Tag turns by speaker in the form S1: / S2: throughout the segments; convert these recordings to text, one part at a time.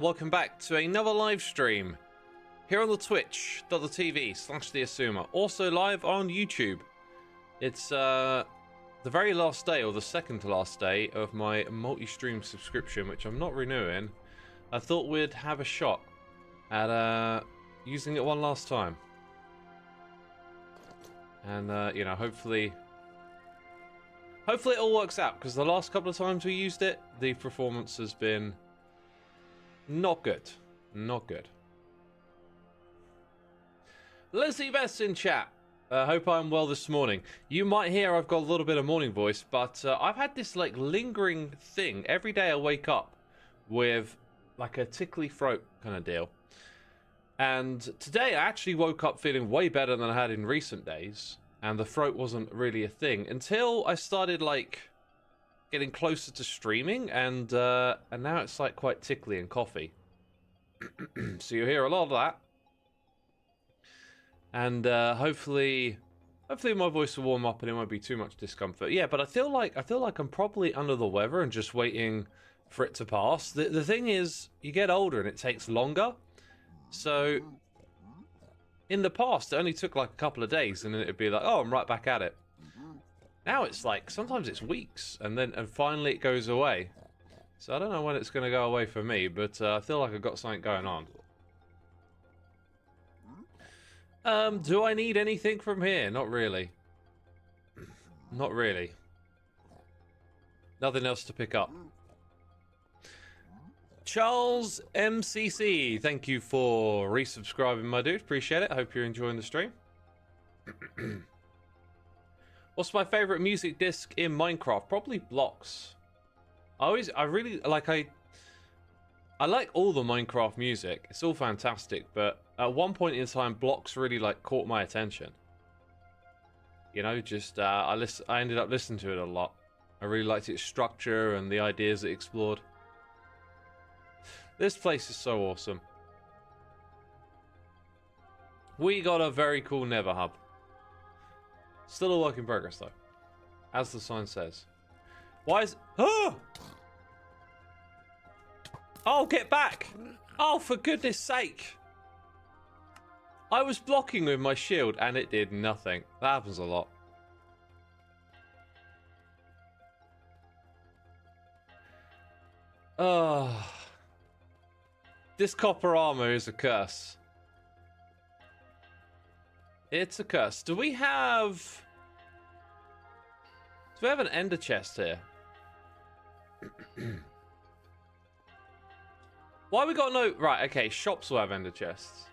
S1: Welcome back to another live stream here on the twitch.tv/Xisuma, also live on YouTube. It's the very last day, or the second to last day, of my multi-stream subscription, which I'm not renewing. I thought we'd have a shot at using it one last time. And, you know, hopefully it all works out, because the last couple of times we used it, the performance has been not good. Not good. Lizzie Best in chat. Hope I'm well this morning. You might hear I've got a little bit of morning voice, but I've had this like lingering thing. Every day I wake up with like a tickly throat kind of deal. And today I actually woke up feeling way better than I had in recent days. And the throat wasn't really a thing until I started like getting closer to streaming, and now it's like quite tickly and coughy. So you hear a lot of that, and hopefully my voice will warm up and it won't be too much discomfort. Yeah, but I feel like I'm probably under the weather and just waiting for it to pass. The thing is, you get older and it takes longer. So in the past, it only took like a couple of days, and then it'd be like, oh, I'm right back at it. Now it's like, sometimes it's weeks, and finally it goes away. So I don't know when it's going to go away for me, but I feel like I've got something going on. Do I need anything from here? Not really. Not really. Nothing else to pick up. Charles MCC, thank you for resubscribing, my dude. Appreciate it. Hope you're enjoying the stream. What's my favorite music disc in Minecraft? Probably Blocks. I like all the Minecraft music. It's all fantastic, but at one point in time, Blocks really like caught my attention. You know, just I ended up listening to it a lot. I really liked its structure and the ideas it explored. This place is so awesome. We got a very cool Nether hub. Still a work in progress, though, as the sign says. Why is... Oh! Oh, get back! Oh, for goodness sake! I was blocking with my shield, and it did nothing. That happens a lot. Oh. This copper armor is a curse. It's a curse. Do we have an ender chest here? Why we got no... Right, okay, shops will have ender chests.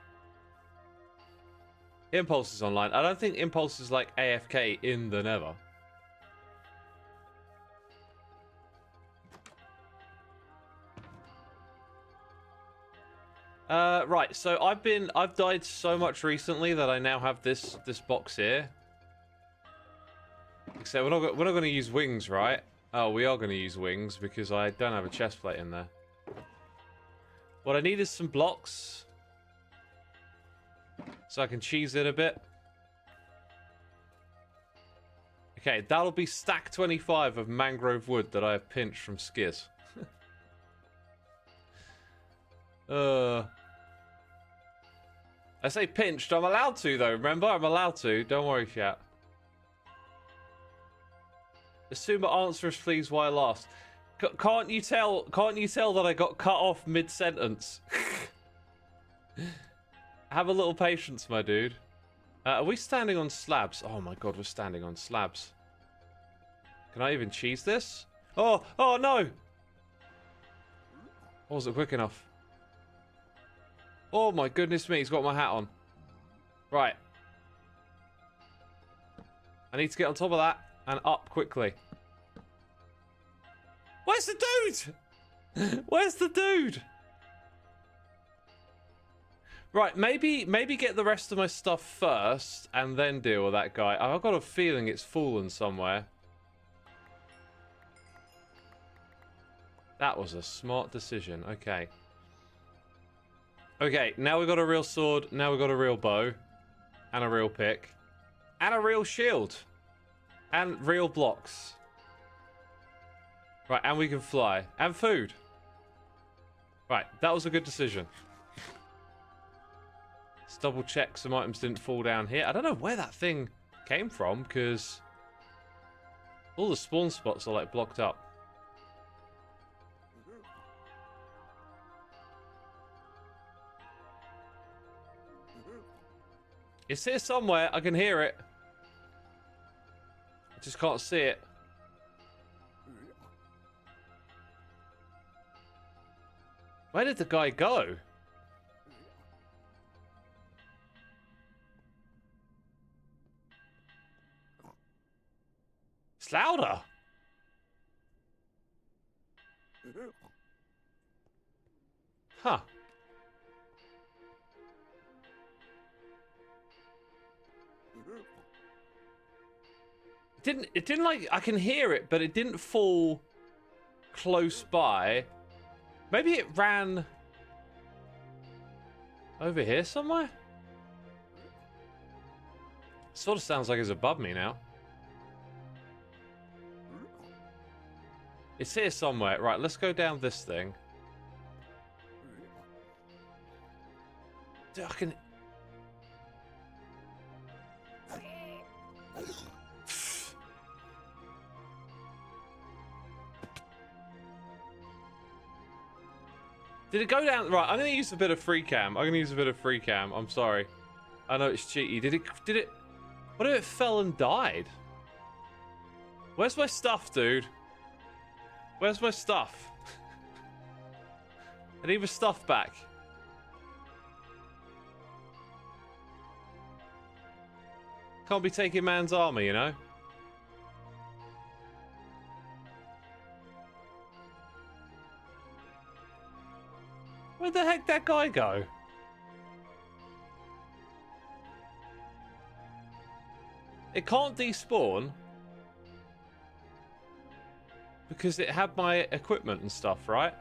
S1: Impulse is online. I don't think Impulse is like AFK in the Nether. Right, so I've died so much recently that I now have this box here. Except we're not going to use wings, right? Oh, we are going to use wings because I don't have a chest plate in there. What I need is some blocks, so I can cheese it a bit. Okay, that'll be stack 25 of mangrove wood that I have pinched from Skiz. I say pinched. I'm allowed to, though. Remember, I'm allowed to. Don't worry, chat. Xisuma, answer us, please. Why last? Can't you tell? Can't you tell that I got cut off mid-sentence? Have a little patience, my dude. Are we standing on slabs? Oh my god, we're standing on slabs. Can I even cheese this? Oh, oh no! I wasn't quick enough. Oh my goodness me, he's got my hat on. Right. I need to get on top of that and up quickly. Where's the dude? Where's the dude? Right, maybe get the rest of my stuff first and then deal with that guy. I've got a feeling it's fallen somewhere. That was a smart decision. Okay. Okay, now we've got a real sword, now we've got a real bow, and a real pick, and a real shield, and real blocks. Right, and we can fly, and food. Right, that was a good decision. Let's double check some items didn't fall down here. I don't know where that thing came from, because all the spawn spots are like blocked up. It's here somewhere. I can hear it. I just can't see it. Where did the guy go? It's louder. Huh. It didn't like, I can hear it, but it didn't fall close by. Maybe it ran over here somewhere? Sort of sounds like it's above me now. It's here somewhere. Right, let's go down this thing. Dude, I can... Did it go down? Right, I'm going to use a bit of free cam. I'm sorry. I know it's cheaty. Did it... What if it fell and died? Where's my stuff, dude? Where's my stuff? I need my stuff back. Can't be taking man's armor, you know? Where the heck did that guy go? It can't despawn because it had my equipment and stuff, right?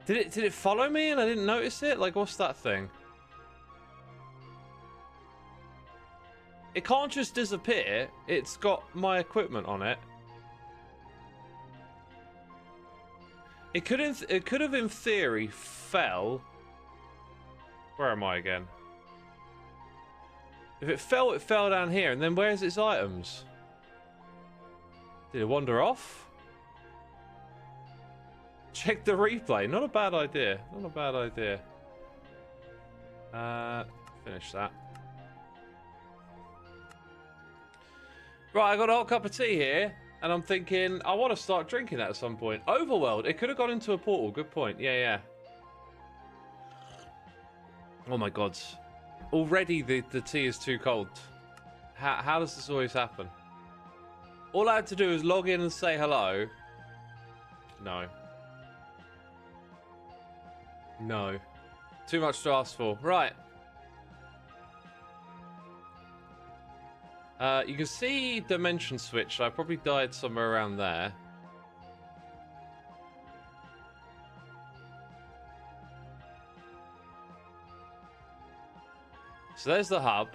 S1: Did it follow me and I didn't notice it? Like, what's that thing? It can't just disappear. It's got my equipment on it. It could have in theory fell. Where am I again? If it fell down here, and then where's its items? Did it wander off? Check the replay. Not a bad idea. Not a bad idea. Finish that. Right, I got a hot cup of tea here. And I'm thinking, I want to start drinking that at some point. Overworld, it could have gone into a portal. Good point. Yeah, yeah. Oh my god. Already the tea is too cold. How does this always happen? All I had to do is log in and say hello. No. No. Too much to ask for. Right. You can see dimension switch. I probably died somewhere around there. So there's the hub.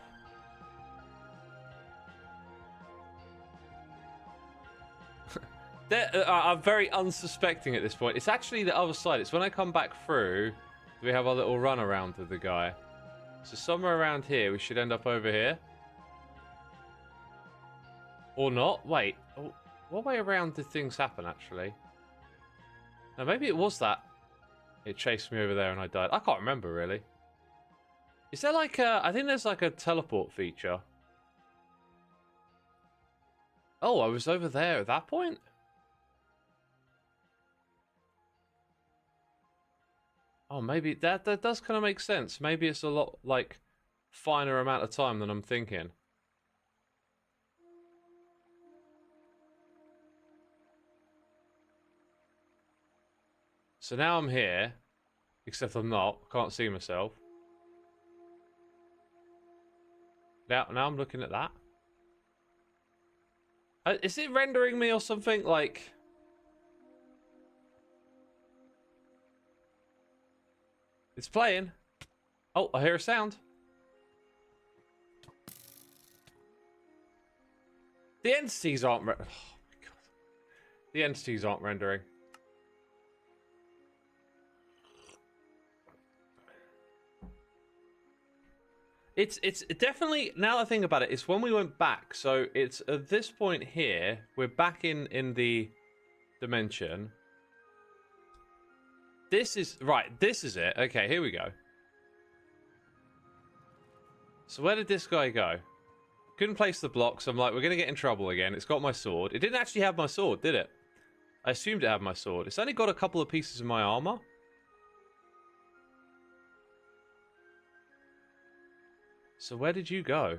S1: I'm very unsuspecting at this point. It's actually the other side. It's when I come back through, we have our little run around with the guy. So somewhere around here, we should end up over here. Or not. Wait. What way around did things happen, actually? Now, maybe it was that. It chased me over there and I died. I can't remember, really. Is there like a... I think there's like a teleport feature. Oh, I was over there at that point? Oh, maybe... That does kind of make sense. Maybe it's a lot, like, finer amount of time than I'm thinking. So now I'm here, except I'm not. Can't see myself. Now I'm looking at that. Is it rendering me or something? Like... It's playing. Oh, I hear a sound. The entities aren't... Oh, my God. The entities aren't rendering. It's definitely, now I think about it, it's when we went back. So it's at this point here, we're back in the dimension. This is, right, this is it. Okay, here we go. So where did this guy go? Couldn't place the blocks. I'm like, we're going to get in trouble again. It's got my sword. It didn't actually have my sword, did it? I assumed it had my sword. It's only got a couple of pieces of my armor. So where did you go?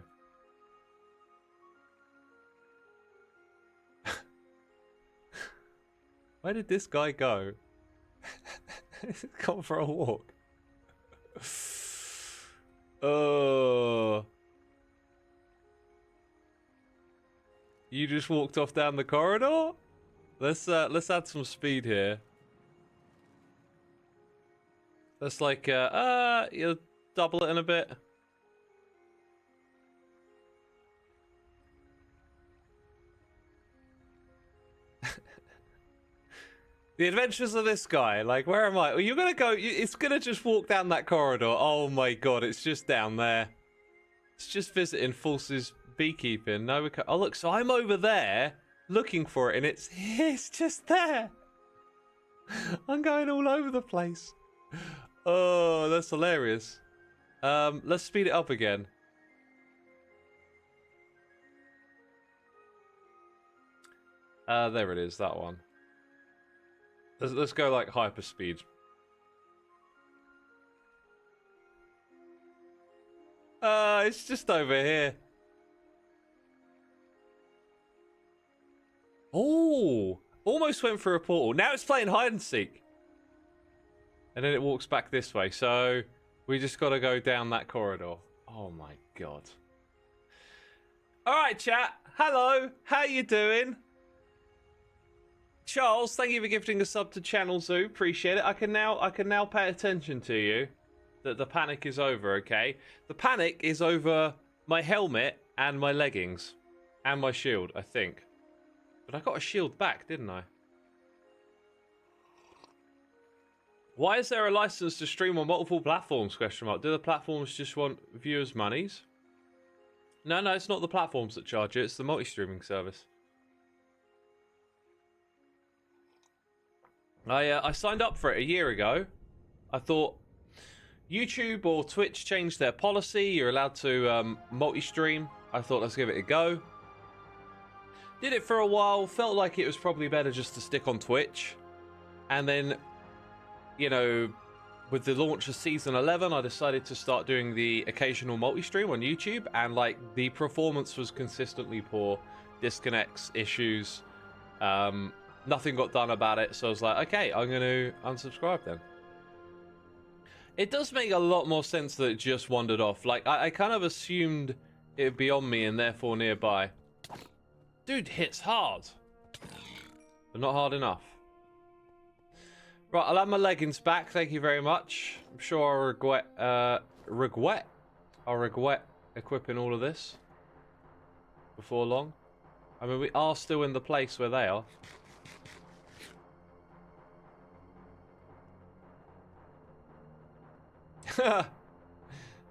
S1: Where did this guy go? He's gone for a walk. Oh. You just walked off down the corridor? Let's add some speed here. Let's like you'll double it in a bit. The adventures of this guy. Like, where am I? Well, you're gonna go. It's gonna just walk down that corridor. Oh my god, it's just down there. It's just visiting False's beekeeping. No, oh look, so I'm over there looking for it, and it's just there. I'm going all over the place. Oh, that's hilarious. Let's speed it up again. There it is, that one. Let's go like hyper speed. It's just over here. Oh, almost went through a portal. Now it's playing hide and seek. And then it walks back this way. So we just got to go down that corridor. Oh my god. All right, chat. Hello. How you doing? Charles, thank you for gifting a sub to Channel Zoo. Appreciate it. I can now pay attention to you. That the panic is over, okay? The panic is over my helmet and my leggings. And my shield, I think. But I got a shield back, didn't I? Why is there a license to stream on multiple platforms? Question mark. Do the platforms just want viewers' monies? No, it's not the platforms that charge it. It's the multi-streaming service. I signed up for it a year ago. I thought YouTube or Twitch changed their policy. You're allowed to multi-stream. I thought, let's give it a go. Did it for a while. Felt like it was probably better just to stick on Twitch. And then, you know, with the launch of Season 11, I decided to start doing the occasional multi-stream on YouTube. And, like, the performance was consistently poor. Disconnects, issues. Nothing got done about it, so I was like, okay, I'm going to unsubscribe then. It does make a lot more sense that it just wandered off. Like, I kind of assumed it would be on me and therefore nearby. Dude hits hard. But not hard enough. Right, I'll have my leggings back, thank you very much. I'm sure I'll regret equipping all of this before long. I mean, we are still in the place where they are.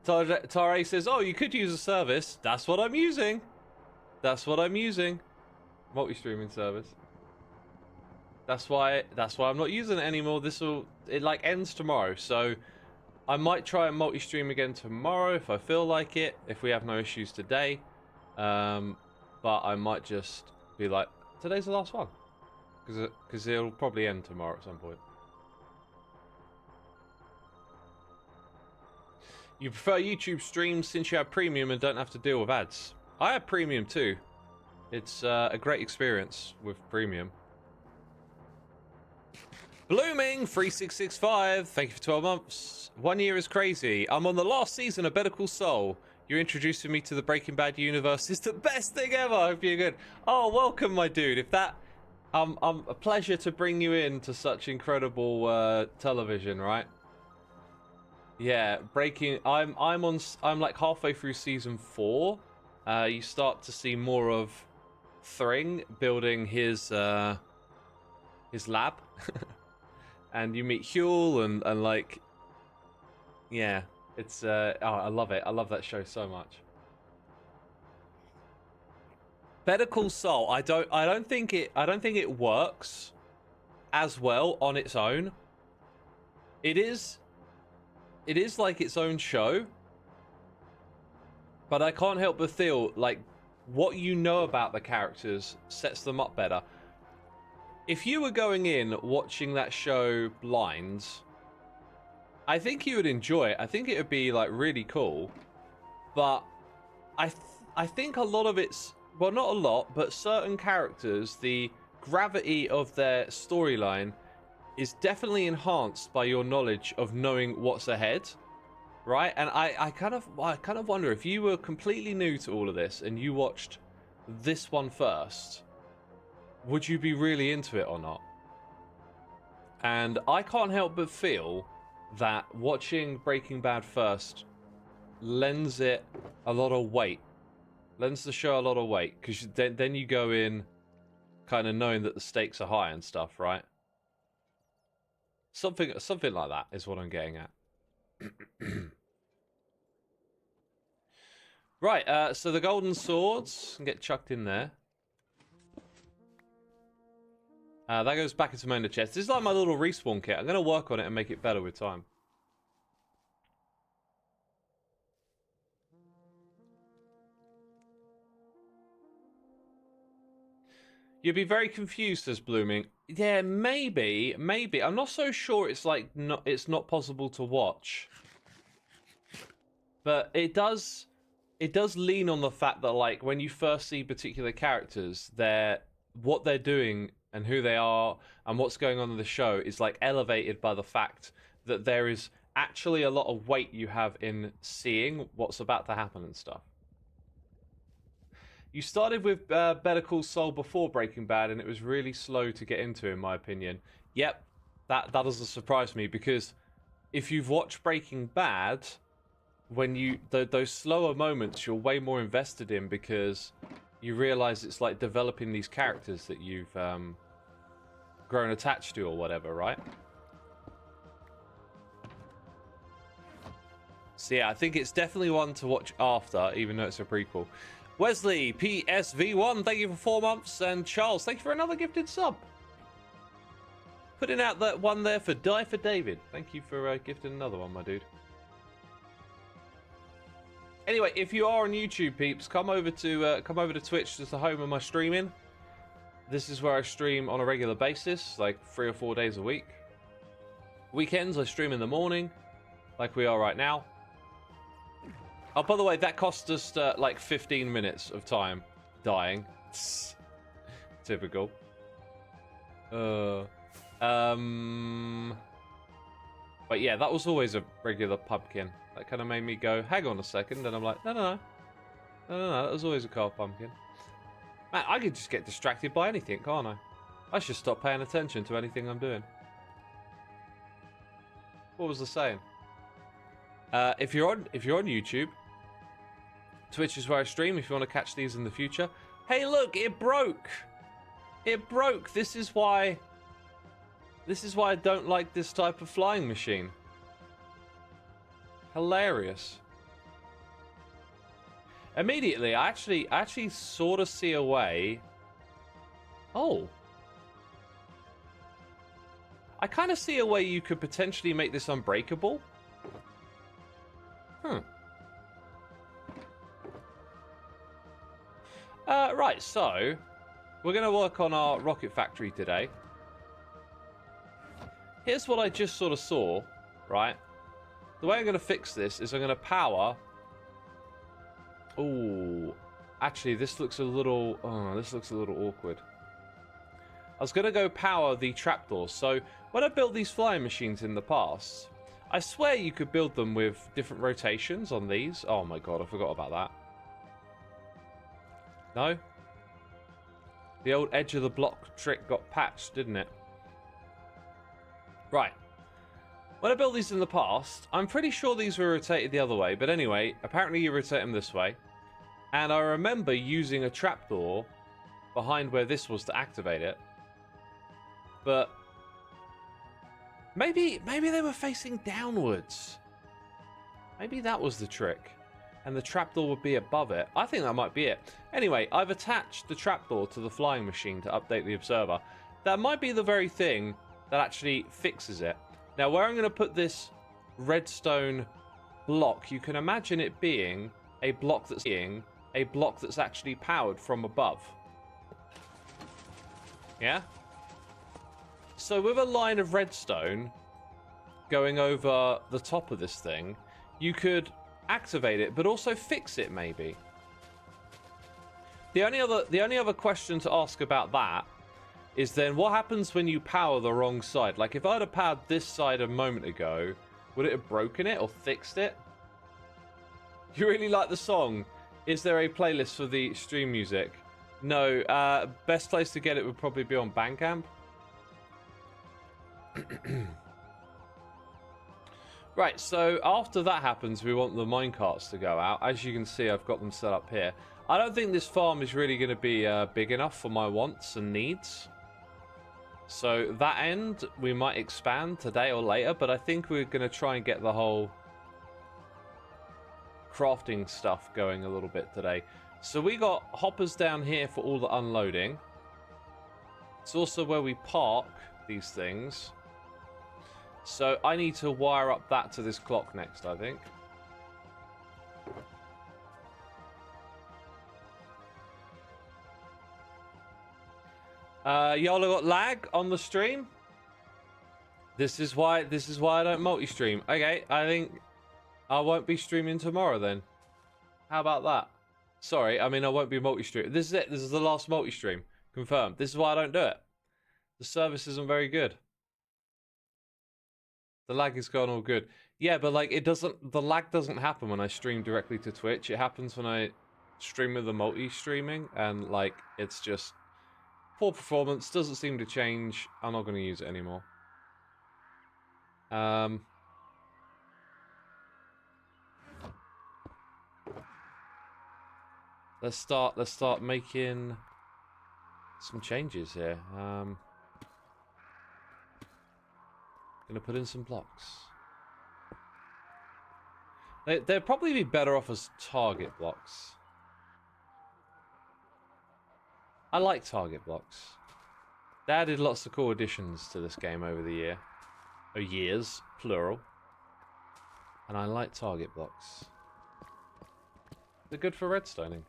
S1: Tare says, oh, you could use a service. That's what I'm using. That's what I'm using. Multi-streaming service. That's why I'm not using it anymore. It like ends tomorrow, so I might try and multi-stream again tomorrow if I feel like it, if we have no issues today. But I might just be like, today's the last one, because it'll probably end tomorrow at some point. You prefer YouTube streams since you have premium and don't have to deal with ads. I have premium too. It's a great experience with premium. Blooming 3665, thank you for 12 months. 1 year is crazy. I'm on the last season of Better Call Saul. You're introducing me to the Breaking Bad universe. It's the best thing ever. I hope you're good. Oh, welcome, my dude. If that, a pleasure to bring you in to such incredible television, right? Yeah, I'm like halfway through season 4. You start to see more of Thring building his his lab. And you meet Huel and like, yeah, it's oh, I love it. I love that show so much. Better Call Saul. I don't think it works as well on its own. It is like its own show, but I can't help but feel like what you know about the characters sets them up better. If you were going in watching that show blind, I think you would enjoy it. I think it would be like really cool. But I think a lot of it's, well, not a lot, but certain characters, the gravity of their storyline is definitely enhanced by your knowledge of knowing what's ahead, right? And I kind of wonder if you were completely new to all of this and you watched this one first, would you be really into it or not? And I can't help but feel that watching Breaking Bad first lends it a lot of weight, lends the show a lot of weight, because then you go in kind of knowing that the stakes are high and stuff, right? Something like that is what I'm getting at. Right, so the golden swords can get chucked in there. That goes back into my inner chest. This is like my little respawn kit. I'm going to work on it and make it better with time. You'd be very confused, says Blooming. Yeah, maybe. I'm not so sure it's like it's not possible to watch. But it does lean on the fact that like when you first see particular characters, what they're doing and who they are and what's going on in the show is like elevated by the fact that there is actually a lot of weight you have in seeing what's about to happen and stuff. You started with Better Call Saul before Breaking Bad, and it was really slow to get into, in my opinion. Yep, that doesn't surprise me, because if you've watched Breaking Bad, when those slower moments, you're way more invested in, because you realize it's like developing these characters that you've grown attached to or whatever, right? So yeah, I think it's definitely one to watch after, even though it's a prequel. Wesley, PSV1, thank you for 4 months. And Charles, thank you for another gifted sub. Putting out that one there for Die for David. Thank you for gifting another one, my dude. Anyway, if you are on YouTube, peeps, come over to Twitch. It's the home of my streaming. This is where I stream on a regular basis, like 3 or 4 days a week. Weekends, I stream in the morning, like we are right now. Oh, by the way, that cost us like 15 minutes of time dying. Typical. But yeah, that was always a regular pumpkin. That kind of made me go, hang on a second, and I'm like, no, that was always a carved pumpkin. Man, I could just get distracted by anything, can't I? I should stop paying attention to anything I'm doing. What was I saying? If you're on YouTube, Twitch is where I stream if you want to catch these in the future. Hey, look, it broke. It broke. This is why I don't like this type of flying machine. Hilarious. Immediately, I actually sort of see a way. Oh. I kind of see a way you could potentially make this unbreakable. Right, so we're going to work on our rocket factory today. Here's what I just sort of saw, right? The way I'm going to fix this is I'm going to power... Ooh, actually, this looks a little... Oh, this looks a little awkward. I was going to go power the trapdoors. So when I built these flying machines in the past, I swear you could build them with different rotations on these. Oh my god, I forgot about that. No? The old edge of the block trick got patched, didn't it? Right. When I built these in the past, I'm pretty sure these were rotated the other way. But anyway, apparently you rotate them this way. And I remember using a trapdoor behind where this was to activate it. But maybe they were facing downwards. Maybe that was the trick. And the trapdoor would be above it. I think that might be it. Anyway, I've attached the trapdoor to the flying machine to update the observer. That might be the very thing that actually fixes it. Now, where I'm going to put this redstone block, you can imagine it being a block that's actually powered from above. Yeah? So with a line of redstone going over the top of this thing, you could activate it, but also fix it, maybe. The only other question to ask about that is then what happens when you power the wrong side? Like, if I'd have powered this side a moment ago, would it have broken it or fixed it? You really like the song? Is there a playlist for the stream music? No. Best place to get it would probably be on Bandcamp. Right, so after that happens, we want the minecarts to go out. As you can see, I've got them set up here. I don't think this farm is really going to be big enough for my wants and needs. So that end, we might expand today or later, but I think we're going to try and get the whole crafting stuff going a little bit today. So we got hoppers down here for all the unloading. It's also where we park these things. So I need to wire up that to this clock next, I think. Y'all got lag on the stream? This is why I don't multi-stream. Okay, I think I won't be streaming tomorrow then. How about that? Sorry, I mean I won't be multi-stream. This is it. This is the last multi-stream. Confirmed. This is why I don't do it. The service isn't very good. The lag is gone all good. Yeah, but like the lag doesn't happen when I stream directly to Twitch. It happens when I stream with the multi-streaming, and like it's just poor performance, doesn't seem to change. I'm not going to use it anymore. Let's start making some changes here. Gonna put in some blocks. They'd probably be better off as target blocks. I like target blocks. They added lots of cool additions to this game over the year. Or years, plural. And I like target blocks. They're good for redstoning.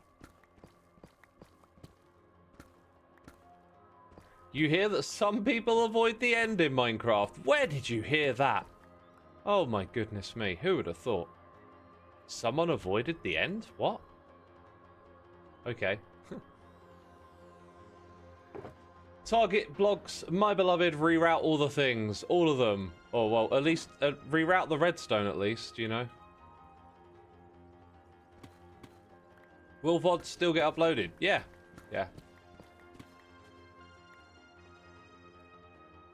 S1: You hear that some people avoid the end in Minecraft. Where did you hear that? Oh my goodness me, who would have thought? Someone avoided the end? What? Okay. Target blocks, my beloved, reroute all the things. All of them. Or, well, at least reroute the redstone, at least, you know. Will VODs still get uploaded? Yeah. Yeah.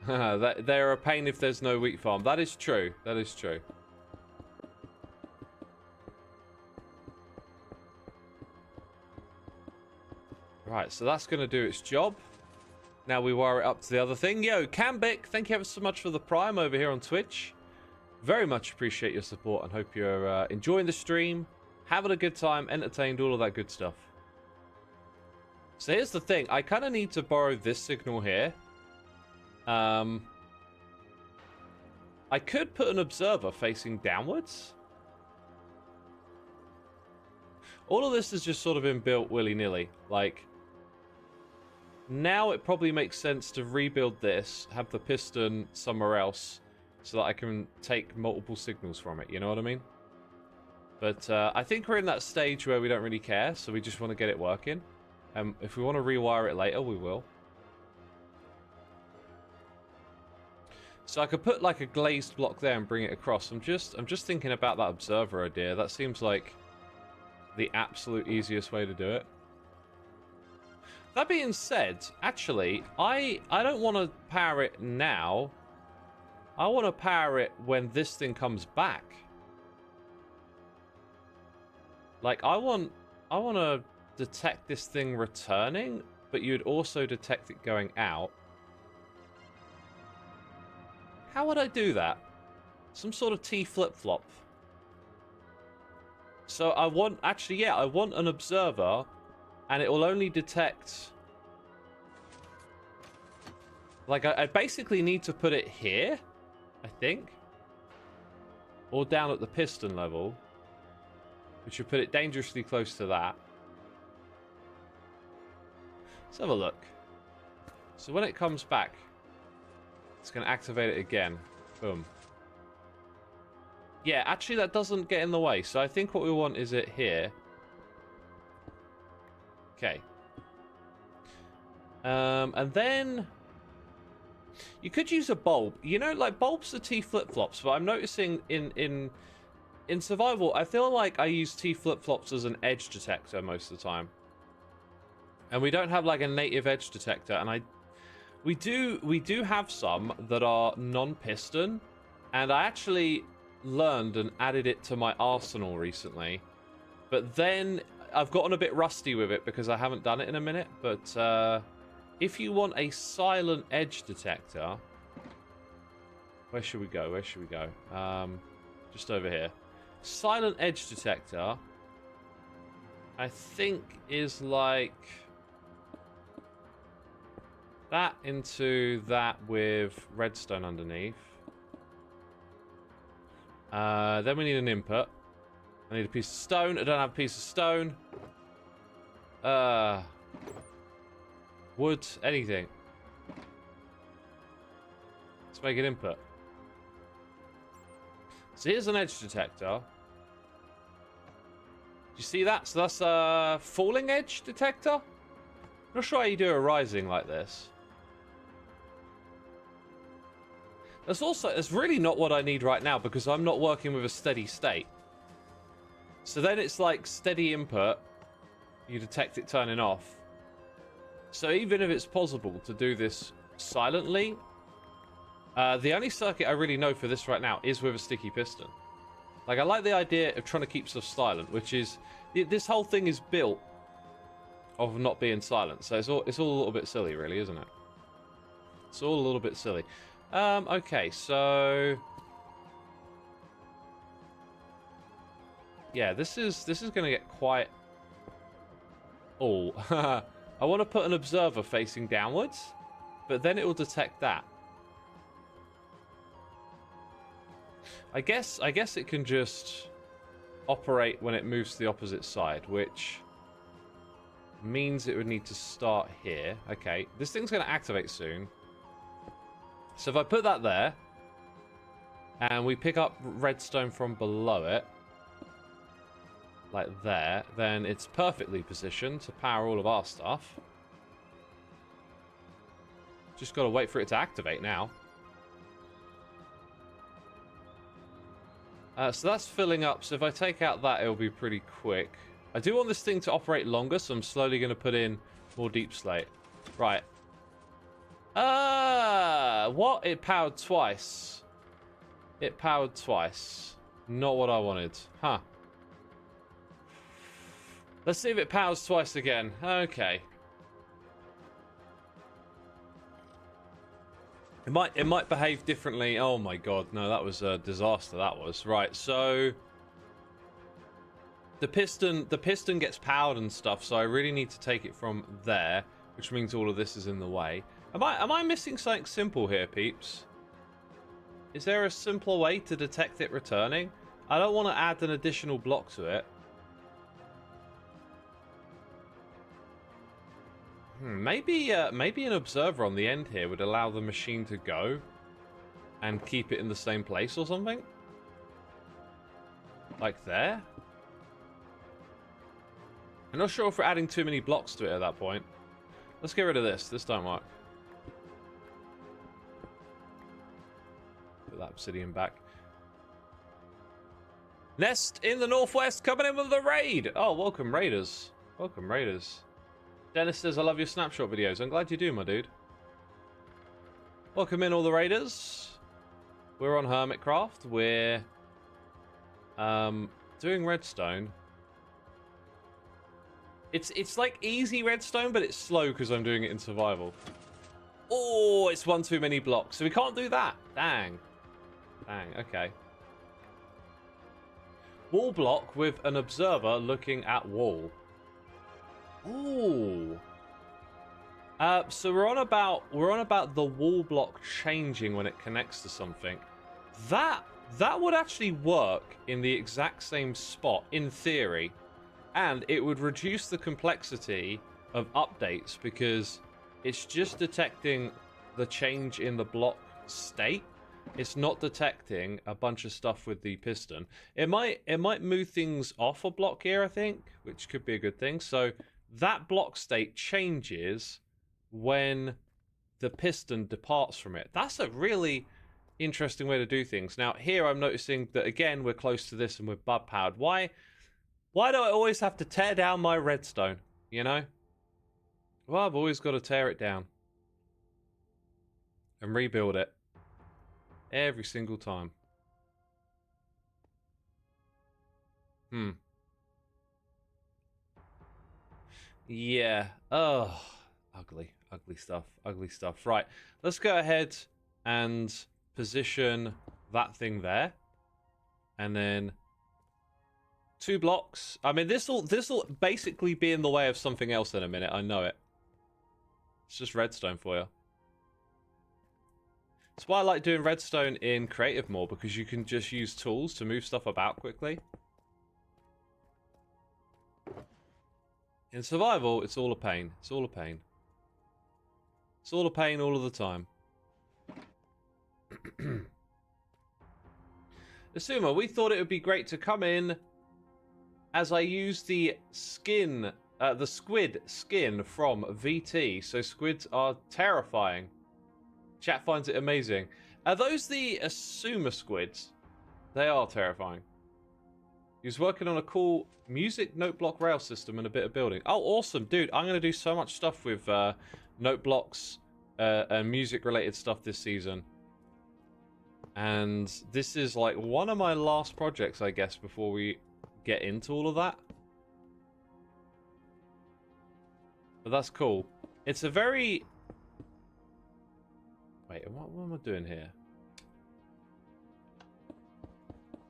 S1: They're a pain if there's no wheat farm. That is true. That is true. Right, so that's going to do its job. Now we wire it up to the other thing. Yo, Cambic, thank you ever so much for the Prime over here on Twitch. Very much appreciate your support and hope you're enjoying the stream, having a good time, entertained, all of that good stuff. So here's the thing. I kind of need to borrow this signal here. I could put an observer facing downwards. All of this has just sort of been built willy-nilly. Like, now it probably makes sense to rebuild this, have the piston somewhere else, so that I can take multiple signals from it, you know what I mean? But I think we're in that stage where we don't really care, so we just want to get it working. If we want to rewire it later, we will. So I could put like a glazed block there and bring it across. I'm just thinking about that observer idea. That seems like the absolute easiest way to do it. That being said, actually, I don't want to power it now. I want to power it when this thing comes back. Like, I want to detect this thing returning, but you'd also detect it going out. How would I do that? Some sort of T flip-flop. So I want... Actually, yeah, I want an observer, and it will only detect... Like, I basically need to put it here, I think. Or down at the piston level. Which would put it dangerously close to that. Let's have a look. So when it comes back, it's going to activate it again. Boom. Yeah, actually that doesn't get in the way. So I think what we want is it here. Okay. And then... You could use a bulb. You know, like, bulbs are T flip-flops, but I'm noticing in survival, I feel like I use T flip-flops as an edge detector most of the time. And we don't have, like, a native edge detector, and we do have some that are non-piston, and I actually learned and added it to my arsenal recently. But then I've gotten a bit rusty with it because I haven't done it in a minute, but if you want a silent edge detector, where should we go? Where should we go? Just over here. Silent edge detector, I think, is like that into that with redstone underneath. Then we need an input. I need a piece of stone. I don't have a piece of stone. Wood, anything. Let's make an input. So here's an edge detector. Do you see that? So that's a falling edge detector. Not sure how you do a rising like this. It's really not what I need right now because I'm not working with a steady state. So then it's like steady input. You detect it turning off. So even if it's possible to do this silently, the only circuit I really know for this right now is with a sticky piston. Like, I like the idea of trying to keep stuff silent, which is... This whole thing is built of not being silent. So it's all a little bit silly, really, isn't it? It's all a little bit silly. Okay, so... Yeah, this is going to get quite... Oh, I want to put an observer facing downwards, but then it will detect that. I guess it can just operate when it moves to the opposite side, which means it would need to start here. Okay, this thing's going to activate soon. So if I put that there, and we pick up redstone from below it, like there, then it's perfectly positioned to power all of our stuff. Just got to wait for it to activate now. So that's filling up. So if I take out that, it'll be pretty quick. I do want this thing to operate longer, so I'm slowly going to put in more deep slate. Right. What? It powered twice. It powered twice. Not what I wanted. Huh. Let's see if it powers twice again. Okay. It might behave differently. Oh my god, no, that was a disaster. That was right. So the piston gets powered and stuff. So I really need to take it from there, which means all of this is in the way. Am I missing something simple here, peeps? Is there a simpler way to detect it returning? I don't want to add an additional block to it. Maybe an observer on the end here would allow the machine to go and keep it in the same place or something. Like there. I'm not sure if we're adding too many blocks to it at that point. Let's get rid of this. This don't work. Put that obsidian back. Nest in the northwest coming in with the raid. Oh, welcome raiders. Welcome raiders. Dennis says, I love your snapshot videos. I'm glad you do, my dude. Welcome in all the raiders. We're on Hermitcraft. We're doing redstone. It's like easy redstone, but it's slow because I'm doing it in survival. Oh, it's one too many blocks. So we can't do that. Dang. Dang, okay. Wall block with an observer looking at wall. Ooh. So we're on about the wall block changing when it connects to something. That would actually work in the exact same spot in theory, and it would reduce the complexity of updates because it's just detecting the change in the block state. It's not detecting a bunch of stuff with the piston. It might move things off a block here, I think, which could be a good thing. So that block state changes when the piston departs from it. That's a really interesting way to do things. Now, here I'm noticing that, again, we're close to this and we're bug powered. Why do I always have to tear down my redstone, you know? Well, I've always got to tear it down and rebuild it every single time. Yeah. Oh, ugly stuff. Ugly stuff. Right. Let's go ahead and position that thing there. And then 2 blocks. I mean, this'll basically be in the way of something else in a minute. I know it. It's just redstone for you. That's why I like doing redstone in creative more, because you can just use tools to move stuff about quickly. In survival, it's all a pain. It's all a pain. It's all a pain all of the time. Xisuma, we thought it would be great to come in as I use the skin, the squid skin from VT. So squids are terrifying. Chat finds it amazing. Are those the Xisuma squids? They are terrifying. He was working on a cool music note block rail system and a bit of building. Oh, awesome. Dude, I'm going to do so much stuff with note blocks and music related stuff this season. And this is like one of my last projects, I guess, before we get into all of that. But that's cool. It's a very... Wait, what am I doing here?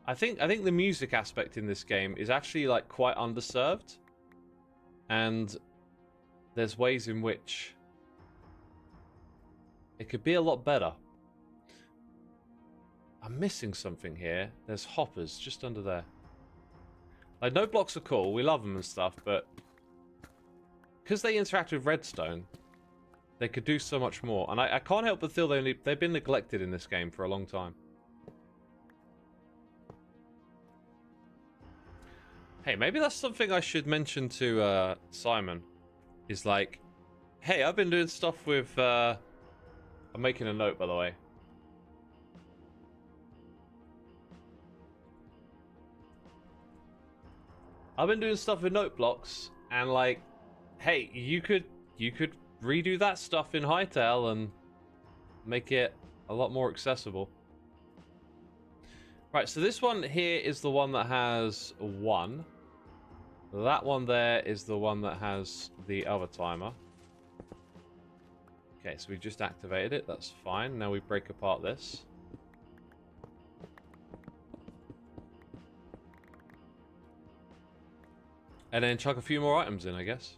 S1: I think the music aspect in this game is actually like quite underserved. And there's ways in which it could be a lot better. I'm missing something here. There's hoppers just under there. Like, no blocks are cool. We love them and stuff, but because they interact with redstone, they could do so much more. And I can't help but feel they've been neglected in this game for a long time. Hey, maybe that's something I should mention to Simon. Is like, hey, I've been doing stuff with... I'm making a note, by the way. I've been doing stuff with note blocks, and like, hey, you could redo that stuff in Hytale and make it a lot more accessible. Right, so this one here is the one that has 1. That one there is the one that has the other timer. Okay, so we just activated it. That's fine. Now we break apart this. And then chuck a few more items in, I guess.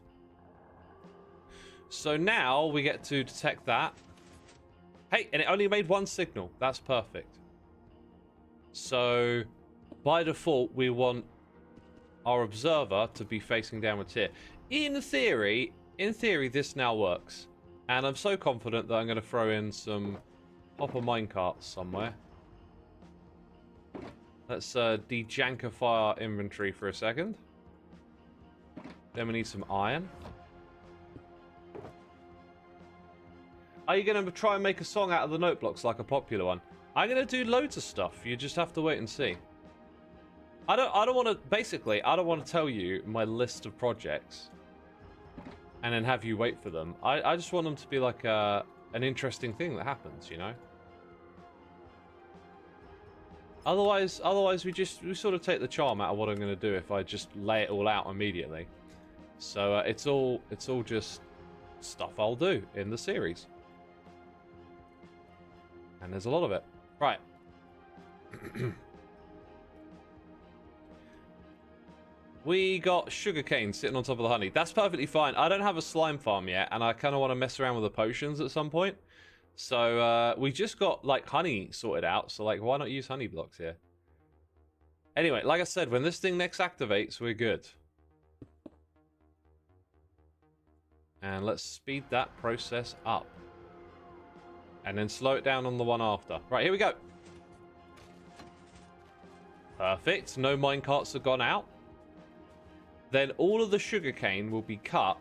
S1: So now we get to detect that. Hey, and it only made 1 signal. That's perfect. So by default, we want our observer to be facing downwards here. In theory, this now works. And I'm so confident that I'm going to throw in some hopper minecarts somewhere. Let's dejankify our inventory for a second. Then we need some iron. Are you going to try and make a song out of the note blocks like a popular one? I'm going to do loads of stuff. You just have to wait and see. I don't want to... Basically, I don't want to tell you my list of projects and then have you wait for them. I just want them to be like an interesting thing that happens, you know? Otherwise we sort of take the charm out of what I'm going to do if I just lay it all out immediately. So it's all just stuff I'll do in the series. And there's a lot of it. Right. We got sugarcane sitting on top of the honey. That's perfectly fine. I don't have a slime farm yet, and I kind of want to mess around with the potions at some point. So we just got like honey sorted out. So like, why not use honey blocks here? Anyway, like I said, when this thing next activates, we're good. And let's speed that process up. And then slow it down on the one after. Right, here we go. Perfect. No minecarts have gone out. Then all of the sugarcane will be cut.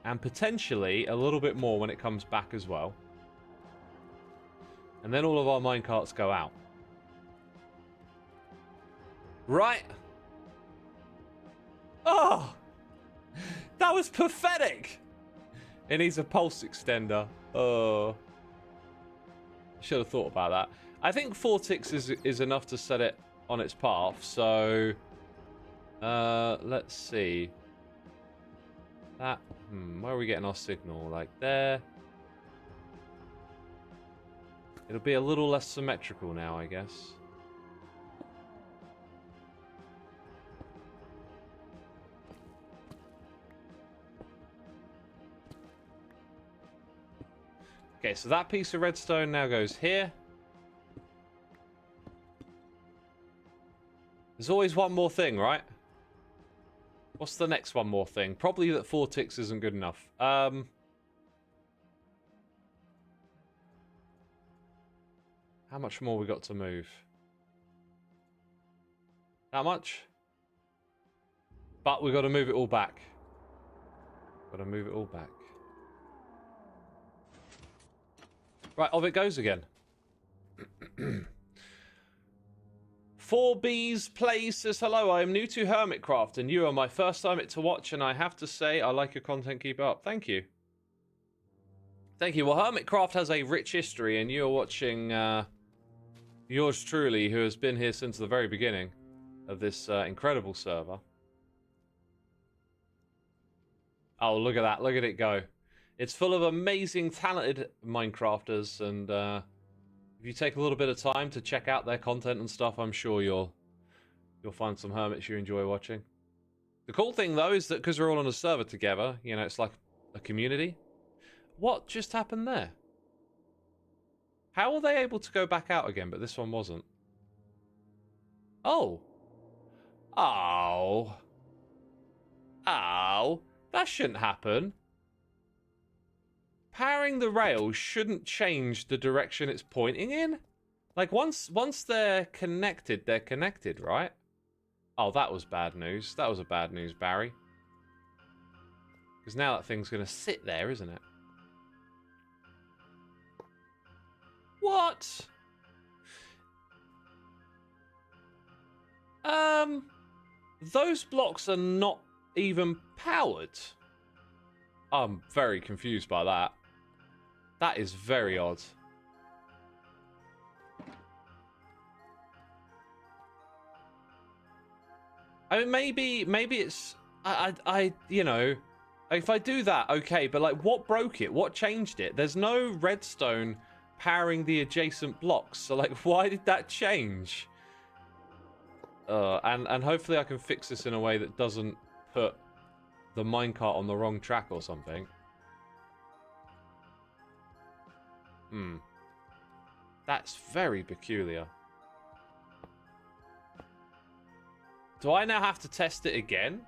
S1: And potentially a little bit more when it comes back as well. And then all of our minecarts go out. Right. Oh! That was pathetic! It needs a pulse extender. Oh. Should have thought about that. I think 4 ticks is enough to set it on its path, so... let's see. That... where are we getting our signal? Like there. It'll be a little less symmetrical now, I guess. Okay, so that piece of redstone now goes here. There's always one more thing, right? What's the next one more thing? Probably that 4 ticks isn't good enough. How much more we got to move? That much? But we got to move it all back. Got to move it all back. Right, off it goes again. 4B's Play says, hello, I am new to Hermitcraft, and you are my first time to watch, and I have to say, I like your content, keep it up. Thank you. Thank you. Well, Hermitcraft has a rich history, and you're watching yours truly, who has been here since the very beginning of this incredible server. Oh, look at that. Look at it go. It's full of amazing, talented Minecrafters, and if you take a little bit of time to check out their content and stuff, I'm sure you'll find some hermits you enjoy watching. The cool thing, though, is that because we're all on a server together, you know, it's like a community. What just happened there? How were they able to go back out again, but this one wasn't? Oh. Oh. Oh. That shouldn't happen. Powering the rails shouldn't change the direction it's pointing in. Like, once they're connected, right? Oh, that was bad news. That was a bad news, Barry. Because now that thing's going to sit there, isn't it? What? Those blocks are not even powered. I'm very confused by that. That is very odd. I mean, maybe it's I you know, if I do that, okay, but like, what broke it? What changed it? There's no redstone powering the adjacent blocks, so like, why did that change? And hopefully I can fix this in a way that doesn't put the minecart on the wrong track or something. That's very peculiar. Do I now have to test it again?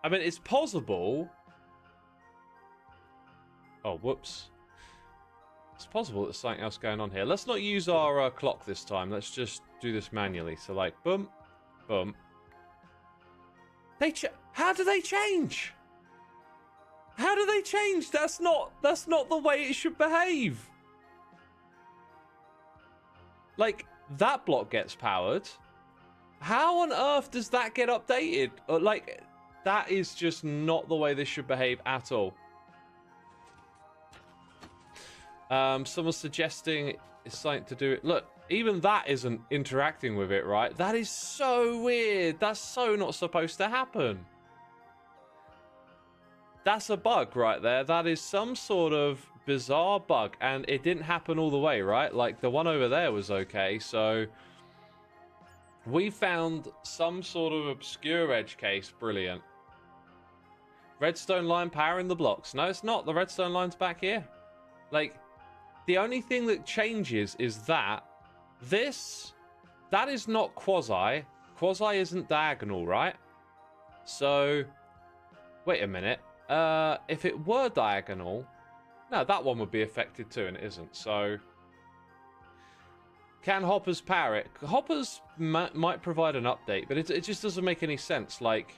S1: I mean, it's possible. Oh, whoops. It's possible there's something else going on here. Let's not use our clock this time. Let's just do this manually. So, like, boom, boom. How do they change? How do they change? That's not the way it should behave. Like, that block gets powered. How on earth does that get updated? Like, that is just not the way this should behave at all. Someone's suggesting it's something to do with... Look, even that isn't interacting with it, right? That is so weird. That's so not supposed to happen. That's a bug right there. That is some sort of bizarre bug, and it didn't happen all the way, right? Like, the one over there was okay, so we found some sort of obscure edge case. Brilliant. Redstone line powering the blocks. No, it's not. The redstone line's back here. Like, the only thing that changes is that that is not quasi. Quasi isn't diagonal, right? So, wait a minute. If it were diagonal, no, that one would be affected too, and it isn't. So, can hoppers power it? Hoppers might provide an update, but it just doesn't make any sense. Like,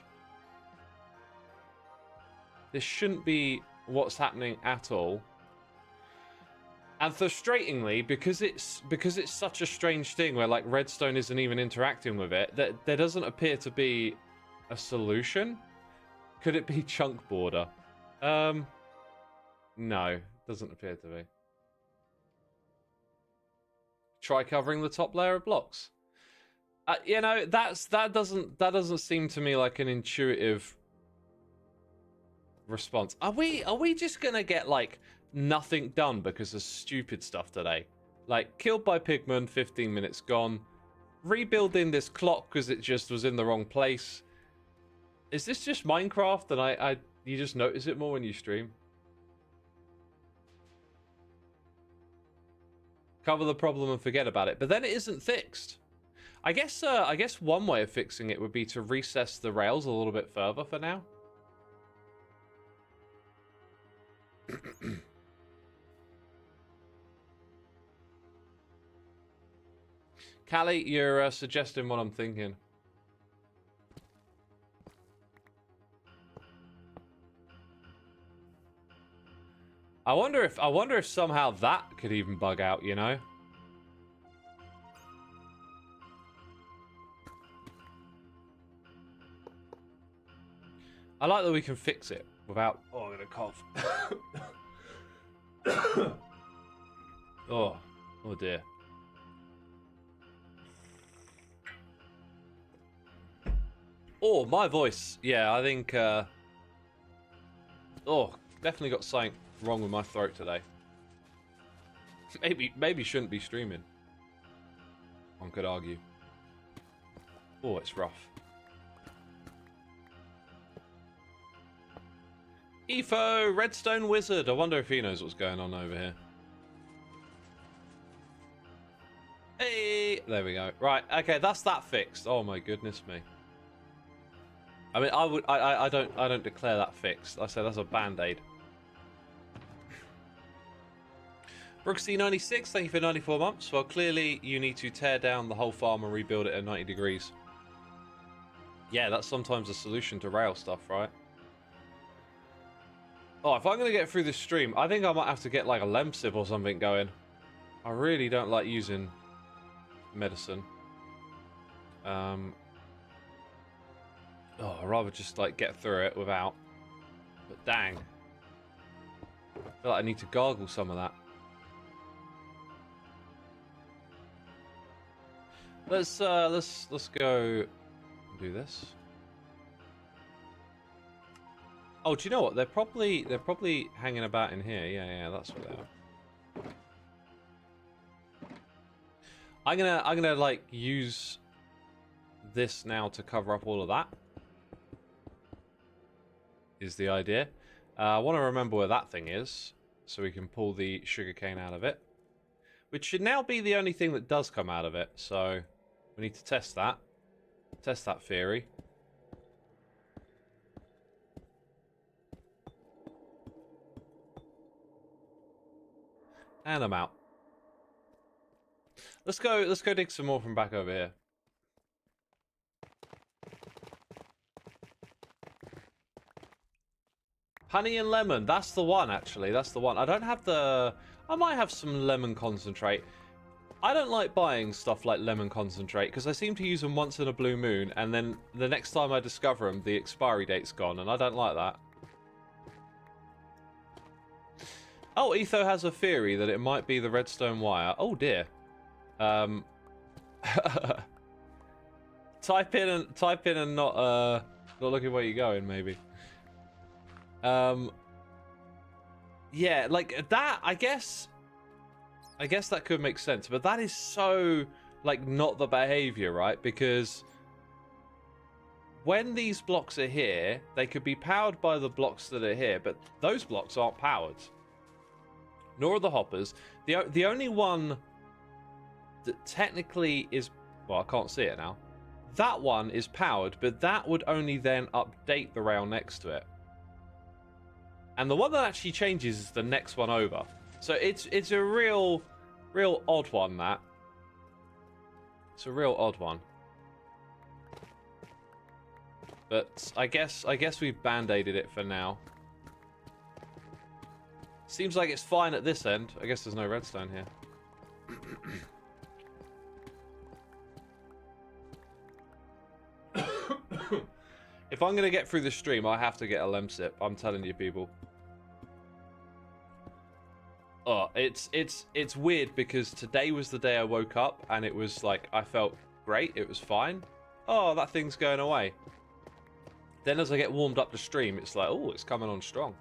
S1: this shouldn't be what's happening at all. And frustratingly, because it's such a strange thing where, like, redstone isn't even interacting with it, that there doesn't appear to be a solution. Could it be chunk border? No, doesn't appear to be. Try covering the top layer of blocks. You know, that doesn't seem to me like an intuitive response. Are we just gonna get like nothing done because of stupid stuff today? Like, killed by pigmen, 15 minutes gone. Rebuilding this clock because it just was in the wrong place. Is this just Minecraft and you just notice it more when you stream? Cover the problem and forget about it, but then it isn't fixed. I guess one way of fixing it would be to recess the rails a little bit further for now. Callie, you're suggesting what I'm thinking. I wonder if somehow that could even bug out, you know? I like that we can fix it without... Oh, I'm gonna cough. Oh dear. Oh, my voice. Yeah, I think... Oh, definitely got something wrong with my throat today. Maybe shouldn't be streaming. One could argue. Oh, it's rough. Efo, Redstone Wizard. I wonder if he knows what's going on over here. Hey, there we go. Right, okay, that's that fixed. Oh my goodness me. I mean, I don't declare that fixed. I say that's a band-aid. Brooksy96, thank you for 94 months. Well, clearly you need to tear down the whole farm and rebuild it at 90 degrees. Yeah, that's sometimes a solution to rail stuff, right? Oh, if I'm going to get through this stream, I think I might have to get like a lemsip or something going. I really don't like using medicine. Oh, I'd rather just like get through it without. But dang. I feel like I need to gargle some of that. Let's go and do this. Oh, do you know what? They're probably hanging about in here. Yeah, that's what they are. I'm gonna like use this now to cover up all of that. Is the idea. I want to remember where that thing is, so we can pull the sugarcane out of it. Which should now be the only thing that does come out of it, so we need to test that. Test that theory. And I'm out. Let's go dig some more from back over here. Honey and lemon, that's the one actually, that's the one. I don't have the... I might have some lemon concentrate. I don't like buying stuff like lemon concentrate because I seem to use them once in a blue moon and then the next time I discover them, the expiry date's gone and I don't like that. Oh, Etho has a theory that it might be the redstone wire. Oh dear. Type in and not looking where you're going, maybe. Yeah, like that, I guess that could make sense, but that is so, like, not the behavior, right? Because when these blocks are here, they could be powered by the blocks that are here, but those blocks aren't powered. Nor are the hoppers. The only one that technically is... Well, I can't see it now. That one is powered, but that would only then update the rail next to it. And the one that actually changes is the next one over. So it's a real odd one, that. It's a real odd one. But I guess we've band-aided it for now. Seems like it's fine at this end. I guess there's no redstone here. If I'm going to get through the stream, I have to get a lemsip. I'm telling you, people. Oh, it's weird because today was the day I woke up and it was like I felt great. It was fine. Oh, that thing's going away. Then as I get warmed up to stream, it's like, oh, it's coming on strong.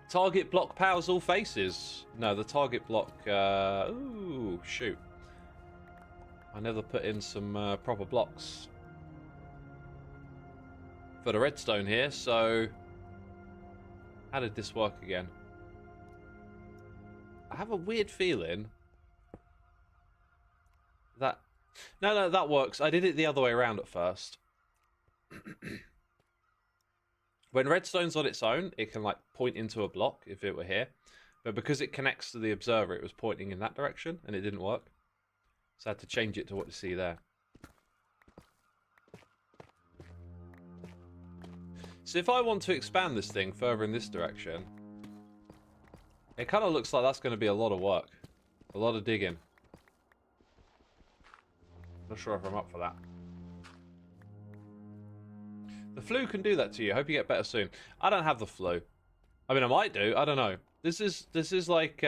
S1: Target block powers all faces. No, the target block... ooh, shoot. I never put in some proper blocks for the redstone here, so... How did this work again? I have a weird feeling that... No, that works. I did it the other way around at first. When redstone's on its own, it can like point into a block if it were here. But because it connects to the observer, it was pointing in that direction and it didn't work. So I had to change it to what you see there. So if I want to expand this thing further in this direction, it kind of looks like that's going to be a lot of work. A lot of digging. Not sure if I'm up for that. The flu can do that to you. Hope you get better soon. I don't have the flu. I mean, I might do. I don't know. This is like...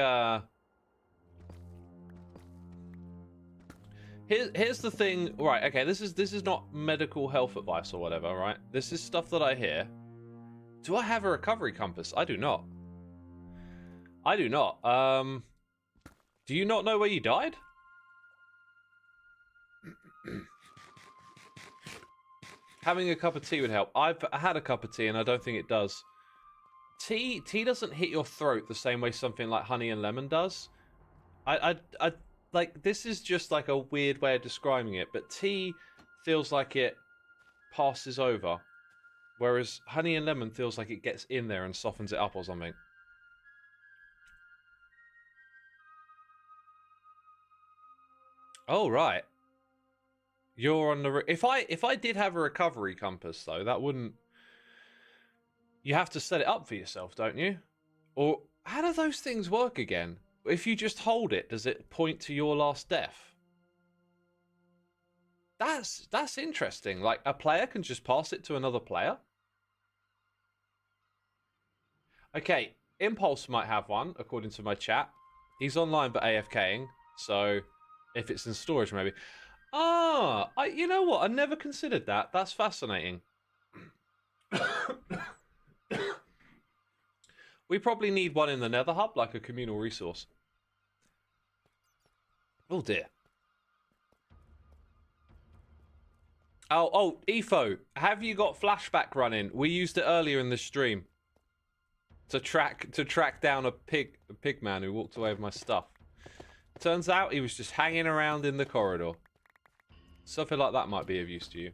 S1: Here's the thing. Right, okay, this is not medical health advice or whatever, right? This is stuff that I hear. Do I have a recovery compass? I do not. I do not. Do you not know where you died? Having a cup of tea would help. I've had a cup of tea and I don't think it does. Tea doesn't hit your throat the same way something like honey and lemon does. I like, this is just like a weird way of describing it, but tea feels like it passes over, whereas honey and lemon feels like it gets in there and softens it up or something. Oh, right. You're on the... If I did have a recovery compass, though, that wouldn't... You have to set it up for yourself, don't you? Or how do those things work again? If you just hold it, does it point to your last death? That's interesting. Like, a player can just pass it to another player? Okay, Impulse might have one, according to my chat. He's online but AFKing, so if it's in storage, maybe... Ah, you know what? I never considered that. That's fascinating. We probably need one in the Nether Hub, like a communal resource. Oh dear. Oh, Efo, have you got flashback running? We used it earlier in the stream to track down a pig man who walked away with my stuff. Turns out he was just hanging around in the corridor. Something like that might be of use to you.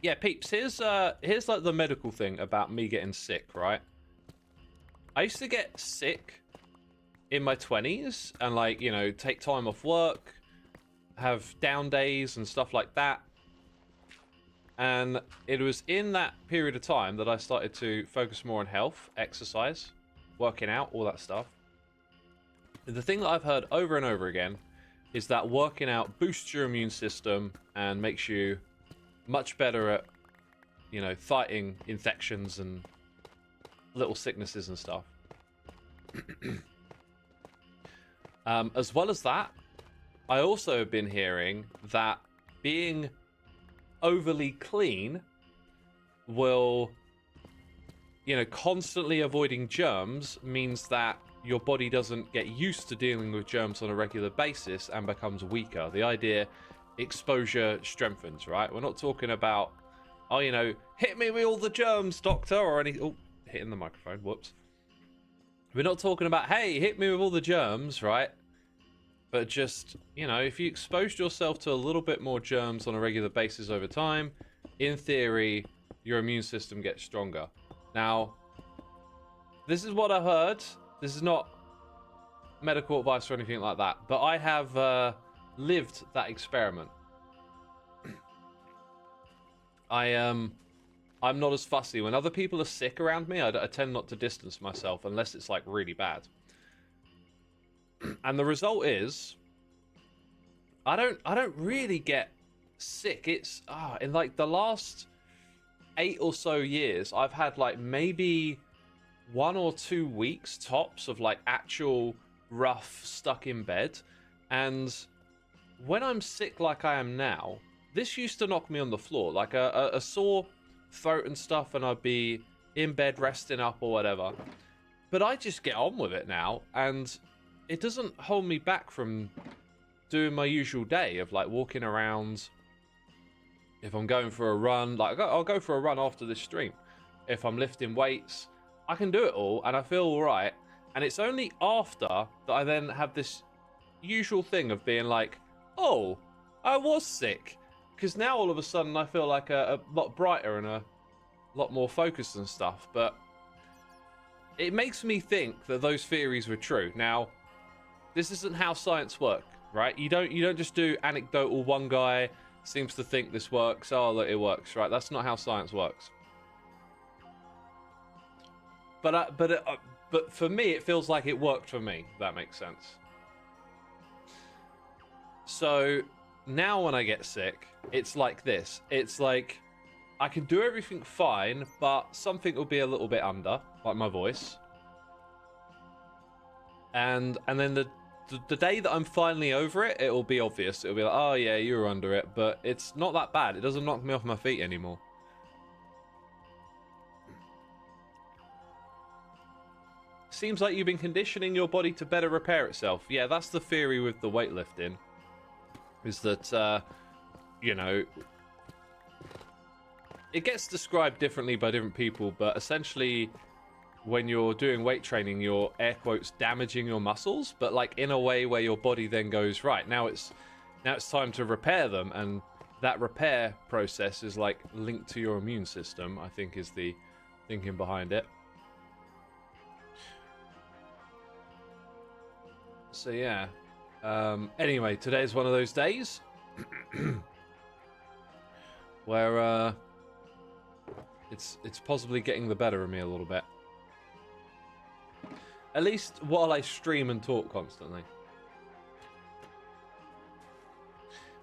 S1: Yeah, peeps, here's like the medical thing about me getting sick, right? I used to get sick in my 20s and, like, you know, take time off work, have down days and stuff like that. And it was in that period of time that I started to focus more on health, exercise, working out, all that stuff. The thing that I've heard over and over again is that working out boosts your immune system and makes you much better at, you know, fighting infections and little sicknesses and stuff. As well as that, I also have been hearing that being overly clean will, you know, constantly avoiding germs means that your body doesn't get used to dealing with germs on a regular basis and becomes weaker. The idea, exposure strengthens, right? We're not talking about, oh, you know, hit me with all the germs, doctor, or any... Oh, hitting the microphone, whoops. We're not talking about, hey, hit me with all the germs, right? But just, you know, if you exposed yourself to a little bit more germs on a regular basis over time, in theory, your immune system gets stronger. Now, this is what I heard. This is not medical advice or anything like that, but I have lived that experiment. I'm not as fussy. When other people are sick around me, I tend not to distance myself unless it's like really bad. And the result is, I don't really get sick. It's in like the last 8 or so years, I've had like maybe 1 or 2 weeks tops of like actual rough stuck in bed. And when I'm sick like I am now, this used to knock me on the floor, like a sore throat and stuff, and I'd be in bed resting up or whatever. But I just get on with it now, and it doesn't hold me back from doing my usual day of like walking around. If I'm going for a run, like I'll go for a run after this stream. If I'm lifting weights, I can do it all and I feel all right. And it's only after that I then have this usual thing of being like, oh, I was sick. Because now all of a sudden I feel like a lot brighter and a lot more focused and stuff. But it makes me think that those theories were true. Now, this isn't how science works, right? You don't just do anecdotal, one guy seems to think this works, oh look, it works, right? That's not how science works. But for me, it feels like it worked for me, if that makes sense. So now when I get sick, it's like this. It's like I can do everything fine, but something will be a little bit under, like my voice. And then the day that I'm finally over it, it will be obvious. It'll be like, oh yeah, you were under it, but it's not that bad. It doesn't knock me off my feet anymore. Seems like you've been conditioning your body to better repair itself. Yeah, that's the theory with the weightlifting. Is that, you know, it gets described differently by different people, but essentially when you're doing weight training, you're air quotes damaging your muscles, but like in a way where your body then goes, right, now it's time to repair them, and that repair process is like linked to your immune system, I think is the thinking behind it. So yeah. Anyway, today's one of those days where it's possibly getting the better of me a little bit. At least while I stream and talk constantly.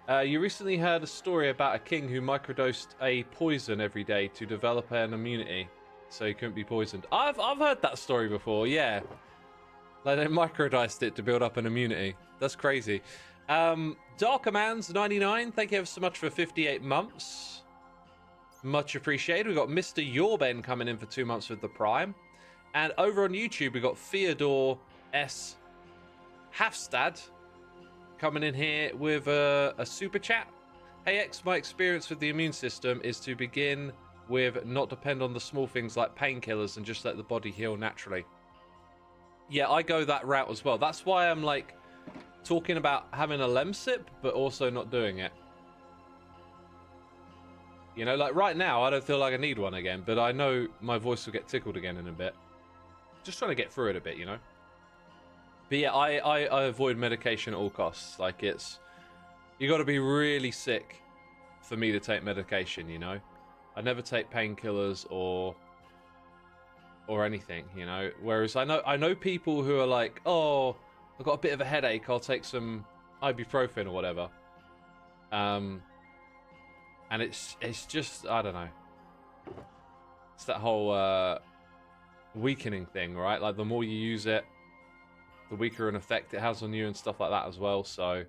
S1: You recently heard a story about a king who microdosed a poison every day to develop an immunity, so he couldn't be poisoned. I've heard that story before, yeah. Like they microdosed it to build up an immunity. That's crazy. Darkermans99, thank you ever so much for 58 months. Much appreciated. We've got Mr. Yorben coming in for 2 months with the Prime. And over on YouTube, we've got Theodore S. Hafstad coming in here with a super chat. Hey X, my experience with the immune system is to begin with not depend on the small things like painkillers and just let the body heal naturally. Yeah, I go that route as well. That's why I'm like talking about having a Lemsip, but also not doing it. You know, like right now, I don't feel like I need one again, but I know my voice will get tickled again in a bit. Just trying to get through it a bit, you know? But yeah, I avoid medication at all costs. Like it's, you got to be really sick for me to take medication, you know? I never take painkillers or anything, you know? Whereas I know people who are like, oh, I've got a bit of a headache, I'll take some ibuprofen or whatever. And it's just, I don't know. It's that whole weakening thing, right? Like the more you use it, the weaker an effect it has on you and stuff like that as well. So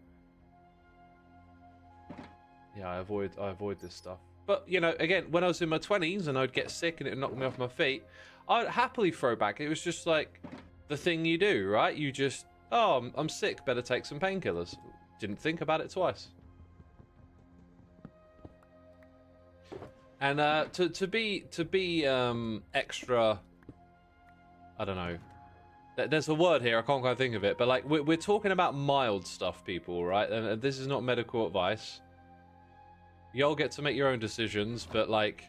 S1: Yeah, I avoid this stuff. But, you know, again, when I was in my 20s and I'd get sick and it knocked me off my feet, I'd happily throw back. It was just like the thing you do, right? You just, oh, I'm sick, better take some painkillers. Didn't think about it twice. And to be extra, I don't know. There's a word here, I can't quite think of it, but like we're talking about mild stuff, people, right? And this is not medical advice. Y'all get to make your own decisions, but like,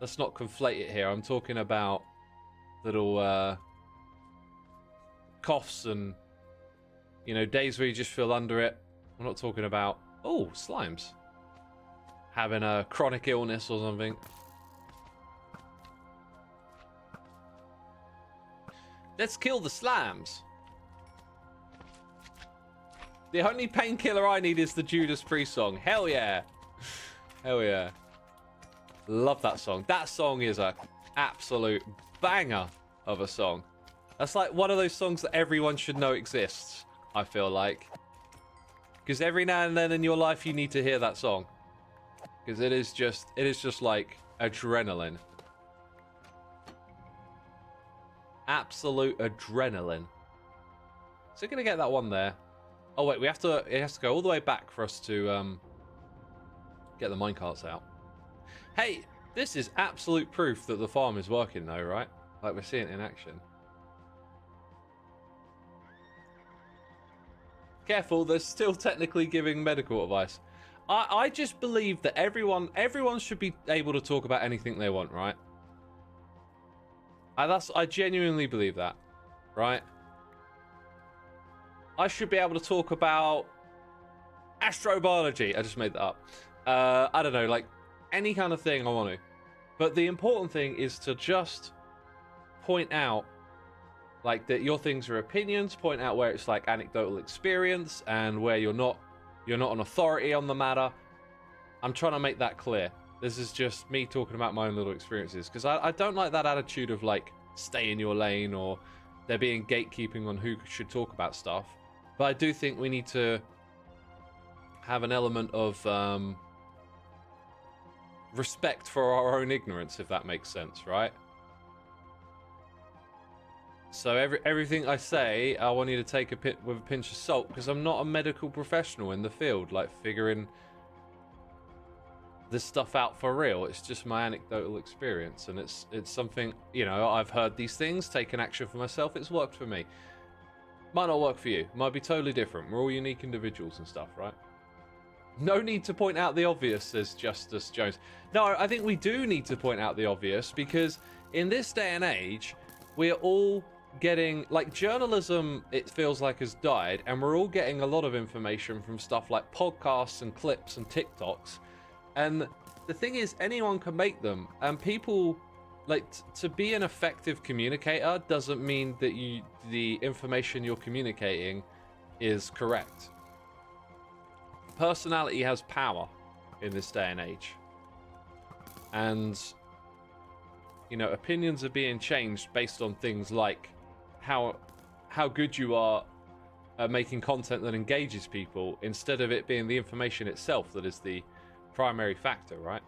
S1: let's not conflate it here. I'm talking about little coughs and, you know, days where you just feel under it. I'm not talking about, oh, slimes. Having a chronic illness or something. Let's kill the slimes. The only painkiller I need is the Judas Priest song. Hell yeah. Hell yeah. Love that song. That song is a absolute banger of a song. That's like one of those songs that everyone should know exists, I feel like. Because every now and then in your life you need to hear that song. Because it is just like adrenaline. Absolute adrenaline. So we're gonna get that one there. Oh wait, it has to go all the way back for us to get the minecarts out. Hey, this is absolute proof that the farm is working though, right? Like we're seeing it in action. Careful, they're still technically giving medical advice. I just believe that everyone should be able to talk about anything they want, right? I genuinely believe that, right? I should be able to talk about astrobiology. I just made that up. I don't know, like any kind of thing I want to. But the important thing is to just point out, like, that your things are opinions. Point out where it's like anecdotal experience and where you're not an authority on the matter. I'm trying to make that clear. This is just me talking about my own little experiences, because I don't like that attitude of like stay in your lane or there being gatekeeping on who should talk about stuff. But I do think we need to have an element of respect for our own ignorance, if that makes sense, right? So everything I say, I want you to take with a pinch of salt, because I'm not a medical professional in the field, like figuring this stuff out for real. It's just my anecdotal experience, and it's something, you know, I've heard these things, taken action for myself, it's worked for me. Might not work for you, might be totally different. We're all unique individuals and stuff, right? No need to point out the obvious, says Justice Jones. No, I think we do need to point out the obvious, because in this day and age, we're all getting, like, journalism, it feels like, has died, and we're all getting a lot of information from stuff like podcasts and clips and TikToks. And the thing is, anyone can make them, and people, like, to be an effective communicator doesn't mean that the information you're communicating is correct. Personality has power in this day and age. And, you know, opinions are being changed based on things like how good you are at making content that engages people, instead of it being the information itself that is the primary factor, right?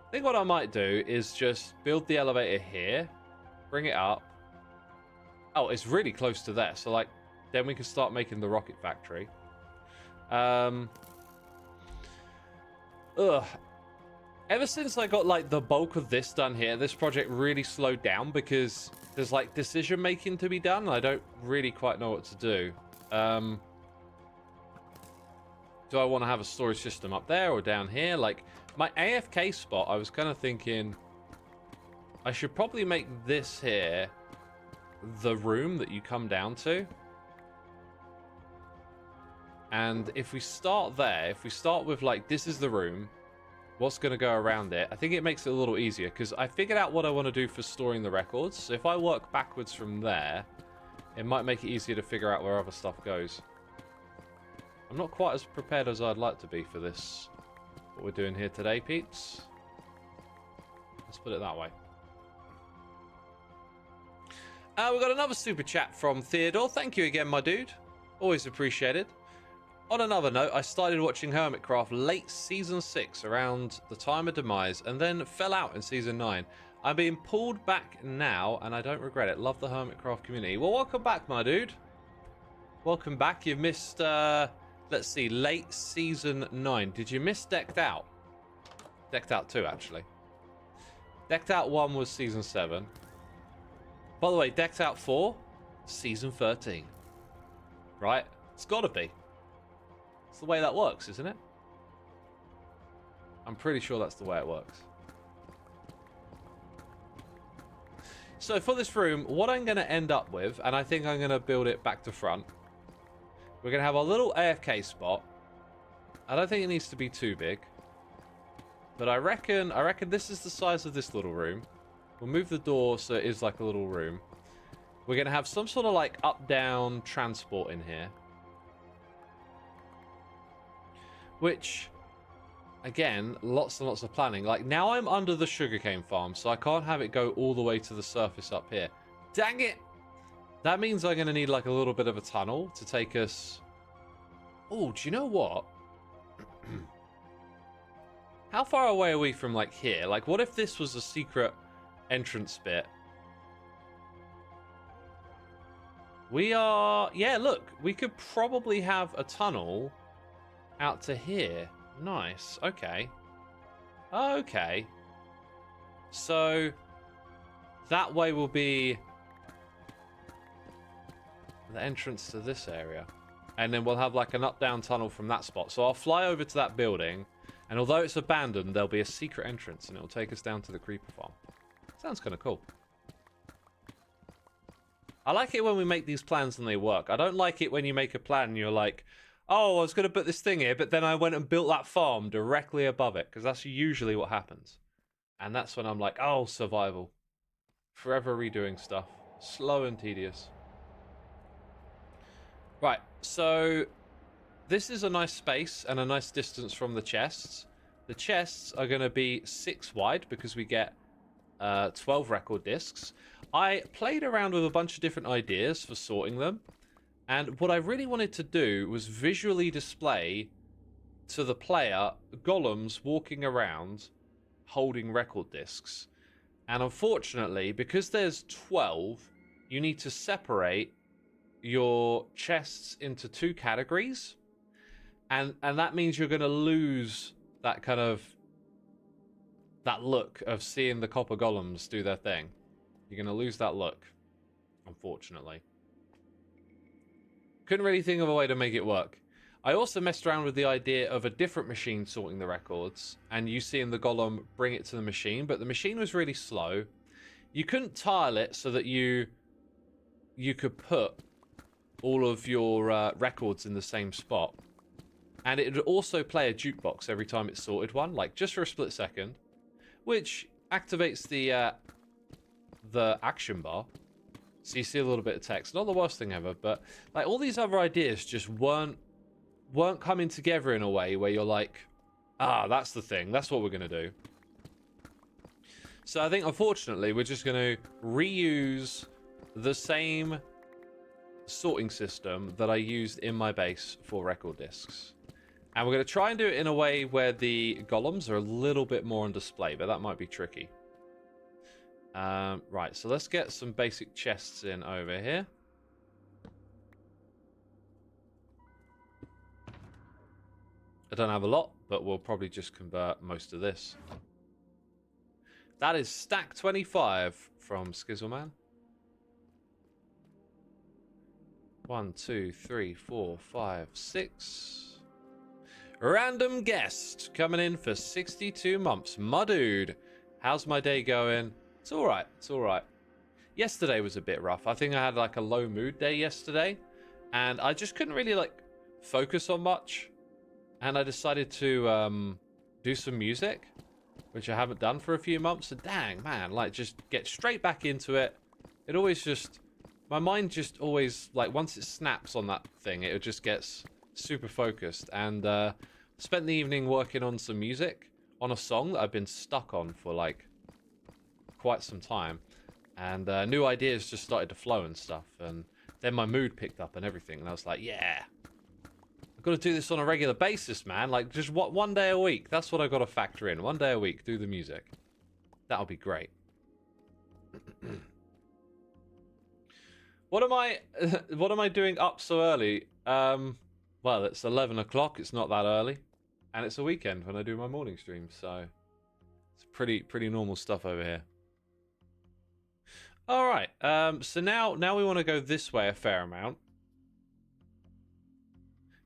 S1: I think what I might do is just build the elevator here, bring it up. Oh, it's really close to there, so like then we can start making the rocket factory. Ever since I got like the bulk of this done here, this project really slowed down, because there's like decision making to be done, and I don't really quite know what to do. Do I want to have a storage system up there or down here? Like, my AFK spot, I was kind of thinking I should probably make this here the room that you come down to. And if we start there, if we start with, like, this is the room, what's going to go around it, I think it makes it a little easier, because I figured out what I want to do for storing the records. So if I work backwards from there, it might make it easier to figure out where other stuff goes. I'm not quite as prepared as I'd like to be for this, what we're doing here today, peeps. Let's put it that way. We've got another super chat from Theodore. Thank you again, my dude. Always appreciated. On another note, I started watching Hermitcraft late Season 6, around the time of Demise, and then fell out in Season 9. I'm being pulled back now, and I don't regret it. Love the Hermitcraft community. Well, welcome back, my dude. Welcome back. You've missed, let's see, late Season 9. Did you miss Decked Out? Decked Out 2, actually. Decked Out 1 was Season 7. By the way, Decked Out 4, Season 13. Right? It's gotta be. It's the way that works, isn't it? I'm pretty sure that's the way it works. So for this room, what I'm going to end up with, and I think I'm going to build it back to front, we're going to have a little AFK spot. I don't think it needs to be too big, but I reckon this is the size of this little room. We'll move the door so it is like a little room. We're going to have some sort of like up-down transport in here. Which, again, lots and lots of planning. Like, now I'm under the sugarcane farm, so I can't have it go all the way to the surface up here. Dang it! That means I'm going to need, like, a little bit of a tunnel to take us... Oh, do you know what? How far away are we from, like, here? Like, what if this was a secret entrance bit? We are... Yeah, look, we could probably have a tunnel... out to here. Nice. Okay. Okay. So that way will be the entrance to this area. And then we'll have like an up-down tunnel from that spot. So I'll fly over to that building. And although it's abandoned, there'll be a secret entrance. And it'll take us down to the creeper farm. Sounds kind of cool. I like it when we make these plans and they work. I don't like it when you make a plan and you're like... Oh, I was going to put this thing here, but then I went and built that farm directly above it, because that's usually what happens. And that's when I'm like, oh, survival. Forever redoing stuff. Slow and tedious. Right, so this is a nice space and a nice distance from the chests. The chests are going to be 6 wide because we get 12 record discs. I played around with a bunch of different ideas for sorting them. And what I really wanted to do was visually display to the player golems walking around holding record discs. And unfortunately, because there's 12, you need to separate your chests into 2 categories. And that means you're going to lose that kind of... that look of seeing the copper golems do their thing. You're going to lose that look, unfortunately. Couldn't really think of a way to make it work. I also messed around with the idea of a different machine sorting the records, and you seeing the golem bring it to the machine, but the machine was really slow. You couldn't tile it so that you could put all of your records in the same spot. And it would also play a jukebox every time it sorted one, like just for a split second, which activates the action bar. So you see a little bit of text. Not the worst thing ever, but like all these other ideas just weren't coming together in a way where you're like, ah, that's the thing. That's what we're going to do. So I think, unfortunately, we're just going to reuse the same sorting system that I used in my base for record discs. And we're going to try and do it in a way where the golems are a little bit more on display, but that might be tricky. Right, so let's get some basic chests in over here. I don't have a lot, but we'll probably just convert most of this. That is stack 25 from Skizzleman. 1, 2, 3, 4, 5, 6. Random guest coming in for 62 months. My dude, how's my day going? It's alright, it's alright. Yesterday was a bit rough. I think I had like a low mood day yesterday. And I just couldn't really like focus on much. And I decided to do some music, which I haven't done for a few months. And dang, man, like just get straight back into it. It always just, my mind just always, like once it snaps on that thing, it just gets super focused. And spent the evening working on some music, on a song that I've been stuck on for like quite some time. And new ideas just started to flow and stuff. And then my mood picked up and everything, and I was like, yeah, I've got to do this on a regular basis, man. Like, just one day a week. That's what I've got to factor in. One day a week, do the music. That'll be great. What am I doing up so early? Well, it's 11 o'clock. It's not that early. And it's a weekend when I do my morning stream, so it's pretty normal stuff over here. All right. So now we want to go this way a fair amount.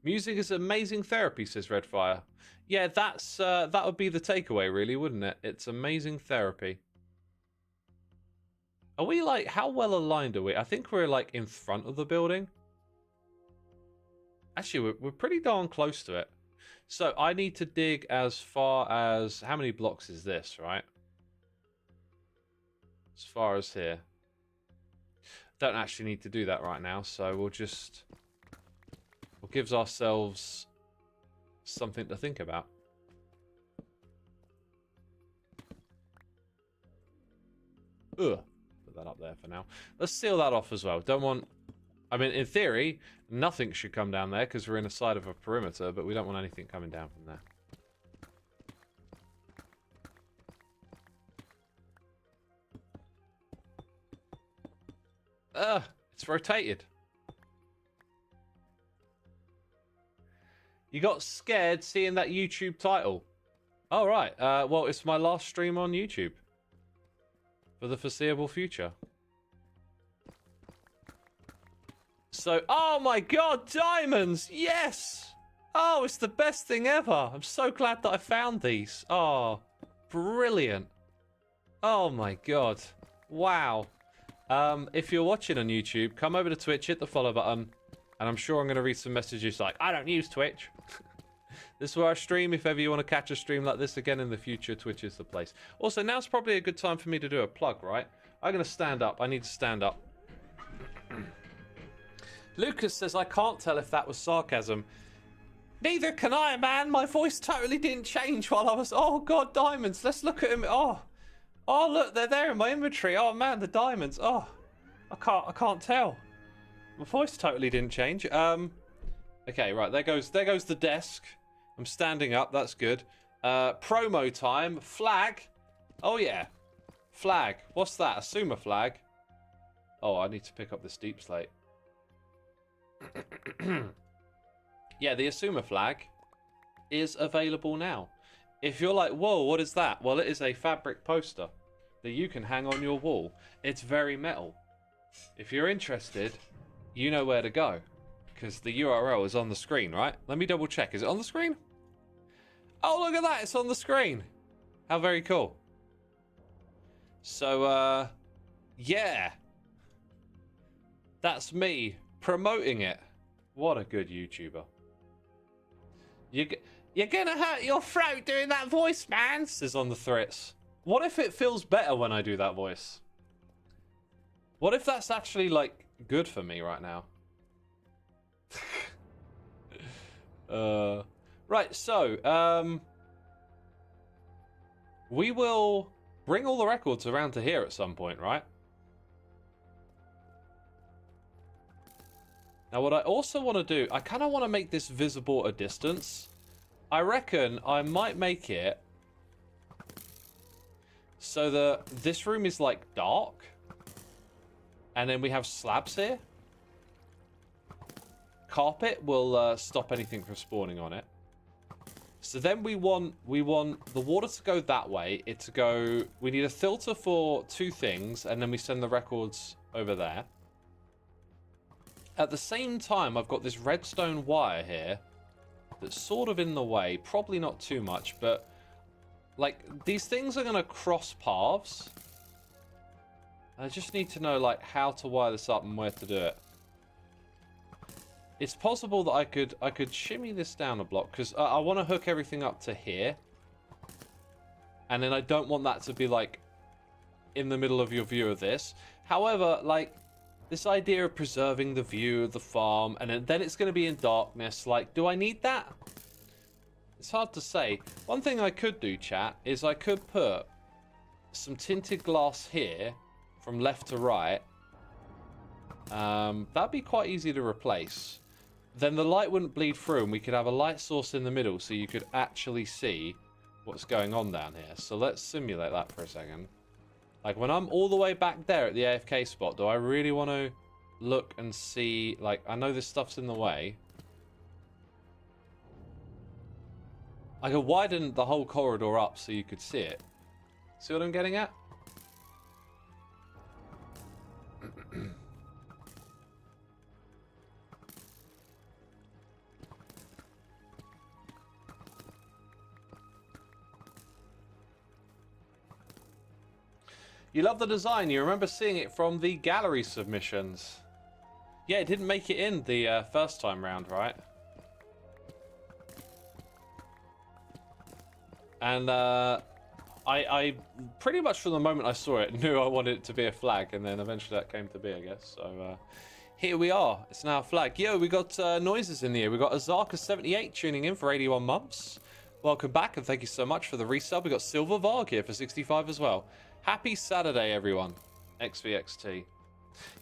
S1: Music is amazing therapy, says Redfire. Yeah, that would be the takeaway, really, wouldn't it? It's amazing therapy. Are we like, how well aligned are we? I think we're like in front of the building. Actually, we're pretty darn close to it. So I need to dig as far as, how many blocks is this, right? As far as here. Don't actually need to do that right now, so we'll give ourselves something to think about. Ugh. Put that up there for now. Let's seal that off as well. Don't want... I mean, in theory, nothing should come down there because we're in the side of a perimeter, but we don't want anything coming down from there. It's rotated. You got scared seeing that YouTube title. All right. Well, it's my last stream on YouTube for the foreseeable future. So, oh my god, diamonds! Yes! Oh, it's the best thing ever. I'm so glad that I found these. Oh, brilliant. Oh my god. Wow. If you're watching on YouTube, come over to Twitch, hit the follow button, and I'm sure I'm going to read some messages like, I don't use Twitch. This is where I stream. If ever you want to catch a stream like this again in the future, Twitch is the place. Also, now's probably a good time for me to do a plug, right? I'm going to stand up. I need to stand up. Lucas says, I can't tell if that was sarcasm. Neither can I, man. My voice totally didn't change while I was... Oh, God, diamonds. Let's look at him. Oh, look, they're there in my inventory. Oh, man, the diamonds. Oh, I can't tell. My voice totally didn't change. Okay, right, there goes the desk. I'm standing up. That's good. Promo time. Flag. Oh, yeah. Flag. What's that? A Xisuma flag. Oh, I need to pick up this deep slate. Yeah, the Xisuma flag is available now. If you're like, whoa, what is that? Well, it is a fabric poster that you can hang on your wall. It's very metal. If you're interested, you know where to go, because the URL is on the screen, right? Let me double check. Is it on the screen? Oh, look at that. It's on the screen. How very cool. So, yeah. That's me promoting it. What a good YouTuber. You're gonna hurt your throat doing that voice, man, says on the threats. What if it feels better when I do that voice? What if that's actually, like, good for me right now? Right, so, we will bring all the records around to here at some point, right? Now, what I also want to do, I kind of want to make this visible at a distance. I reckon I might make it so that this room is, like, dark. And then we have slabs here. Carpet will stop anything from spawning on it. So then we want the water to go that way. It to go... We need a filter for 2 things, and then we send the records over there. At the same time, I've got this redstone wire here that's sort of in the way. Probably not too much, but... Like, these things are going to cross paths. I just need to know, like, how to wire this up and where to do it. It's possible that I could shimmy this down a block, because I want to hook everything up to here. And then I don't want that to be, like, in the middle of your view of this. However, like, this idea of preserving the view of the farm, and then it's going to be in darkness, like, do I need that? It's hard to say. One thing I could do, chat, is I could put some tinted glass here, from left to right. That'd be quite easy to replace. Then the light wouldn't bleed through, and we could have a light source in the middle so you could actually see what's going on down here. So let's simulate that for a second. Like, when I'm all the way back there at the AFK spot, do I really want to look and see? Like, I know this stuff's in the way. I could widen the whole corridor up so you could see it. See what I'm getting at? You love the design. You remember seeing it from the gallery submissions. Yeah, it didn't make it in the first time round, right? And I pretty much from the moment I saw it knew I wanted it to be a flag, and then eventually that came to be, I guess. So here we are. It's now a flag. Yo, we got noises in the air. We got Azarka78 tuning in for 81 months. Welcome back, and thank you so much for the resub. We got Silver Varg here for 65 as well. Happy Saturday, everyone. XVXT.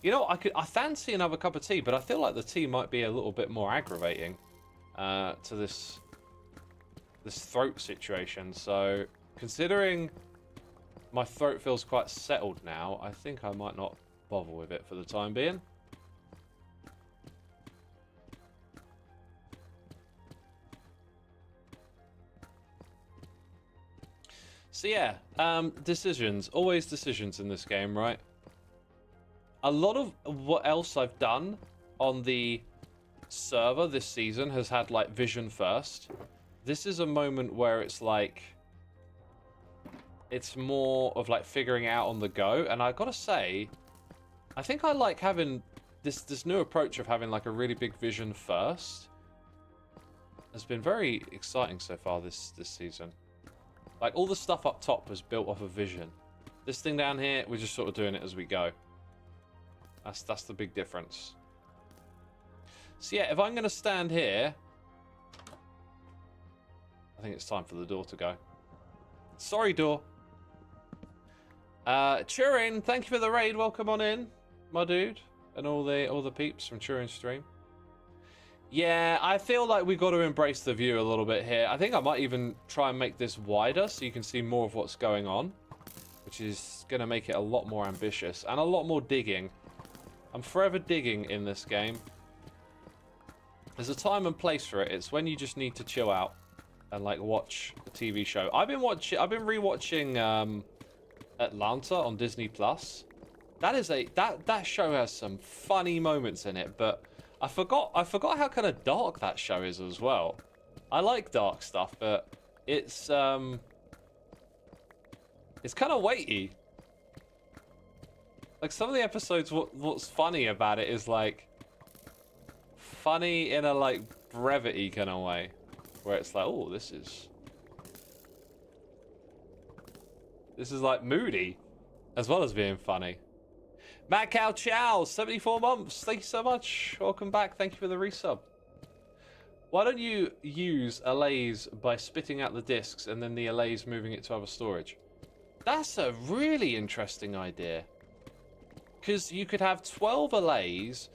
S1: You know, I fancy another cup of tea, but I feel like the tea might be a little bit more aggravating to this throat situation. So, considering my throat feels quite settled now, I think I might not bother with it for the time being. So yeah, decisions. Always decisions in this game, right? A lot of what else I've done on the server this season has had, like, vision first. This is a moment where it's like... it's more of, like, figuring it out on the go. And I gotta say, I think I like having this new approach of having, like, a really big vision first. Has been very exciting so far this season. Like, all the stuff up top was built off of vision. This thing down here, we're just sort of doing it as we go. That's the big difference. So yeah, if I'm going to stand here... I think it's time for the door to go. Sorry, door. Turin, thank you for the raid. Welcome on in, my dude. And all the peeps from Turin stream. Yeah, I feel like we've got to embrace the view a little bit here. I think I might even try and make this wider so you can see more of what's going on, which is going to make it a lot more ambitious and a lot more digging. I'm forever digging in this game. There's a time and place for it. It's when you just need to chill out and, like, watch a TV show. I've been rewatching Atlanta on Disney Plus. That show has some funny moments in it, but I forgot how kind of dark that show is as well. I like dark stuff, but it's kind of weighty. Like, some of the episodes, what's funny about it is, like, funny in a, like, brevity kind of way, where it's like, oh, this is like moody as well as being funny. Matt Cow Chow, 74 months. Thank you so much. Welcome back. Thank you for the resub. Why don't you use allays by spitting out the discs and then the allays moving it to other storage? That's a really interesting idea. Because you could have 12 allays.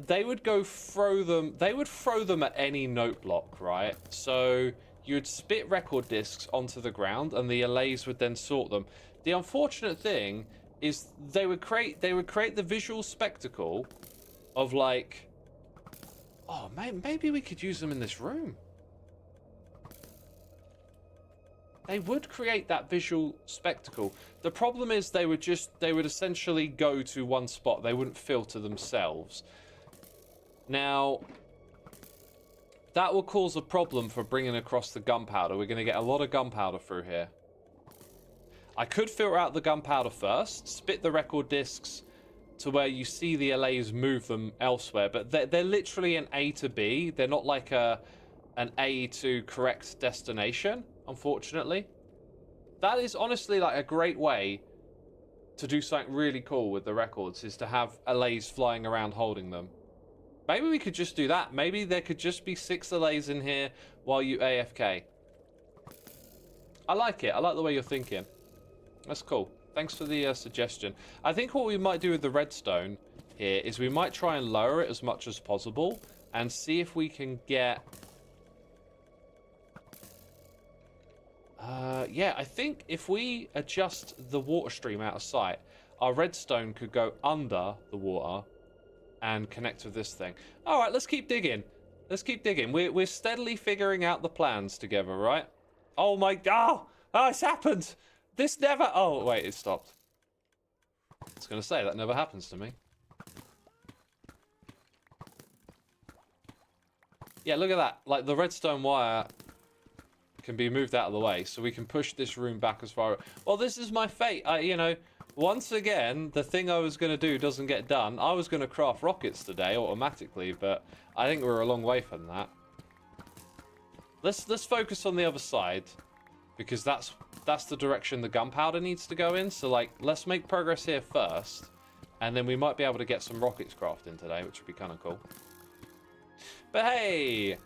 S1: They would go throw them. They would throw them at any note block, right? So you'd spit record discs onto the ground and the allays would then sort them. The unfortunate thing is they would create the visual spectacle of, like, oh, maybe we could use them in this room. They would create that visual spectacle. The problem is they would essentially go to one spot. They wouldn't filter themselves. Now, that will cause a problem for bringing across the gunpowder. We're going to get a lot of gunpowder through here. I could filter out the gunpowder first, spit the record discs to where you see the allays move them elsewhere, but they're literally an A to B. They're not like an A to correct destination, unfortunately. That is honestly, like, a great way to do something really cool with the records, is to have allays flying around holding them. Maybe we could just do that. Maybe there could just be 6 allays in here while you AFK. I like it. I like the way you're thinking. That's cool. Thanks for the suggestion. I think what we might do with the redstone here is we might try and lower it as much as possible and see if we can get... yeah, I think if we adjust the water stream out of sight, our redstone could go under the water and connect with this thing. All right, let's keep digging. Let's keep digging. We're steadily figuring out the plans together, right? Oh my... Oh, it's happened! This never... Oh, wait, it stopped. I was going to say, that never happens to me. Yeah, look at that. Like, the redstone wire can be moved out of the way, so we can push this room back as far... Well, this is my fate. You know, once again, the thing I was going to do doesn't get done. I was going to craft rockets today automatically, but I think we're a long way from that. Let's focus on the other side, because that's the direction the gunpowder needs to go in. So, like, let's make progress here first, and then we might be able to get some rockets crafting today, which would be kind of cool. But hey,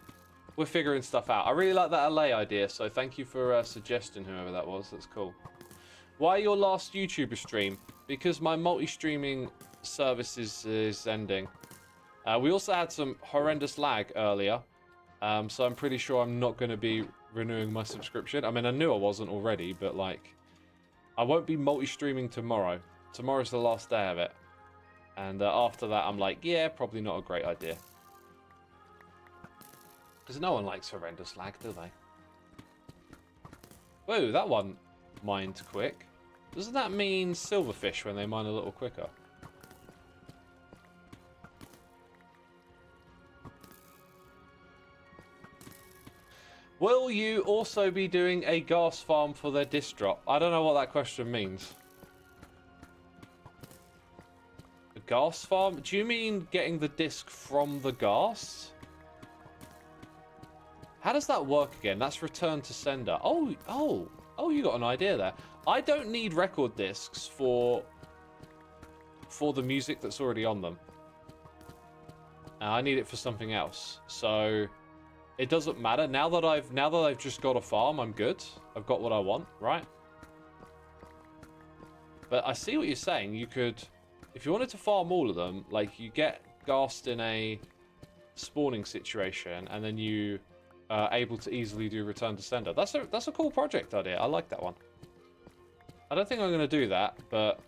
S1: we're figuring stuff out. I really like that LA idea, so thank you for suggesting whoever that was. That's cool. Why your last YouTuber stream? Because my multi-streaming service is ending. We also had some horrendous lag earlier, so I'm pretty sure I'm not going to be renewing my subscription. I mean, I knew I wasn't already, but like, I won't be multi-streaming tomorrow. Tomorrow's the last day of it. And after that, I'm like, yeah, probably not a great idea. Because no one likes horrendous lag, do they? Whoa, that one mined quick. Doesn't that mean silverfish when they mine a little quicker? Will you also be doing a gas farm for their disc drop? I don't know what that question means. A gas farm? Do you mean getting the disc from the gas? How does that work again? That's return to sender. Oh, you got an idea there. I don't need record discs for the music that's already on them. I need it for something else. So it doesn't matter. Now that I've just got a farm, I'm good. I've got what I want, right? But I see what you're saying. You could, if you wanted to farm all of them, like you get gassed in a spawning situation, and then you able to easily do return to sender. That's a cool project idea. I like that one. I don't think I'm going to do that, but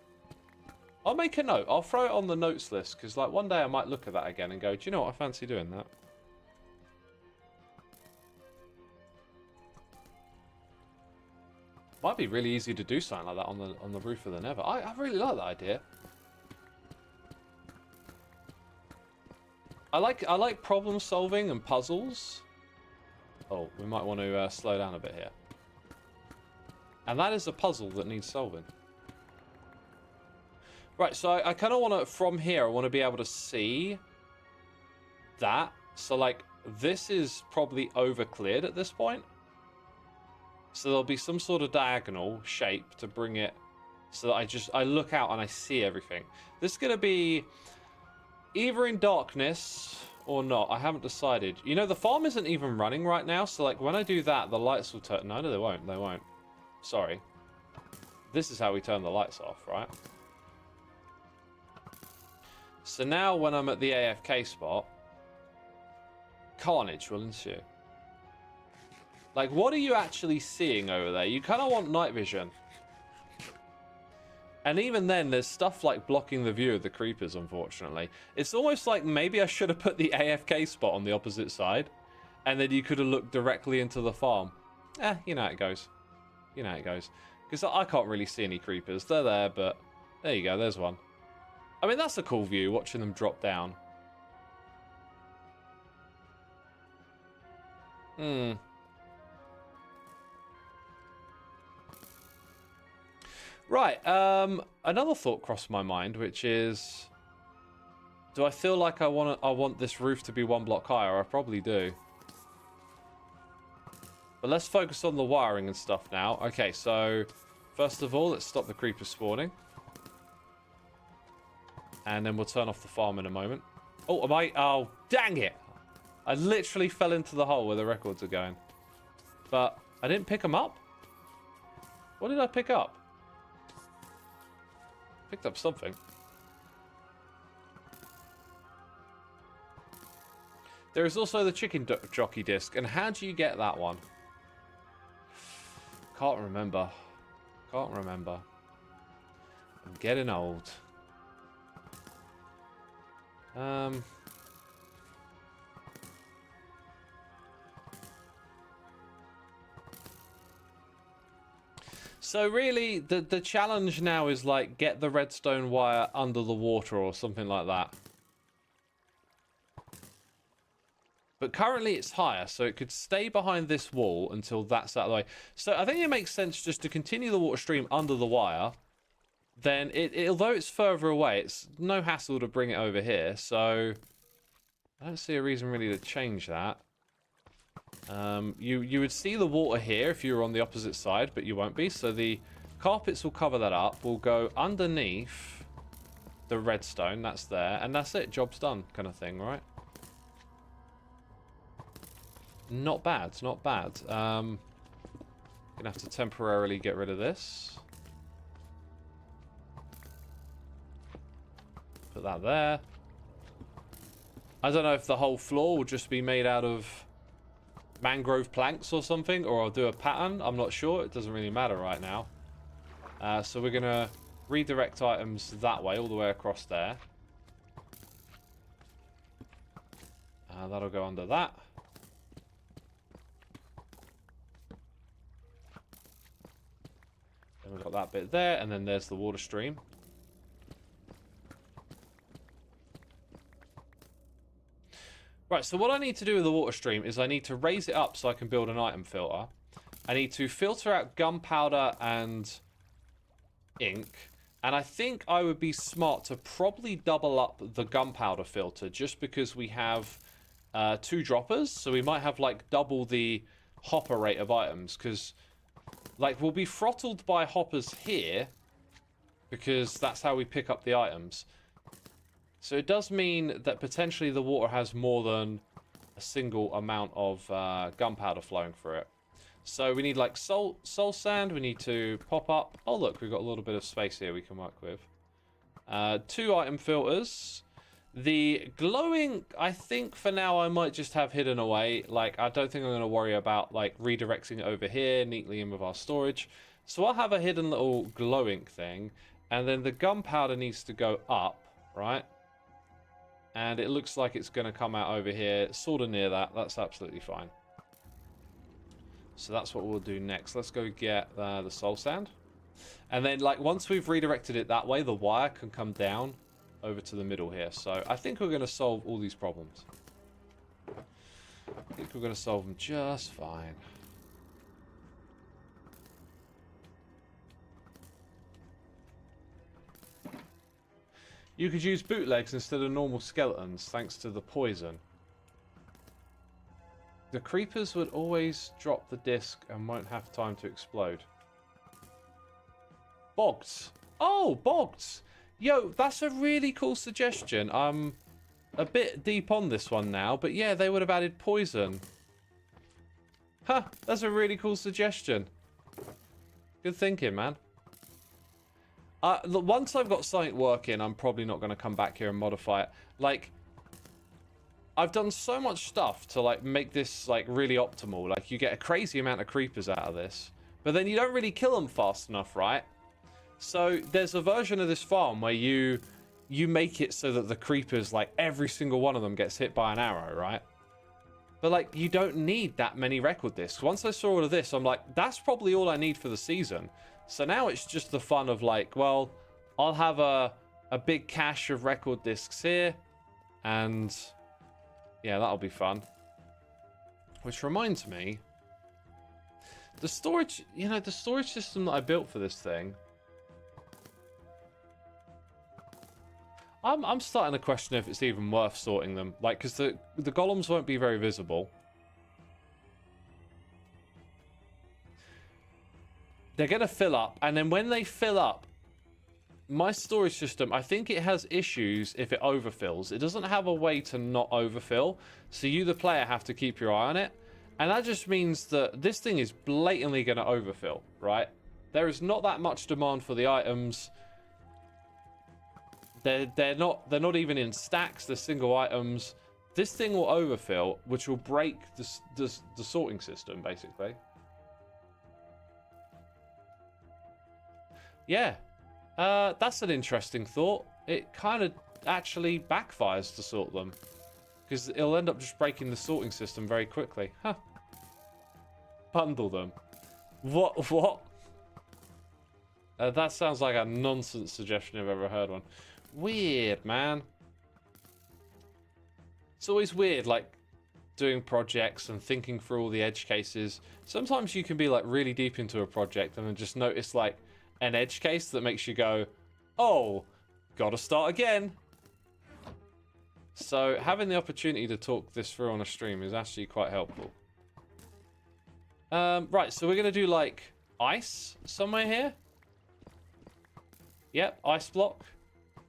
S1: I'll make a note. I'll throw it on the notes list, because like one day I might look at that again and go, do you know what? I fancy doing that. Might be really easy to do something like that on the roof of the Nether. I really like that idea. I like problem solving and puzzles. Oh, we might want to slow down a bit here. And that is a puzzle that needs solving. Right, so I kind of want to, from here, I want to be able to see that. So, like, this is probably over-cleared at this point. So there'll be some sort of diagonal shape to bring it so that I look out and I see everything. This is going to be either in darkness or not. I haven't decided. You know, the farm isn't even running right now, so like when I do that, the lights will turn... No, they won't. They won't. Sorry. This is how we turn the lights off, right? So now when I'm at the AFK spot, carnage will ensue. Like, what are you actually seeing over there? You kind of want night vision. And even then, there's stuff like blocking the view of the creepers, unfortunately. It's almost like maybe I should have put the AFK spot on the opposite side, and then you could have looked directly into the farm. You know how it goes. You know how it goes. Because I can't really see any creepers. They're there, but there you go, there's one. I mean, that's a cool view, watching them drop down. Right, another thought crossed my mind, which is, do I feel like I want this roof to be 1 block higher? I probably do. But let's focus on the wiring and stuff now. Okay, so first of all, let's stop the creepers spawning. And then we'll turn off the farm in a moment. Oh, oh, dang it! I literally fell into the hole where the records are going. But I didn't pick them up? What did I pick up? Picked up something. There is also the chicken jockey disc. And how do you get that one? Can't remember. Can't remember. I'm getting old. So really, the challenge now is like get the redstone wire under the water or something like that. But currently it's higher, so it could stay behind this wall until that's out of the way. So I think it makes sense just to continue the water stream under the wire. Then, although it's further away, it's no hassle to bring it over here. So I don't see a reason really to change that. You would see the water here if you were on the opposite side, but you won't be. So the carpets will cover that up. We'll go underneath the redstone. That's there. And that's it. Job's done kind of thing, right? Not bad, not bad. Gonna have to temporarily get rid of this. Put that there. I don't know if the whole floor will just be made out of mangrove planks or something, or I'll do a pattern. I'm not sure. It doesn't really matter right now. So we're gonna redirect items that way, all the way across there. That'll go under that. We've got that bit there, and then there's the water stream. Right, so what I need to do with the water stream is I need to raise it up so I can build an item filter. I need to filter out gunpowder and ink. And I think I would be smart to probably double up the gunpowder filter just because we have 2 droppers. So we might have like double the hopper rate of items because... like, we'll be throttled by hoppers here, because that's how we pick up the items. So it does mean that potentially the water has more than a single amount of gunpowder flowing through it. So we need, like, soul sand. We need to pop up. Oh, look, we've got a little bit of space here we can work with. 2 item filters. The glowing, I think for now I might just have hidden away. Like, I don't think I'm going to worry about, like, redirecting it over here neatly in with our storage. So I'll have a hidden little glowing thing. And then the gunpowder needs to go up, right? And it looks like it's going to come out over here, sort of near that. That's absolutely fine. So that's what we'll do next. Let's go get the soul sand. And then, like, once we've redirected it that way, the wire can come down over to the middle here. So I think we're going to solve all these problems. I think we're going to solve them just fine. You could use bootlegs instead of normal skeletons thanks to the poison. The creepers would always drop the disc and won't have time to explode. Bogs. Oh, bogs. Yo, that's a really cool suggestion. I'm a bit deep on this one now, but yeah, they would have added poison. Huh, that's a really cool suggestion. Good thinking, man. Look, once I've got something working, I'm probably not going to come back here and modify it. Like, I've done so much stuff to, like, make this, like, really optimal. Like, you get a crazy amount of creepers out of this. But then you don't really kill them fast enough, right? So there's a version of this farm where you make it so that the creepers, like, every single one of them gets hit by an arrow, right? But, like, you don't need that many record discs. Once I saw all of this, I'm like, that's probably all I need for the season. So now it's just the fun of, like, well, I'll have a big cache of record discs here. And, yeah, that'll be fun. Which reminds me, the storage, you know, the storage system that I built for this thing, I'm starting to question if it's even worth sorting them. Like, because the golems won't be very visible. They're going to fill up. And then when they fill up, my storage system, I think it has issues if it overfills. It doesn't have a way to not overfill. So you, the player, have to keep your eye on it. And that just means that this thing is blatantly going to overfill, right? There is not that much demand for the items. They're not even in stacks. They're single items. This thing will overfill, which will break the sorting system, basically. Yeah. That's an interesting thought. It kind of actually backfires to sort them. Because it'll end up just breaking the sorting system very quickly. Huh. Bundle them. What? That sounds like a nonsense suggestion if I've ever heard one. Weird, man. It's always weird, like, doing projects and thinking through all the edge cases. Sometimes you can be, like, really deep into a project and then just notice, like, an edge case that makes you go, oh, gotta start again. So having the opportunity to talk this through on a stream is actually quite helpful. Right, so we're going to do, like, ice somewhere here. Yep, ice block.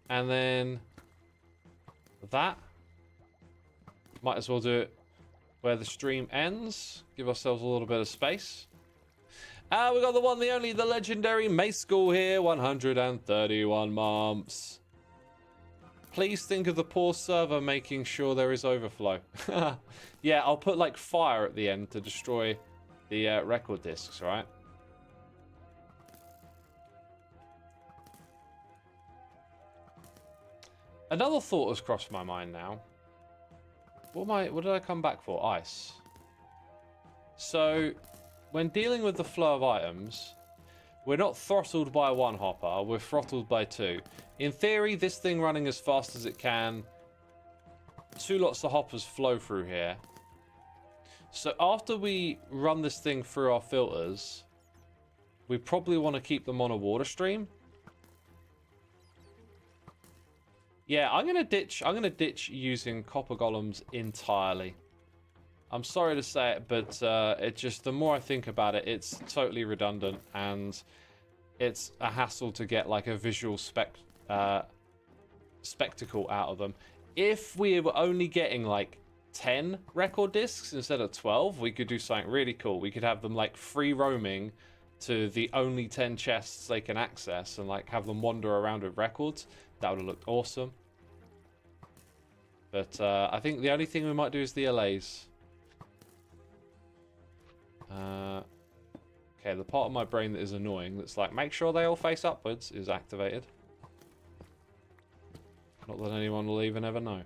S1: And then that. Might as well do it where the stream ends. Give ourselves a little bit of space. We got the one, the only, the legendary Mace School here. 131 months. Please think of the poor server making sure there is overflow. Yeah, I'll put like fire at the end to destroy the record discs, right? Another thought has crossed my mind now. What did I come back for? Ice. So, when dealing with the flow of items, we're not throttled by one hopper, we're throttled by two. In theory, this thing running as fast as it can, 2 lots of hoppers flow through here. So after we run this thing through our filters, we probably want to keep them on a water stream. Yeah, I'm gonna ditch using copper golems entirely. I'm sorry to say it, but it just, the more I think about it, it's totally redundant and it's a hassle to get like a visual spectacle out of them. If we were only getting like 10 record discs instead of 12, we could do something really cool. We could have them like free roaming to the only 10 chests they can access and like have them wander around with records. That would have looked awesome. But I think the only thing we might do is the allays. Okay, the part of my brain that is annoying, that's like, make sure they all face upwards, is activated. Not that anyone will even ever know.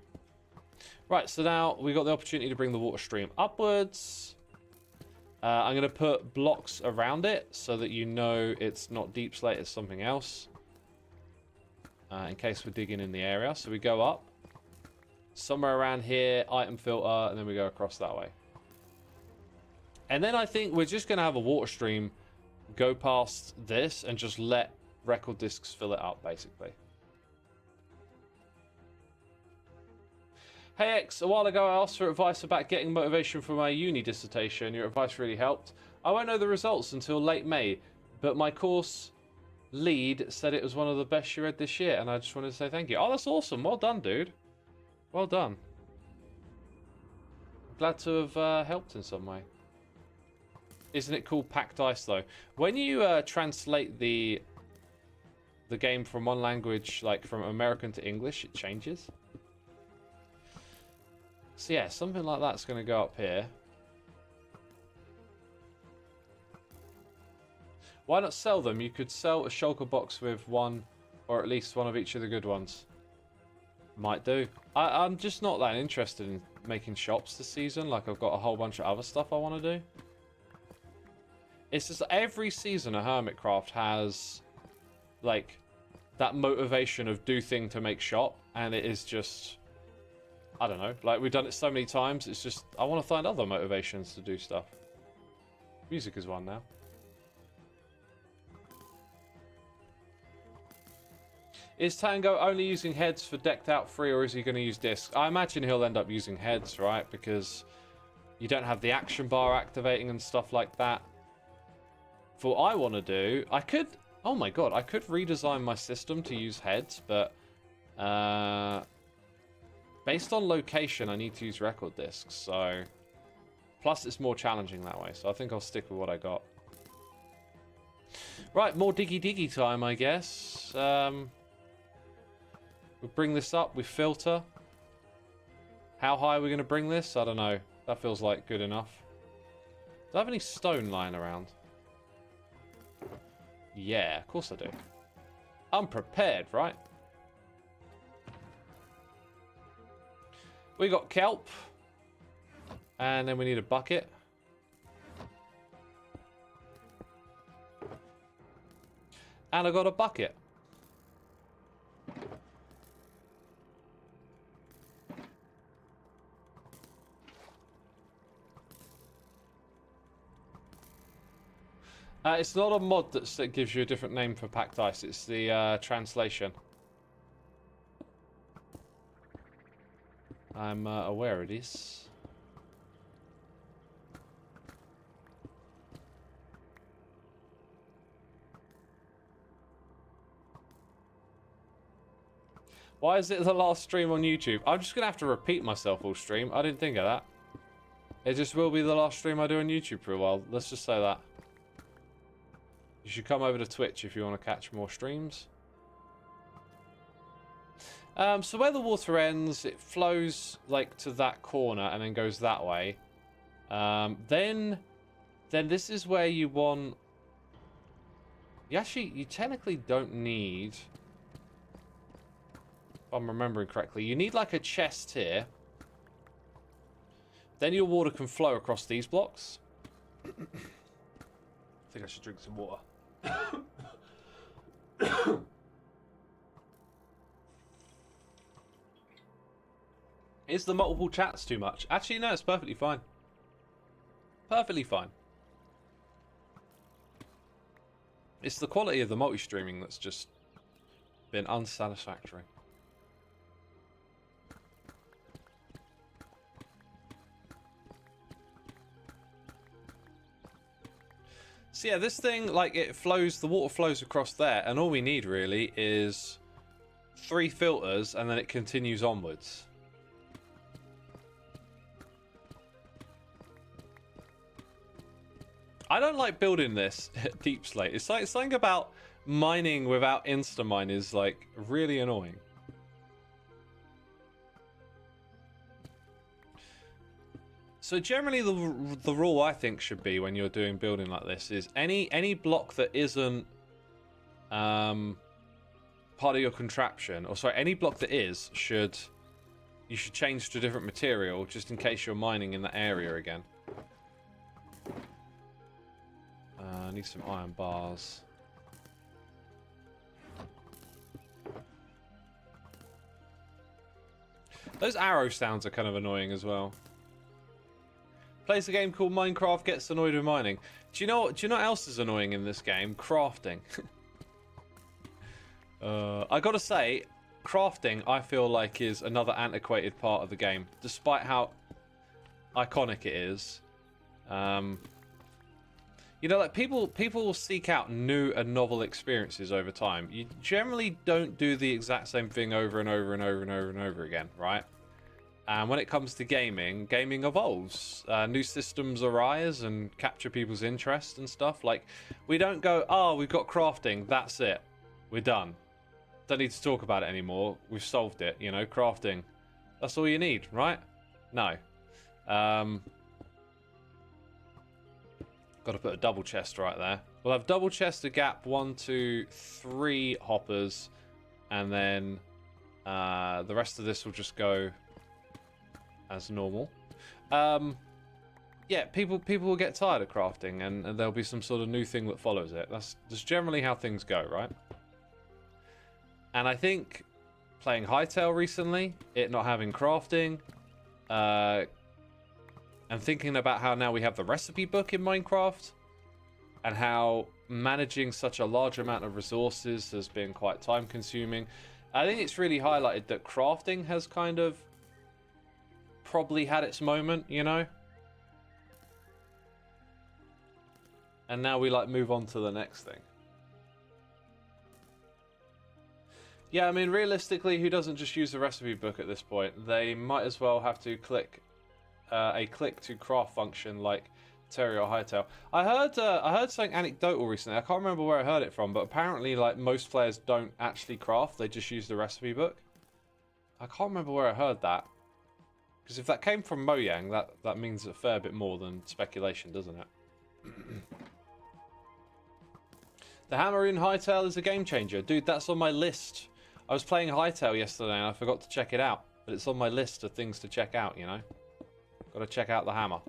S1: Right, so now we've got the opportunity to bring the water stream upwards. I'm going to put blocks around it so that you know it's not deep slate, it's something else. In case we're digging in the area. So we go up. Somewhere around here, item filter, and then we go across that way. And then I think we're just going to have a water stream go past this and just let record discs fill it up, basically. Hey X, a while ago I asked for advice about getting motivation for my uni dissertation. Your advice really helped. I won't know the results until late May, but my course lead said it was one of the best she read this year, and I just wanted to say thank you. Oh, that's awesome. Well done, dude. Well done. Glad to have helped in some way. Isn't it called Packed Ice, though? When you translate the game from one language, like from American to English, it changes. So yeah, something like that's going to go up here. Why not sell them? You could sell a shulker box with one, or at least one of each of the good ones. Might do. I'm just not that interested in making shops this season. Like, I've got a whole bunch of other stuff I want to do. It's just every season of Hermitcraft has, like, that motivation of do thing to make shop. And it is just, I don't know. Like, we've done it so many times. It's just, I want to find other motivations to do stuff. Music is one now. Is Tango only using heads for decked out free, or is he going to use discs? I imagine he'll end up using heads, right? Because you don't have the action bar activating and stuff like that. For what I want to do, I could... Oh my god, I could redesign my system to use heads, but... based on location, I need to use record discs, so... Plus, it's more challenging that way, so I think I'll stick with what I got. Right, more diggy time, I guess. We bring this up, we filter. How high are we going to bring this? I don't know. That feels like good enough. Do I have any stone lying around? Yeah, of course I do. I'm prepared, right? We got kelp. And then we need a bucket. And I got a bucket. It's not a mod that gives you a different name for packed ice. It's the translation. I'm aware it is. Why is it the last stream on YouTube? I'm just going to have to repeat myself all stream. I didn't think of that. It just will be the last stream I do on YouTube for a while. Let's just say that. You should come over to Twitch if you want to catch more streams. So where the water ends, it flows like to that corner and then goes that way. Then this is where you want... You technically don't need... If I'm remembering correctly, you need like a chest here. Then your water can flow across these blocks. I think I should drink some water. Is the multiple chats too much? Actually, no, it's perfectly fine. Perfectly fine. It's the quality of the multi-streaming that's just been unsatisfactory. So yeah, this thing, like, it flows, the water flows across there, and all we need really is 3 filters, and then it continues onwards. I don't like building this deep slate. It's like something about mining without insta-mine is like really annoying. So generally the rule I think should be when you're doing building like this is any block that isn't part of your contraption, or sorry, any block that is you should change to a different material just in case you're mining in that area again. I need some iron bars. Those arrow sounds are kind of annoying as well. Plays a game called Minecraft, gets annoyed with mining. Do you know what else is annoying in this game? Crafting. I gotta say, crafting I feel like is another antiquated part of the game, despite how iconic it is. You know, like people seek out new and novel experiences over time. You generally don't do the exact same thing over and over and over and over and over again, right? And when it comes to gaming evolves. New systems arise and capture people's interest and stuff. Like, we don't go, oh, we've got crafting, that's it. We're done. Don't need to talk about it anymore. We've solved it, you know, crafting. That's all you need, right? No. Got to put a double chest right there. We'll have double chest, a gap, 1, 2, 3 hoppers, and then the rest of this will just go as normal. Yeah, people will get tired of crafting, and there'll be some sort of new thing that follows it. That's generally how things go, right? And I think playing Hytale recently, it not having crafting, and thinking about how now we have the recipe book in Minecraft, and how managing such a large amount of resources has been quite time consuming. I think it's really highlighted that crafting has kind of probably had its moment, you know? And now we like move on to the next thing. Yeah, I mean, realistically, who doesn't just use the recipe book at this point? They might as well have to click a click to craft function like Terry or Hytale. I heard something anecdotal recently. I can't remember where I heard it from, but apparently, like, most players don't actually craft; they just use the recipe book. I can't remember where I heard that. Because if that came from Mojang, that means a fair bit more than speculation, doesn't it? The hammer in Hytale is a game changer. Dude, that's on my list. I was playing Hytale yesterday and I forgot to check it out. But it's on my list of things to check out, you know? Got to check out the hammer.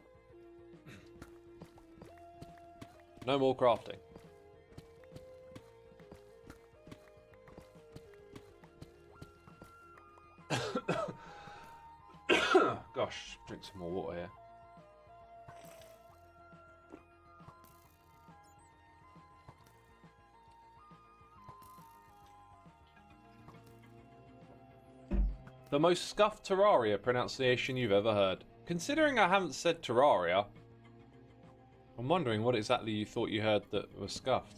S1: No more crafting. Gosh, drink some more water here. The most scuffed Terraria pronunciation you've ever heard. Considering I haven't said Terraria, I'm wondering what exactly you thought you heard that was scuffed.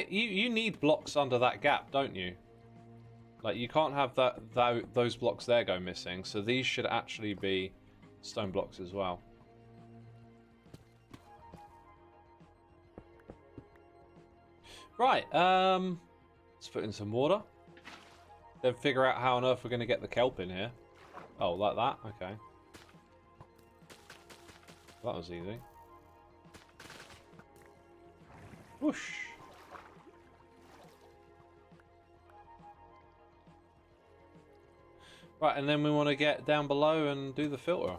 S1: You need blocks under that gap, don't you? Like, you can't have those blocks there go missing, so these should actually be stone blocks as well. Right, let's put in some water. Then figure out how on earth we're going to get the kelp in here. Oh, like that? Okay. That was easy. Whoosh. Right, and then we want to get down below and do the filter.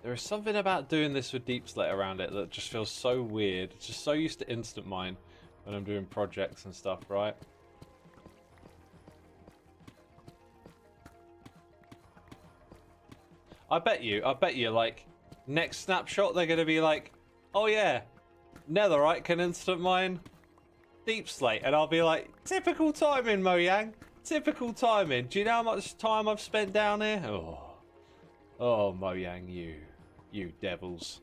S1: There is something about doing this with deep slate around it that just feels so weird. It's just so used to instant mine when I'm doing projects and stuff, right? I bet you, like, next snapshot they're going to be like, oh yeah, netherite can instant mine deep slate. And I'll be like, typical timing, Mojang. Typical timing. Do you know how much time I've spent down here? Oh, Mojang, you devils.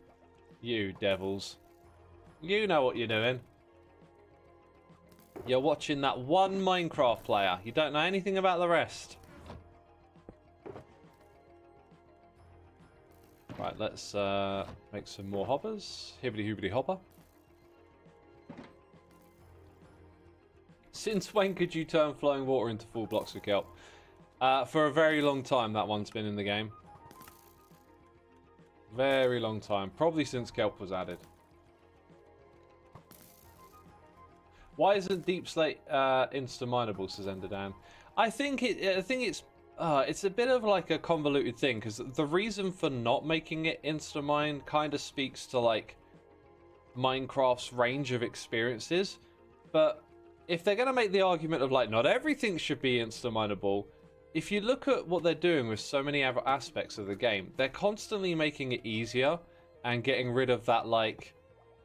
S1: You devils. You know what you're doing. You're watching that one Minecraft player. You don't know anything about the rest. Right, let's make some more hoppers. Hibbity-hoobity hopper. Since when could you turn flowing water into full blocks of kelp? For a very long time, that one's been in the game. Very long time. Probably since kelp was added. Why isn't deep slate insta-mineable, says Enderdan? I think it's a bit of like a convoluted thing, because the reason for not making it insta-mine kind of speaks to like Minecraft's range of experiences. But if they're going to make the argument of like not everything should be insta-mineable, if you look at what they're doing with so many other aspects of the game, they're constantly making it easier and getting rid of that like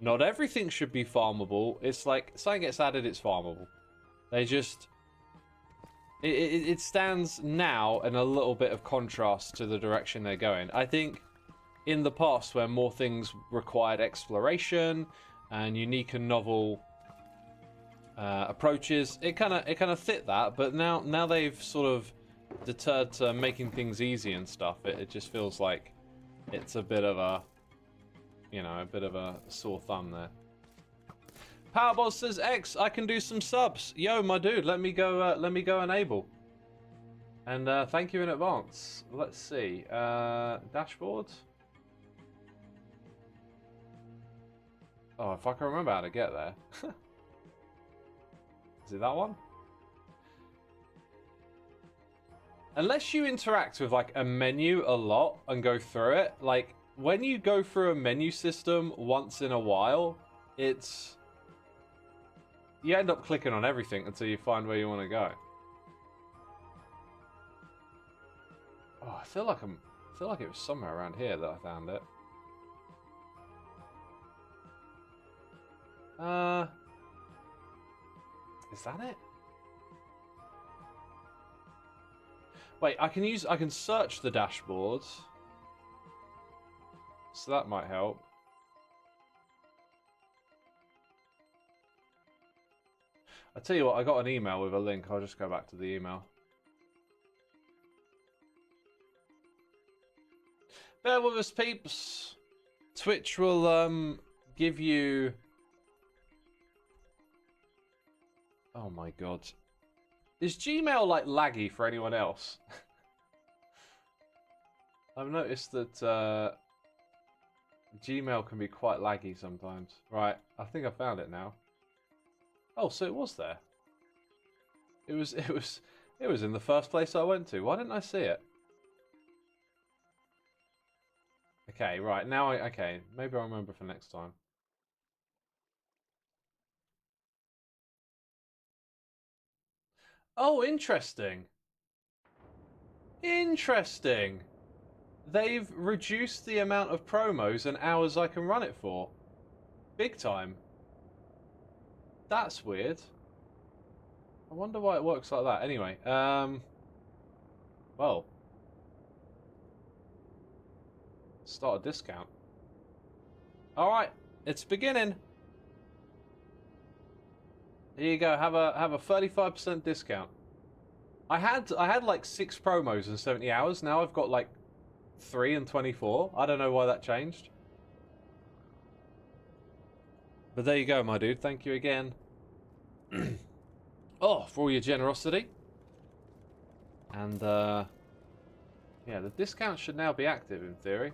S1: not everything should be farmable. It's like something gets added, it's farmable. They just it stands now in a little bit of contrast to the direction they're going. I think in the past, where more things required exploration and unique and novel approaches, it kind of fit that. But now they've sort of deterred to making things easy and stuff. It just feels like it's a bit of a, you know, a bit of a sore thumb there. Powerboss says, X, I can do some subs. Yo, my dude, let me go enable. And thank you in advance. Let's see. Dashboard. Oh, if I can remember how to get there. Is it that one? Unless you interact with like a menu a lot and go through it, like when you go through a menu system once in a while, you end up clicking on everything until you find where you want to go. Oh, I feel like it was somewhere around here that I found it. Is that it? Wait, I can search the dashboard. So that might help. I tell you what, I got an email with a link. I'll just go back to the email. Bear with us, peeps. Twitch will give you Oh my god. Is Gmail like laggy for anyone else? I've noticed that Gmail can be quite laggy sometimes. Right, I think I found it now. Oh, so it was there. It was in the first place I went to. Why didn't I see it? Okay, right, now okay, maybe I'll remember for next time. Oh, interesting. Interesting. They've reduced the amount of promos and hours I can run it for. Big time. That's weird. I wonder why it works like that. Anyway, well, start a discount. All right, it's beginning. Here you go. Have a 35% discount. I had like 6 promos in 70 hours. Now I've got like 3 and 24. I don't know why that changed. But there you go, my dude. Thank you again. Oh, for all your generosity. And yeah, the discount should now be active in theory.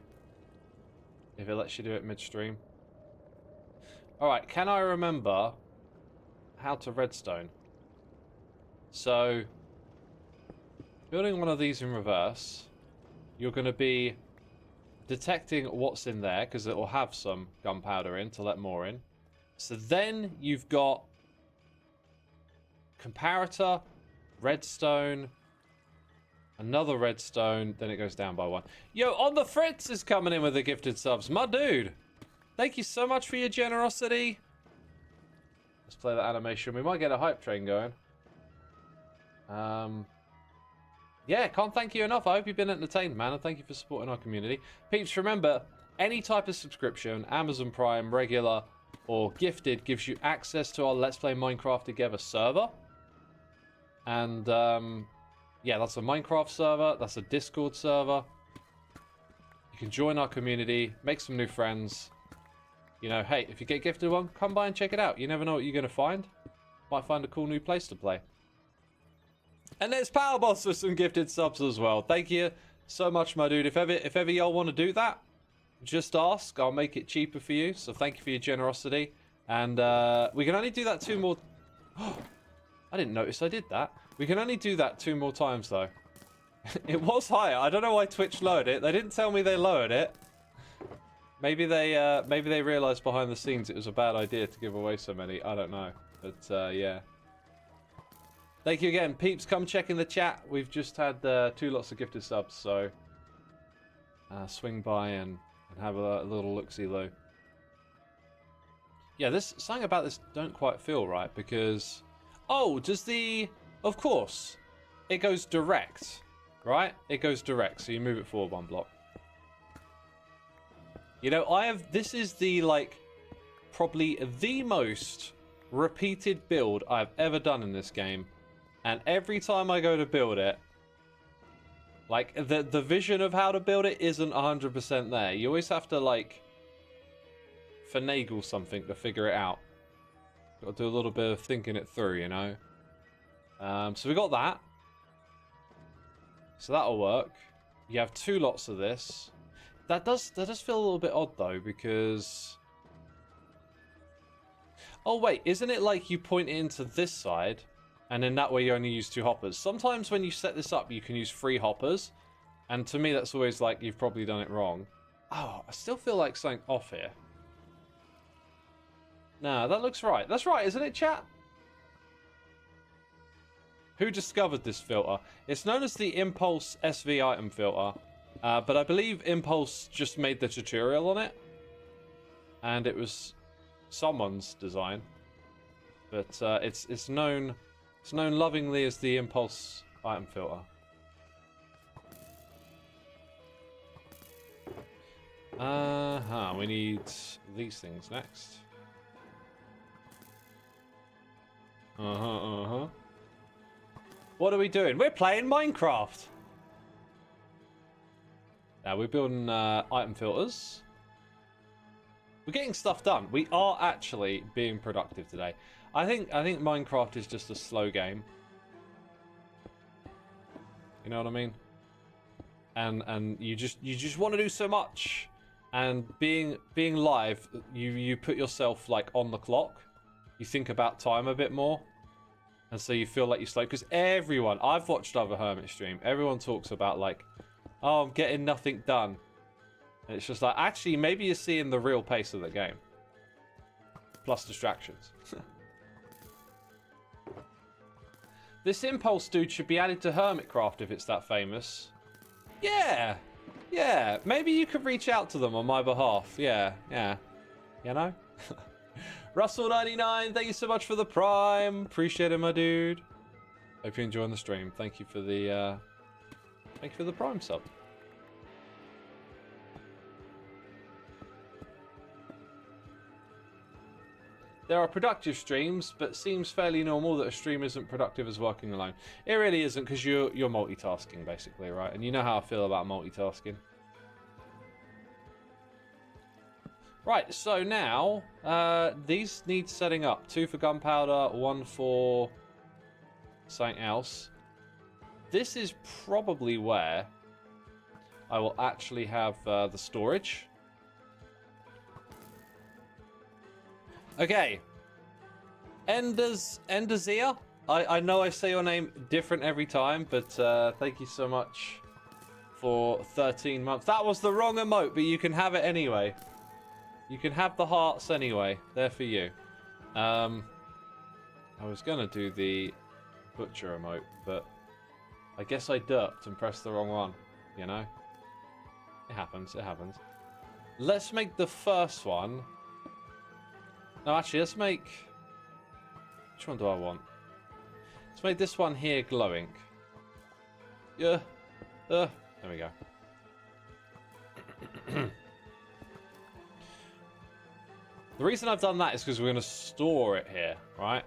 S1: If it lets you do it midstream. Alright, can I remember how to redstone? So, building one of these in reverse, you're going to be detecting what's in there, because it will have some gunpowder in to let more in. So then you've got comparator, redstone, another redstone, then it goes down by 1. Yo, On the Fritz is coming in with the gifted subs. My dude, thank you so much for your generosity. Let's play that animation. We might get a hype train going. Yeah, can't thank you enough. I hope you've been entertained, man, and thank you for supporting our community. Peeps, remember, any type of subscription, Amazon Prime, regular, or gifted, gives you access to our Let's Play Minecraft Together server. And, yeah, that's a Minecraft server. That's a Discord server. You can join our community, make some new friends. You know, hey, if you get gifted one, come by and check it out. You never know what you're going to find. Might find a cool new place to play. And there's Powerboss with some gifted subs as well. Thank you so much, my dude. If ever y'all want to do that, just ask. I'll make it cheaper for you. So thank you for your generosity. And we can only do that 2 more... I didn't notice I did that. We can only do that 2 more times, though. It was higher. I don't know why Twitch lowered it. They didn't tell me they lowered it. Maybe they realized behind the scenes it was a bad idea to give away so many. I don't know. But, yeah. Thank you again. Peeps, come check in the chat. We've just had 2 lots of gifted subs, so... swing by and have a little look-see-loo. Yeah, something about this don't quite feel right, because... Oh, does the... Of course. It goes direct, right? It goes direct, so you move it forward 1 block. You know, this is the, like, probably the most repeated build I've ever done in this game. And every time I go to build it, like, the vision of how to build it isn't 100% there. You always have to, like, finagle something to figure it out. Got to do a little bit of thinking it through, you know? So we got that. So that'll work. You have 2 lots of this. That does feel a little bit odd, though, because... Oh, wait, isn't it like you point it into this side, and then that way you only use 2 hoppers? Sometimes when you set this up, you can use 3 hoppers, and to me that's always like, you've probably done it wrong. Oh, I still feel like something off here. Nah, that looks right. That's right, isn't it, chat? Who discovered this filter? It's known as the Impulse SV item filter. But I believe Impulse just made the tutorial on it. And it was someone's design. But it's known lovingly as the Impulse item filter. We need these things next. What are we doing? We're playing Minecraft! Now, we're building item filters. We're getting stuff done. We are actually being productive today. I think Minecraft is just a slow game. You know what I mean? And you just want to do so much. And being live, you put yourself like on the clock. You think about time a bit more. And so you feel like you're slow. Because everyone, I've watched other Hermit stream, everyone talks about like, oh, I'm getting nothing done. And it's just like, actually, maybe you're seeing the real pace of the game. Plus distractions. This impulse dude should be added to Hermitcraft if it's that famous. Yeah. Yeah. Maybe you could reach out to them on my behalf. Yeah. Yeah. You know? Russell99, thank you so much for the Prime. Appreciate it, my dude. Hope you're enjoying the stream. Thank you for the Prime sub. There are productive streams, but seems fairly normal that a stream isn't productive as working alone. It really isn't, because you're multitasking, basically, right? And you know how I feel about multitasking. Right, so now, these need setting up. 2 for gunpowder, 1 for something else. This is probably where I will actually have the storage. Okay. Enderzia. I know I say your name different every time, but thank you so much for 13 months. That was the wrong emote, but you can have it anyway. You can have the hearts anyway. They're for you. I was going to do the butcher emote, but I guess I derped and pressed the wrong one. You know? It happens. It happens. Let's make the first one. No, actually, let's make... Which one do I want? Let's make this one here glowing. Yeah. There we go. The reason I've done that is because we're going to store it here, right?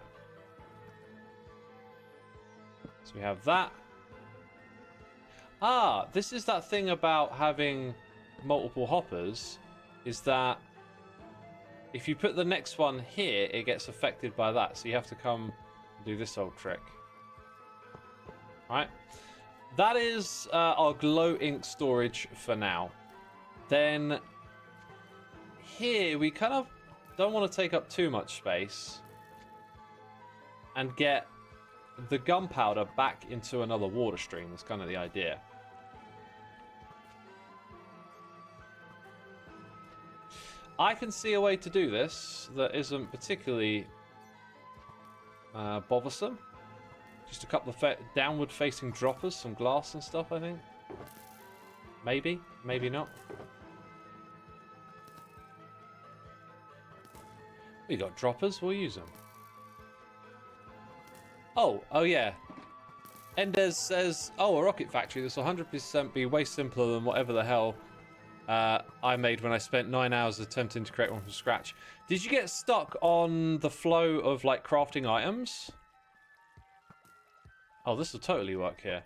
S1: So we have that. Ah, this is that thing about having multiple hoppers, is that if you put the next one here, it gets affected by that. So you have to come and do this old trick. Right? That is our glow ink storage for now. Then here we kind of don't want to take up too much space and get the gunpowder back into another water stream. That's kind of the idea. I can see a way to do this that isn't particularly bothersome. Just a couple of downward facing droppers, some glass and stuff, I think. Maybe, maybe not. We got droppers, we'll use them. Oh yeah. Endez says, oh, a rocket factory. This will 100% be way simpler than whatever the hell I made when I spent 9 hours attempting to create one from scratch. Did you get stuck on the flow of like crafting items? Oh, this will totally work here.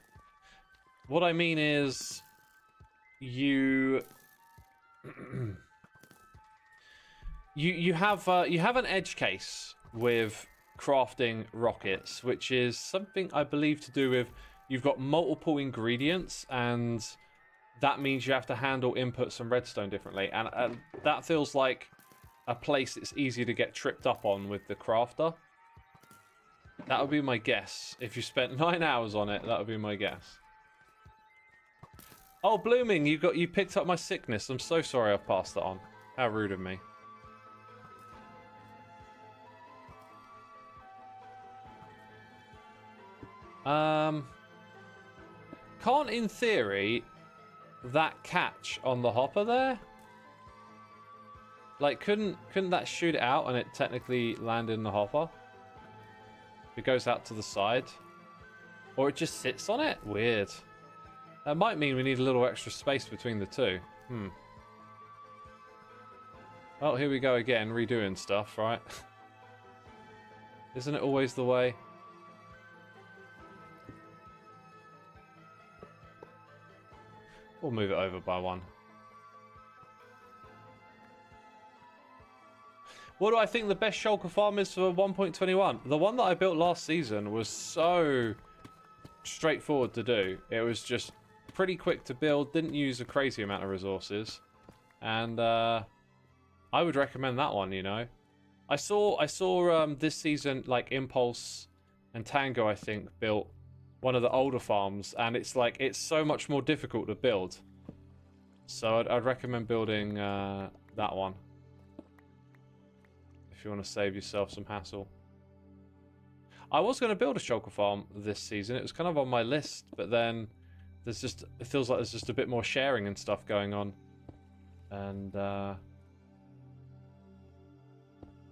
S1: What I mean is, you have an edge case with crafting rockets, which is something I believe to do with you've got multiple ingredients, and that means you have to handle inputs and redstone differently, and that feels like a place it's easy to get tripped up on with the crafter. That would be my guess. If you spent 9 hours on it, that would be my guess. Oh, Blooming, you picked up my sickness. I'm so sorry I've passed that on. How rude of me. Can't, in theory, that catch on the hopper there? Like, couldn't that shoot it out and it technically land in the hopper? It goes out to the side. Or it just sits on it? Weird. That might mean we need a little extra space between the two. Oh, here we go again, redoing stuff, right? Isn't it always the way? We'll move it over by one. What do I think the best shulker farm is for 1.21? The one that I built last season was so straightforward to do. It was just pretty quick to build, didn't use a crazy amount of resources. And I would recommend that one, you know. I saw this season, like, Impulse and Tango, I think, built one of the older farms, and it's like, it's so much more difficult to build. So I'd recommend building that one if you want to save yourself some hassle. I was going to build a shulker farm this season. It was kind of on my list, but then it feels like there's just a bit more sharing and stuff going on. And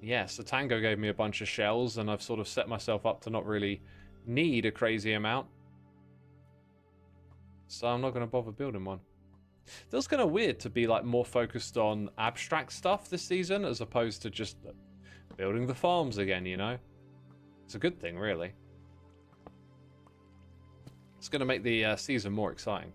S1: yeah, so Tango gave me a bunch of shells, and I've sort of set myself up to not really need a crazy amount. So I'm not going to bother building one. Feels kind of weird to be like more focused on abstract stuff this season as opposed to just building the farms again, you know? It's a good thing, really. It's going to make the season more exciting.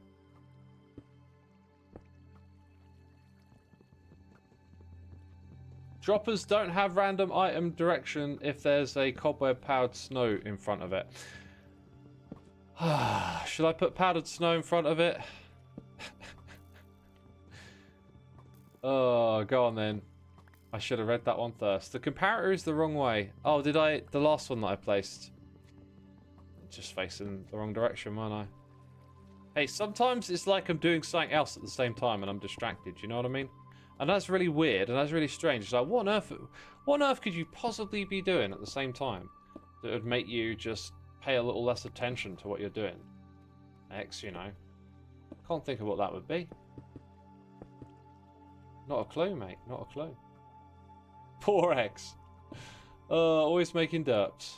S1: Droppers don't have random item direction if there's a cobweb powdered snow in front of it. Should I put powdered snow in front of it? Oh, go on then. I should have read that one first. The comparator is the wrong way. Oh, did I? The last one that I placed. Just facing the wrong direction, weren't I? Hey, sometimes it's like I'm doing something else at the same time and I'm distracted, you know what I mean? And that's really weird and that's really strange. It's like, what on earth could you possibly be doing at the same time that would make you just pay a little less attention to what you're doing? X, you know. Can't think of what that would be. Not a clue, mate. Not a clue. Poor X. Always making derps.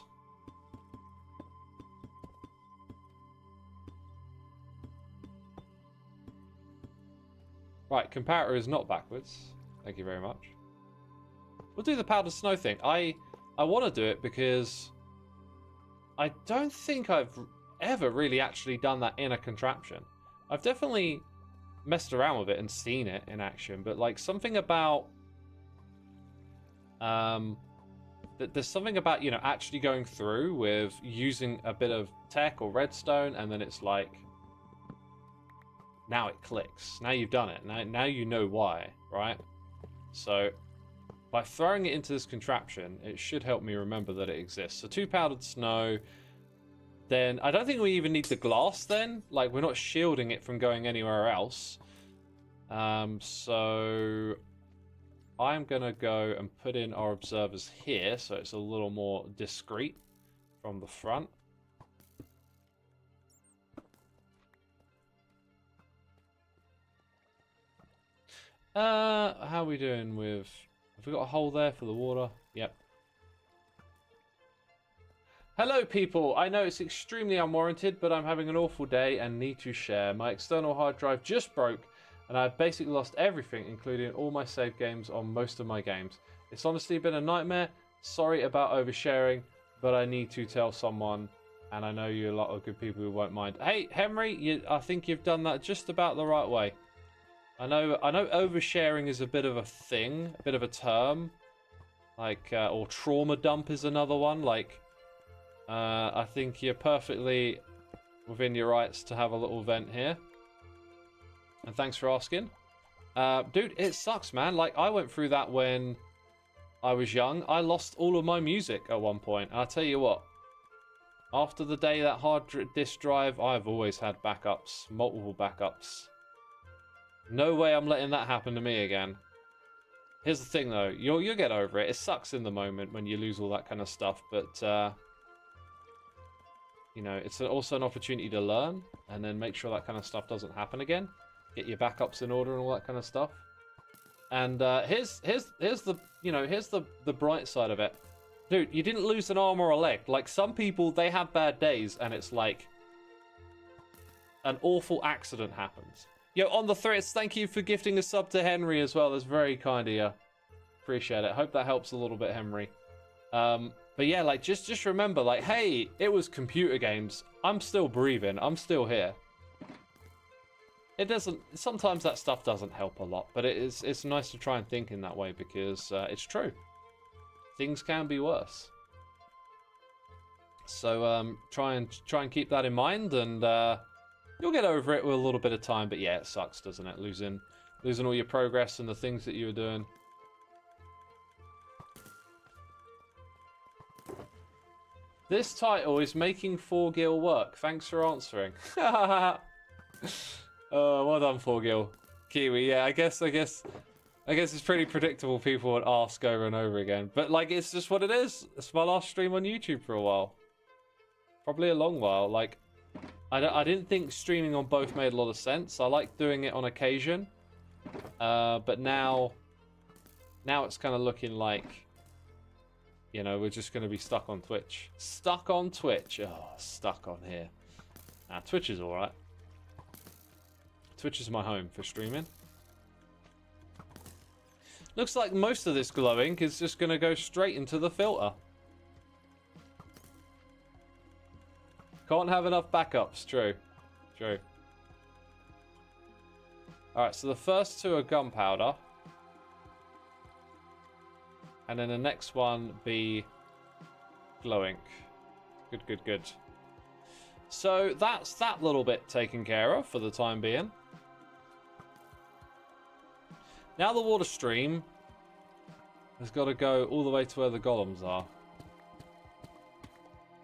S1: Right, comparator is not backwards. Thank you very much. We'll do the powdered snow thing. I want to do it because I don't think I've ever really actually done that in a contraption. I've definitely messed around with it and seen it in action, but like something about there's something about, you know, actually going through with using a bit of tech or redstone, and then it's like, now it clicks. Now you've done it. Now you know why, right? So by throwing it into this contraption, it should help me remember that it exists. So 2 powdered snow. Then I don't think we even need the glass then. Like, we're not shielding it from going anywhere else. So I'm going to go and put in our observers here so it's a little more discreet from the front. How are we doing with... Have we got a hole there for the water? Yep. Hello, people. I know it's extremely unwarranted, but I'm having an awful day and need to share. My external hard drive just broke, and I've basically lost everything, including all my save games on most of my games. It's honestly been a nightmare. Sorry about oversharing, but I need to tell someone, and I know you're a lot of good people who won't mind. Hey, Henry, I think you've done that just about the right way. I know oversharing is a bit of a thing, a bit of a term. Like, or trauma dump is another one. Like, I think you're perfectly within your rights to have a little vent here. And thanks for asking. Dude, it sucks, man. Like, I went through that when I was young. I lost all of my music at one point. And I'll tell you what. After the day that hard disk drive, I've always had backups. Multiple backups. No way I'm letting that happen to me again. Here's the thing, though. You'll get over it. It sucks in the moment when you lose all that kind of stuff. But, you know, it's also an opportunity to learn. And then make sure that kind of stuff doesn't happen again. Get your backups in order and all that kind of stuff. And here's the bright side of it. Dude, you didn't lose an arm or a leg. Like, some people, they have bad days. And it's like an awful accident happens. Yo, on the threads, thank you for gifting a sub to Henry as well. That's very kind of you. Appreciate it. Hope that helps a little bit, Henry. But yeah, like, just remember, like, hey, it was computer games. I'm still breathing. I'm still here. It doesn't... Sometimes that stuff doesn't help a lot. But it's nice to try and think in that way because it's true. things can be worse. So try and keep that in mind, and you'll get over it with a little bit of time. But yeah, it sucks, doesn't it? Losing all your progress and the things that you were doing. This title is making 4Gil work. Thanks for answering. Well done, 4Gil. Kiwi, yeah, I guess it's pretty predictable people would ask over and over again. But, like, it's just what it is. It's my last stream on YouTube for a while. Probably a long while. Like, I didn't think streaming on both made a lot of sense. I like doing it on occasion. But now it's kind of looking like, you know, we're just going to be stuck on Twitch. Stuck on Twitch. Oh, stuck on here. Nah, Twitch is alright. Twitch is my home for streaming. Looks like most of this glow ink is just going to go straight into the filter. Can't have enough backups. True. True. Alright, so the first two are gunpowder. And then the next one be glow ink. Good, good, good. So that's that little bit taken care of for the time being. Now the water stream has got to go all the way to where the golems are.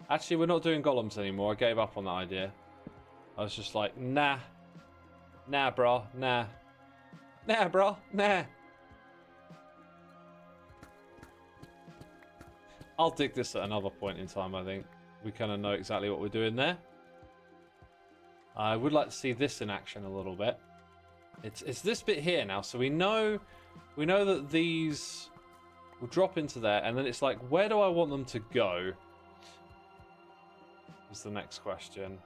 S1: Actually, we're not doing golems anymore. I gave up on that idea. I was just like, nah. Nah, brah. Nah. Nah, brah. Nah. I'll dig this at another point in time, I think. We kind of know exactly what we're doing there. I would like to see this in action a little bit. It's this bit here now, so we know that these will drop into there, and then it's like, where do I want them to go? Is the next question.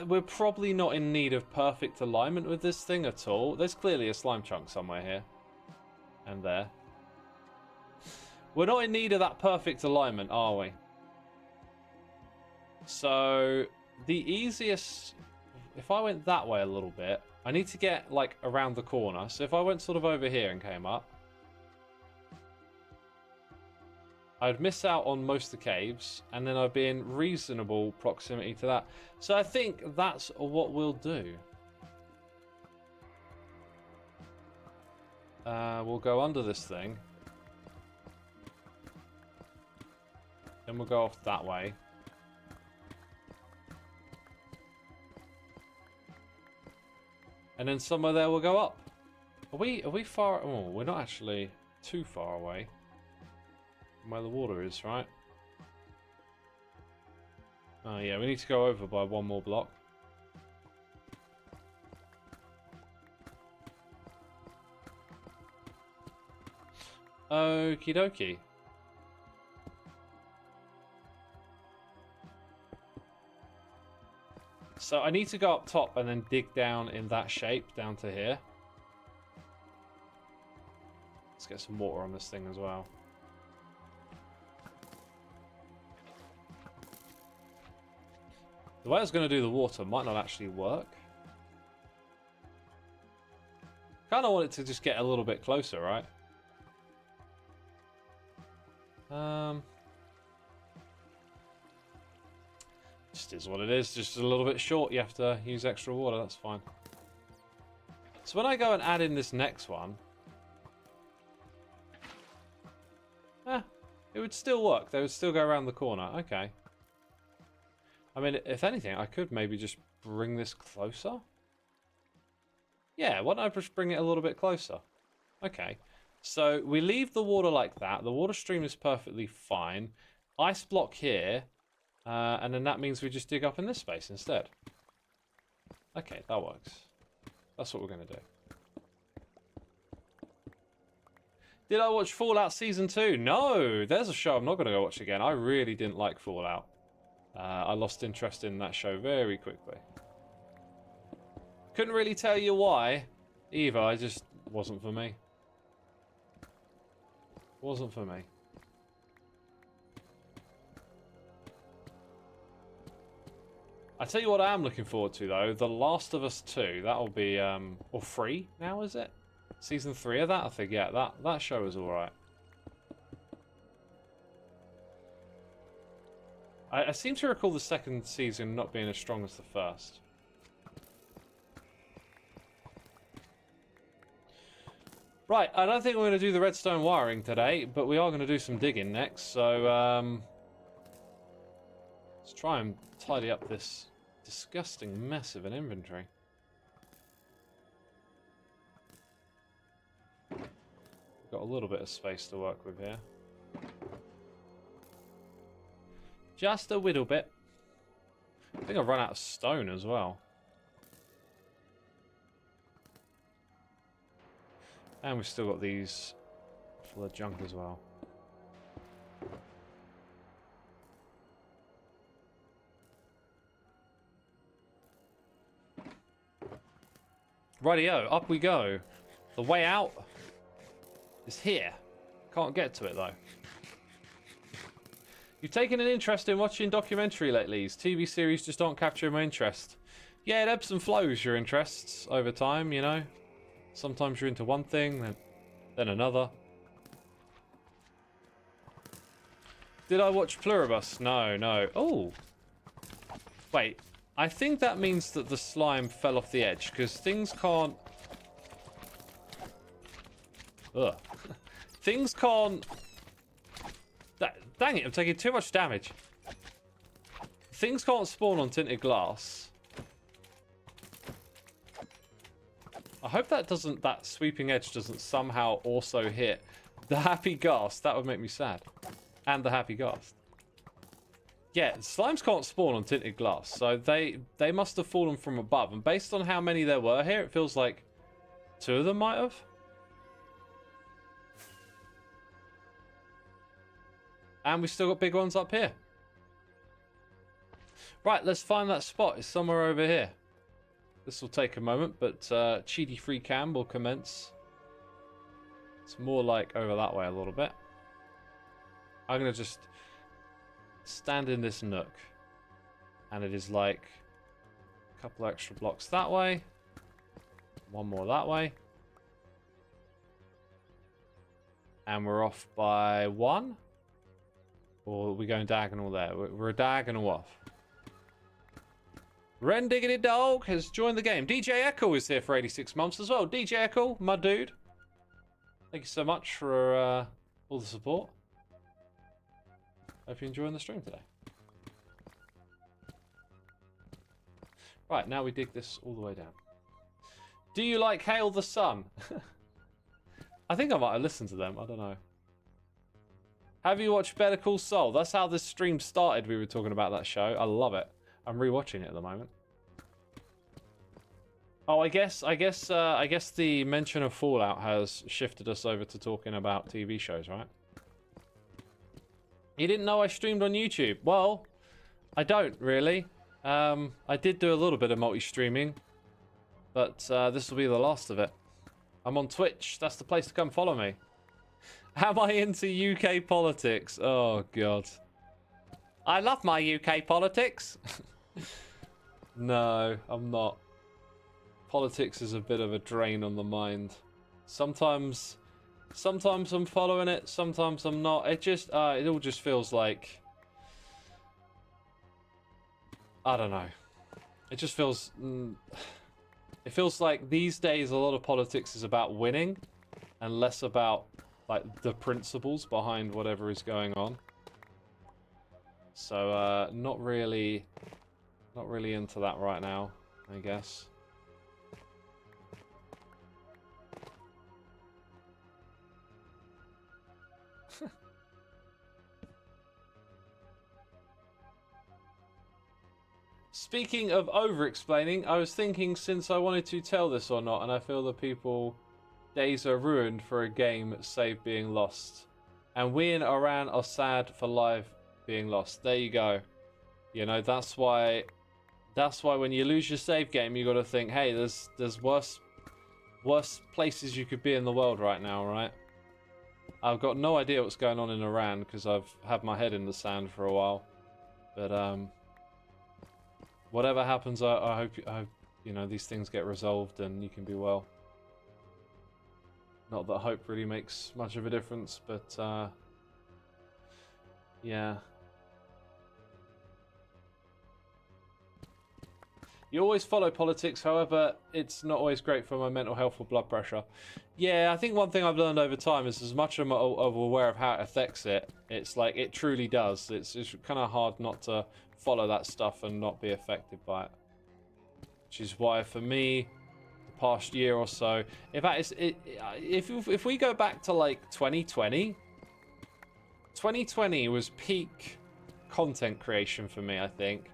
S1: We're probably not in need of perfect alignment with this thing at all. There's clearly a slime chunk somewhere here. And there. We're not in need of that perfect alignment, are we? So, the easiest... If I went that way a little bit, I need to get, like, around the corner. So if I went sort of over here and came up, I'd miss out on most of the caves, and then I'd be in reasonable proximity to that. So I think that's what we'll do. We'll go under this thing. Then we'll go off that way. And then somewhere there we'll go up. Are we far? Oh, we're not actually too far away from where the water is, right? Oh yeah, we need to go over by one more block. Okie dokie. So I need to go up top and then dig down in that shape down to here. Let's get some water on this thing as well. The way I was going to do the water might not actually work. Kind of want it to just get a little bit closer, right? Just is what it is. Just a little bit short. You have to use extra water. That's fine. So when I go and add in this next one, it would still work. They would still go around the corner. Okay. I mean, if anything, I could maybe just bring this closer. Yeah, why don't I just bring it a little bit closer? Okay. So we leave the water like that. The water stream is perfectly fine. Ice block here. And then that means we just dig up in this space instead. Okay, that works. That's what we're going to do. Did I watch Fallout Season 2? No! There's a show I'm not going to go watch again. I really didn't like Fallout. I lost interest in that show very quickly. Couldn't really tell you why either. I just wasn't for me. Wasn't for me. I tell you what I am looking forward to, though. The Last of Us 2. That'll be, or 3 now, is it? Season 3 of that? I think, yeah, that show is alright. I seem to recall the second season not being as strong as the first. Right, I don't think we're going to do the redstone wiring today, but we are going to do some digging next, so let's try and tidy up this disgusting mess of an inventory. We've got a little bit of space to work with here. Just a little bit. I think I've run out of stone as well. And we've still got these full of junk as well. Rightio, up we go. The way out is here. Can't get to it though. You've taken an interest in watching documentary lately. TV series just aren't capturing my interest. Yeah, it ebbs and flows your interests over time, you know. Sometimes you're into one thing, then another. Did I watch Pluribus? No. Oh! Wait, I think that means that the slime fell off the edge, because things can't... Ugh. Things can't... Dang it, I'm taking too much damage. Things can't spawn on tinted glass. I hope that sweeping edge doesn't somehow also hit the happy ghast. That would make me sad. And the happy ghast. Yeah, slimes can't spawn on tinted glass, so they must have fallen from above. And based on how many there were here, it feels like 2 of them might have. And we've still got big ones up here. Right, let's find that spot. It's somewhere over here. This will take a moment, but Cheaty Free Cam will commence. It's more like over that way a little bit. I'm going to just stand in this nook. And it is like a couple extra blocks that way. One more that way. And we're off by 1. Or are we going diagonal there? We're a diagonal off. Ren Diggity Dog has joined the game. DJ Echo is here for 86 months as well. DJ Echo, my dude. Thank you so much for all the support. Hope you're enjoying the stream today. Right, now we dig this all the way down. Do you like Hail the Sun? I think I might have listened to them. I don't know. Have you watched Better Call Saul? That's how this stream started. We were talking about that show. I love it. I'm rewatching it at the moment. Oh, I guess the mention of Fallout has shifted us over to talking about TV shows, right? You didn't know I streamed on YouTube? Well, I don't really. I did do a little bit of multi-streaming, but this will be the last of it. I'm on Twitch. That's the place to come follow me. Am I into UK politics? Oh, God. I love my UK politics. No, I'm not. Politics is a bit of a drain on the mind. Sometimes I'm following it, sometimes I'm not. It all just feels like... I don't know. It just feels... it feels like these days a lot of politics is about winning and less about like the principles behind whatever is going on. So not really into that right now, I guess. Speaking of over-explaining, I was thinking since I wanted to tell this or not, and I feel that people days are ruined for a game save being lost. And we in Iran are sad for live being lost. There you go. You know, that's why when you lose your save game, you got to think, hey, there's worse places you could be in the world right now, right? I've got no idea what's going on in Iran because I've had my head in the sand for a while. But whatever happens, I hope you know these things get resolved and you can be well. Not that hope really makes much of a difference, but yeah. You always follow politics, however, it's not always great for my mental health or blood pressure. Yeah, I think one thing I've learned over time is as much as I'm aware of how it affects it, it's like it truly does. It's kind of hard not to follow that stuff and not be affected by it. Which is why, for me, the past year or so, in fact, if we go back to like 2020, 2020 was peak content creation for me, I think.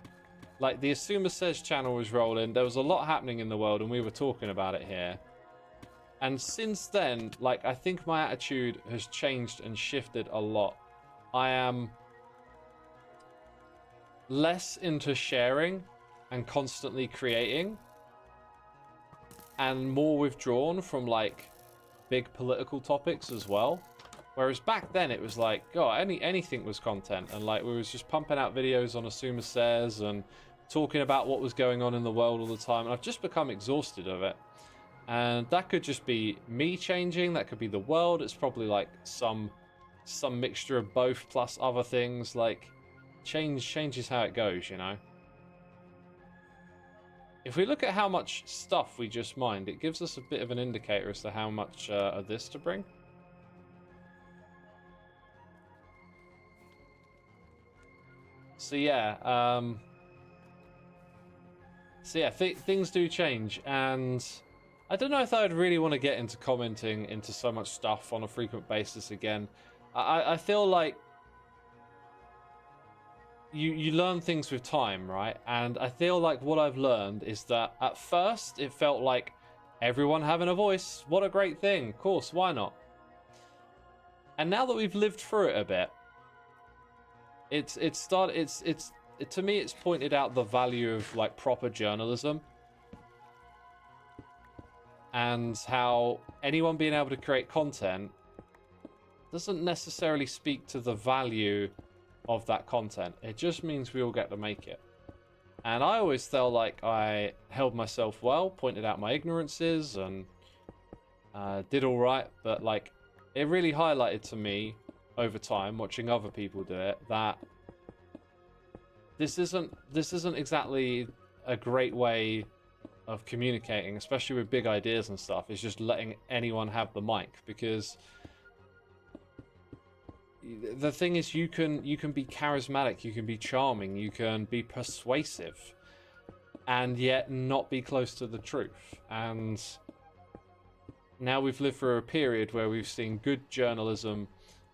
S1: Like, the Xisuma Says channel was rolling. There was a lot happening in the world, and we were talking about it here. And since then, like, I think my attitude has changed and shifted a lot. I am less into sharing and constantly creating, and more withdrawn from, like, big political topics as well. Whereas back then, it was like, God, anything was content. And, like, we was just pumping out videos on Xisuma Says and talking about what was going on in the world all the time, and I've just become exhausted of it. And that could just be me changing, that could be the world, it's probably like some mixture of both plus other things. Like, change is how it goes, you know. If we look at how much stuff we just mined, it gives us a bit of an indicator as to how much of this to bring. So yeah, things do change, and I don't know if I would really want to get into commenting into so much stuff on a frequent basis again. I feel like you learn things with time, right? And I feel like what I've learned is that at first it felt like everyone having a voice, what a great thing, of course, why not? And now that we've lived through it a bit, to me, it's pointed out the value of, like, proper journalism, and how anyone being able to create content doesn't necessarily speak to the value of that content. It just means we all get to make it. And I always felt like I held myself well, pointed out my ignorances, and did all right. But, like, it really highlighted to me over time, watching other people do it, that this isn't exactly a great way of communicating, especially with big ideas and stuff. It's just letting anyone have the mic, because the thing is, you can be charismatic, you can be charming, you can be persuasive, and yet not be close to the truth. And now we've lived through a period where we've seen good journalism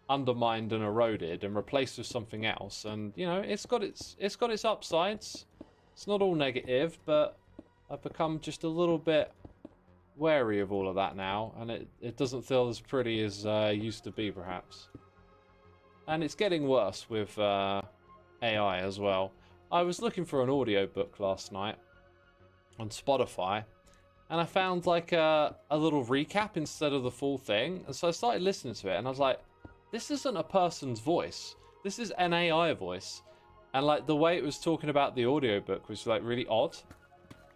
S1: undermined and eroded and replaced with something else, and you know, it's got its upsides. It's not all negative, but I've become just a little bit wary of all of that now, and it doesn't feel as pretty as it used to be, perhaps. And it's getting worse with AI as well. I was looking for an audiobook last night on Spotify, and I found like a little recap instead of the full thing, and so I started listening to it, and I was like, this isn't a person's voice. This is an AI voice. And like the way it was talking about the audiobook was like really odd.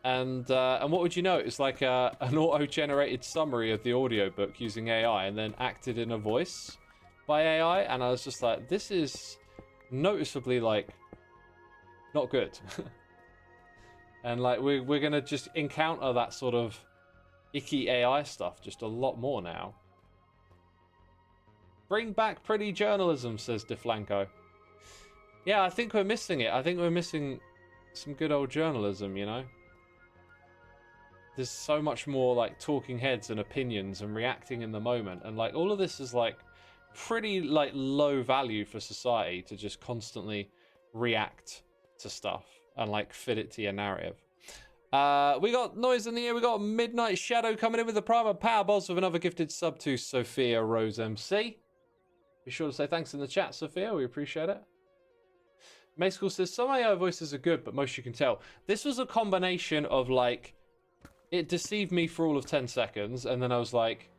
S1: And what would you know? It's like an auto-generated summary of the audiobook using AI and then acted in a voice by AI. And I was just like, this is noticeably like not good. And like we're gonna just encounter that sort of icky AI stuff just a lot more now. Bring back pretty journalism, says DeFlanco. Yeah, I think we're missing it. I think we're missing some good old journalism, you know? There's so much more like talking heads and opinions and reacting in the moment. And like all of this is like pretty like low value for society to just constantly react to stuff and like fit it to your narrative. We got noise in the air. We got Midnight Shadow coming in with the Prime Power Balls with another gifted sub to Sophia Rose MC. Be sure to say thanks in the chat, Sophia. We appreciate it. May School says, some AI voices are good, but most you can tell. This was a combination of, like, it deceived me for all of 10 seconds, and then I was like,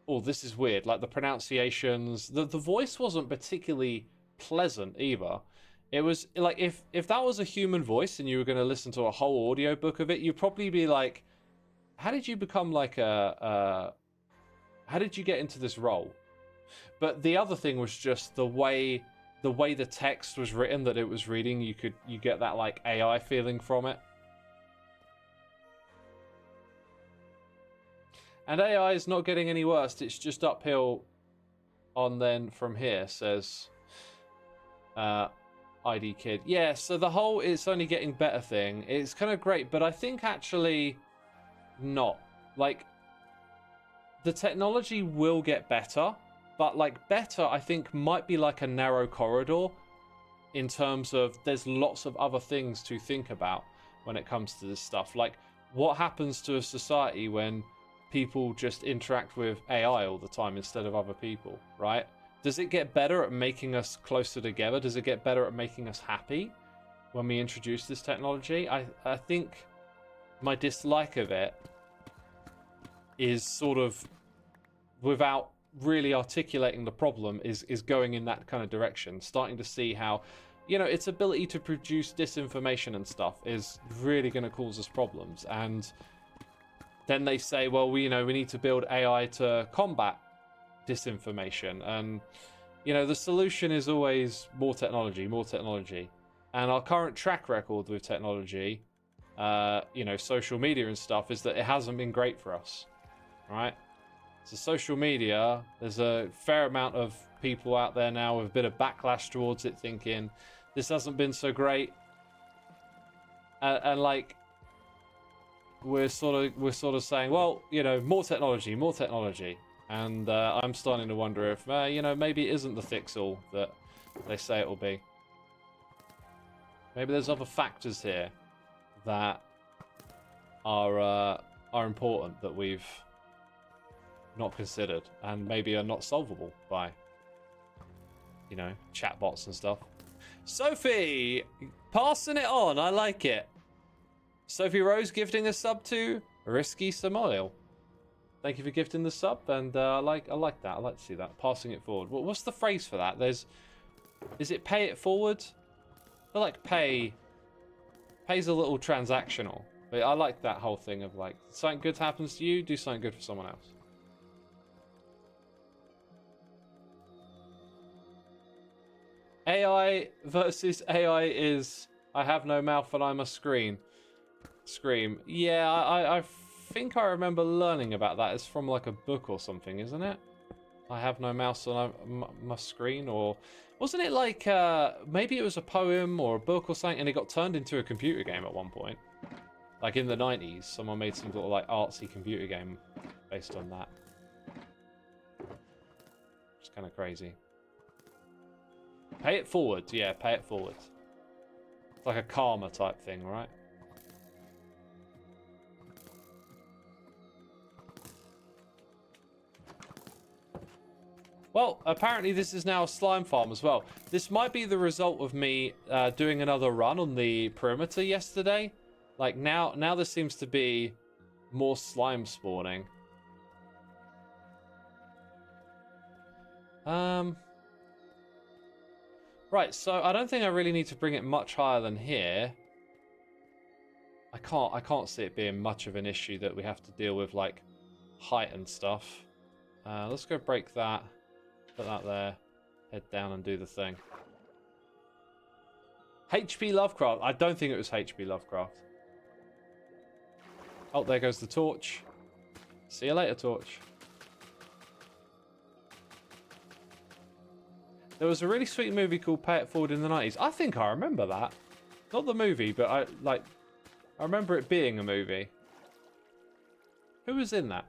S1: oh, this is weird. Like, the pronunciations, the voice wasn't particularly pleasant either. It was, like, if that was a human voice and you were going to listen to a whole audiobook of it, you'd probably be like, how did you become, like, how did you get into this role? But the other thing was just the way the text was written that it was reading. You get that like AI feeling from it. And AI is not getting any worse. It's just uphill on then from here, says ID Kid. Yeah, so the whole it's only getting better thing, it's kind of great, but I think actually not. Like, the technology will get better, but like better I think might be like a narrow corridor in terms of there's lots of other things to think about when it comes to this stuff. Like, what happens to a society when people just interact with AI all the time instead of other people, right? Does it get better at making us closer together? Does it get better at making us happy when we introduce this technology? I think my dislike of it is sort of, without really articulating the problem, is going in that kind of direction, starting to see how, you know, its ability to produce disinformation and stuff is really going to cause us problems. And then they say, well, we need to build AI to combat disinformation. And, you know, the solution is always more technology, more technology. And our current track record with technology, you know, social media and stuff, is that it hasn't been great for us, right? So social media, there's a fair amount of people out there now with a bit of backlash towards it, thinking this hasn't been so great. And like, we're sort of saying, well, you know, more technology, more technology. And I'm starting to wonder if, you know, maybe it isn't the fix-all that they say it will be. Maybe there's other factors here that are important that we've not considered, and maybe are not solvable by, you know, chatbots and stuff. Sophie, passing it on. I like it. Sophie Rose gifting a sub to Risky Samoil. Thank you for gifting the sub, and I like that. I like to see that. Passing it forward. What's the phrase for that? Is it pay it forward? I feel like pays a little transactional, but I like that whole thing of like, something good happens to you, do something good for someone else. AI versus AI is I have no mouth and I must scream. Yeah, I think I remember learning about that. It's from like a book or something, isn't it? I have no mouth and I must scream, or wasn't it like maybe it was a poem or a book or something, and it got turned into a computer game at one point, like in the 90s. Someone made some sort of like artsy computer game based on that. It's kind of crazy. Pay it forward, yeah, pay it forward. It's like a karma type thing, right? Well, apparently this is now a slime farm as well. This might be the result of me doing another run on the perimeter yesterday. Like now there seems to be more slime spawning. Right, so I don't think I really need to bring it much higher than here. I can't see it being much of an issue that we have to deal with like height and stuff. Let's go break that. Put that there. Head down and do the thing. HP Lovecraft. I don't think it was HP Lovecraft. Oh, there goes the torch. See you later, torch. There was a really sweet movie called Pay It Forward in the 90s. I think I remember that. Not the movie, but I remember it being a movie. Who was in that?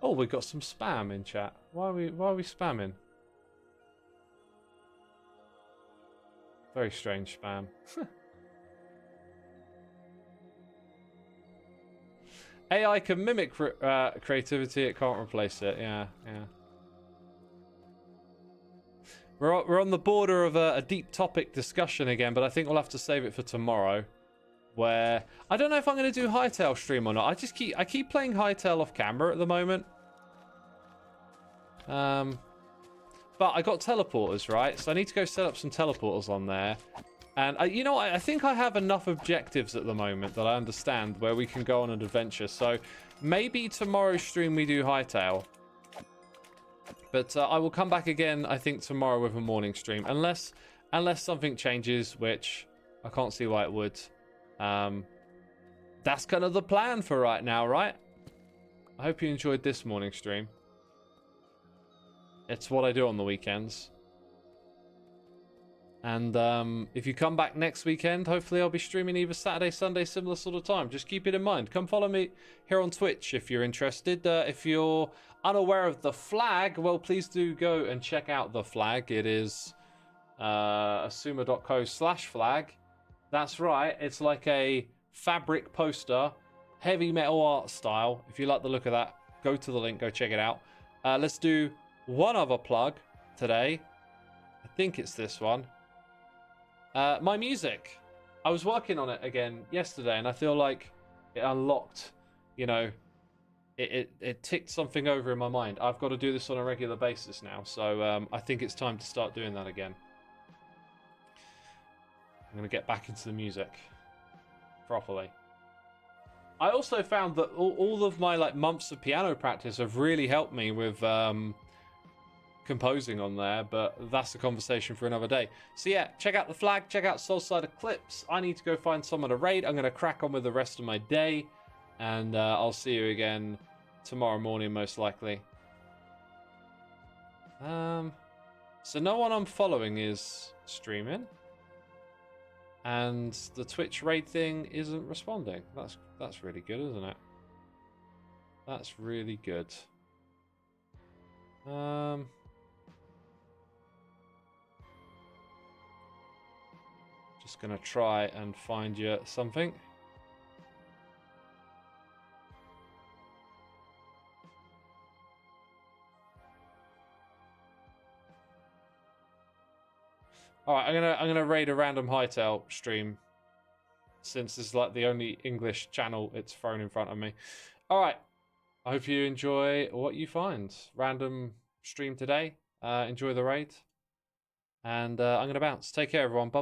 S1: Oh, we got some spam in chat. Why are we spamming? Very strange spam. AI can mimic creativity, it can't replace it. Yeah. We're on the border of a deep topic discussion again, but I think we'll have to save it for tomorrow. Where I don't know if I'm going to do Hytale stream or not. I keep playing Hytale off camera at the moment. But I got teleporters, right? So I need to go set up some teleporters on there. And you know, I think I have enough objectives at the moment that I understand where we can go on an adventure. So maybe tomorrow's stream we do Hightail. But I will come back again, I think, tomorrow with a morning stream. Unless something changes, which I can't see why it would. That's kind of the plan for right now, right? I hope you enjoyed this morning stream. It's what I do on the weekends. And if you come back next weekend, hopefully I'll be streaming either Saturday, Sunday, similar sort of time. Just keep it in mind. Come follow me here on Twitch if you're interested. If you're unaware of the flag, well, please do go and check out the flag. It is xisuma.co/flag. That's right. It's like a fabric poster, heavy metal art style. If you like the look of that, go to the link, go check it out. Let's do one other plug today. I think it's this one. My music. I was working on it again yesterday, and I feel like it unlocked, you know, it ticked something over in my mind. I've got to do this on a regular basis now, so I think it's time to start doing that again. I'm going to get back into the music properly. I also found that all of my like months of piano practice have really helped me with composing on there, but that's a conversation for another day. So yeah, check out the flag, check out Soulside Eclipse. I need to go find someone to raid. I'm going to crack on with the rest of my day, and I'll see you again tomorrow morning, most likely. So no one I'm following is streaming, and the Twitch raid thing isn't responding. That's really good, isn't it? That's really good. Just gonna try and find you something. All right, I'm gonna raid a random Hightail stream, since it's like the only English channel it's thrown in front of me. All right, I hope you enjoy what you find. Random stream today. Enjoy the raid, and I'm gonna bounce. Take care, everyone. Bye.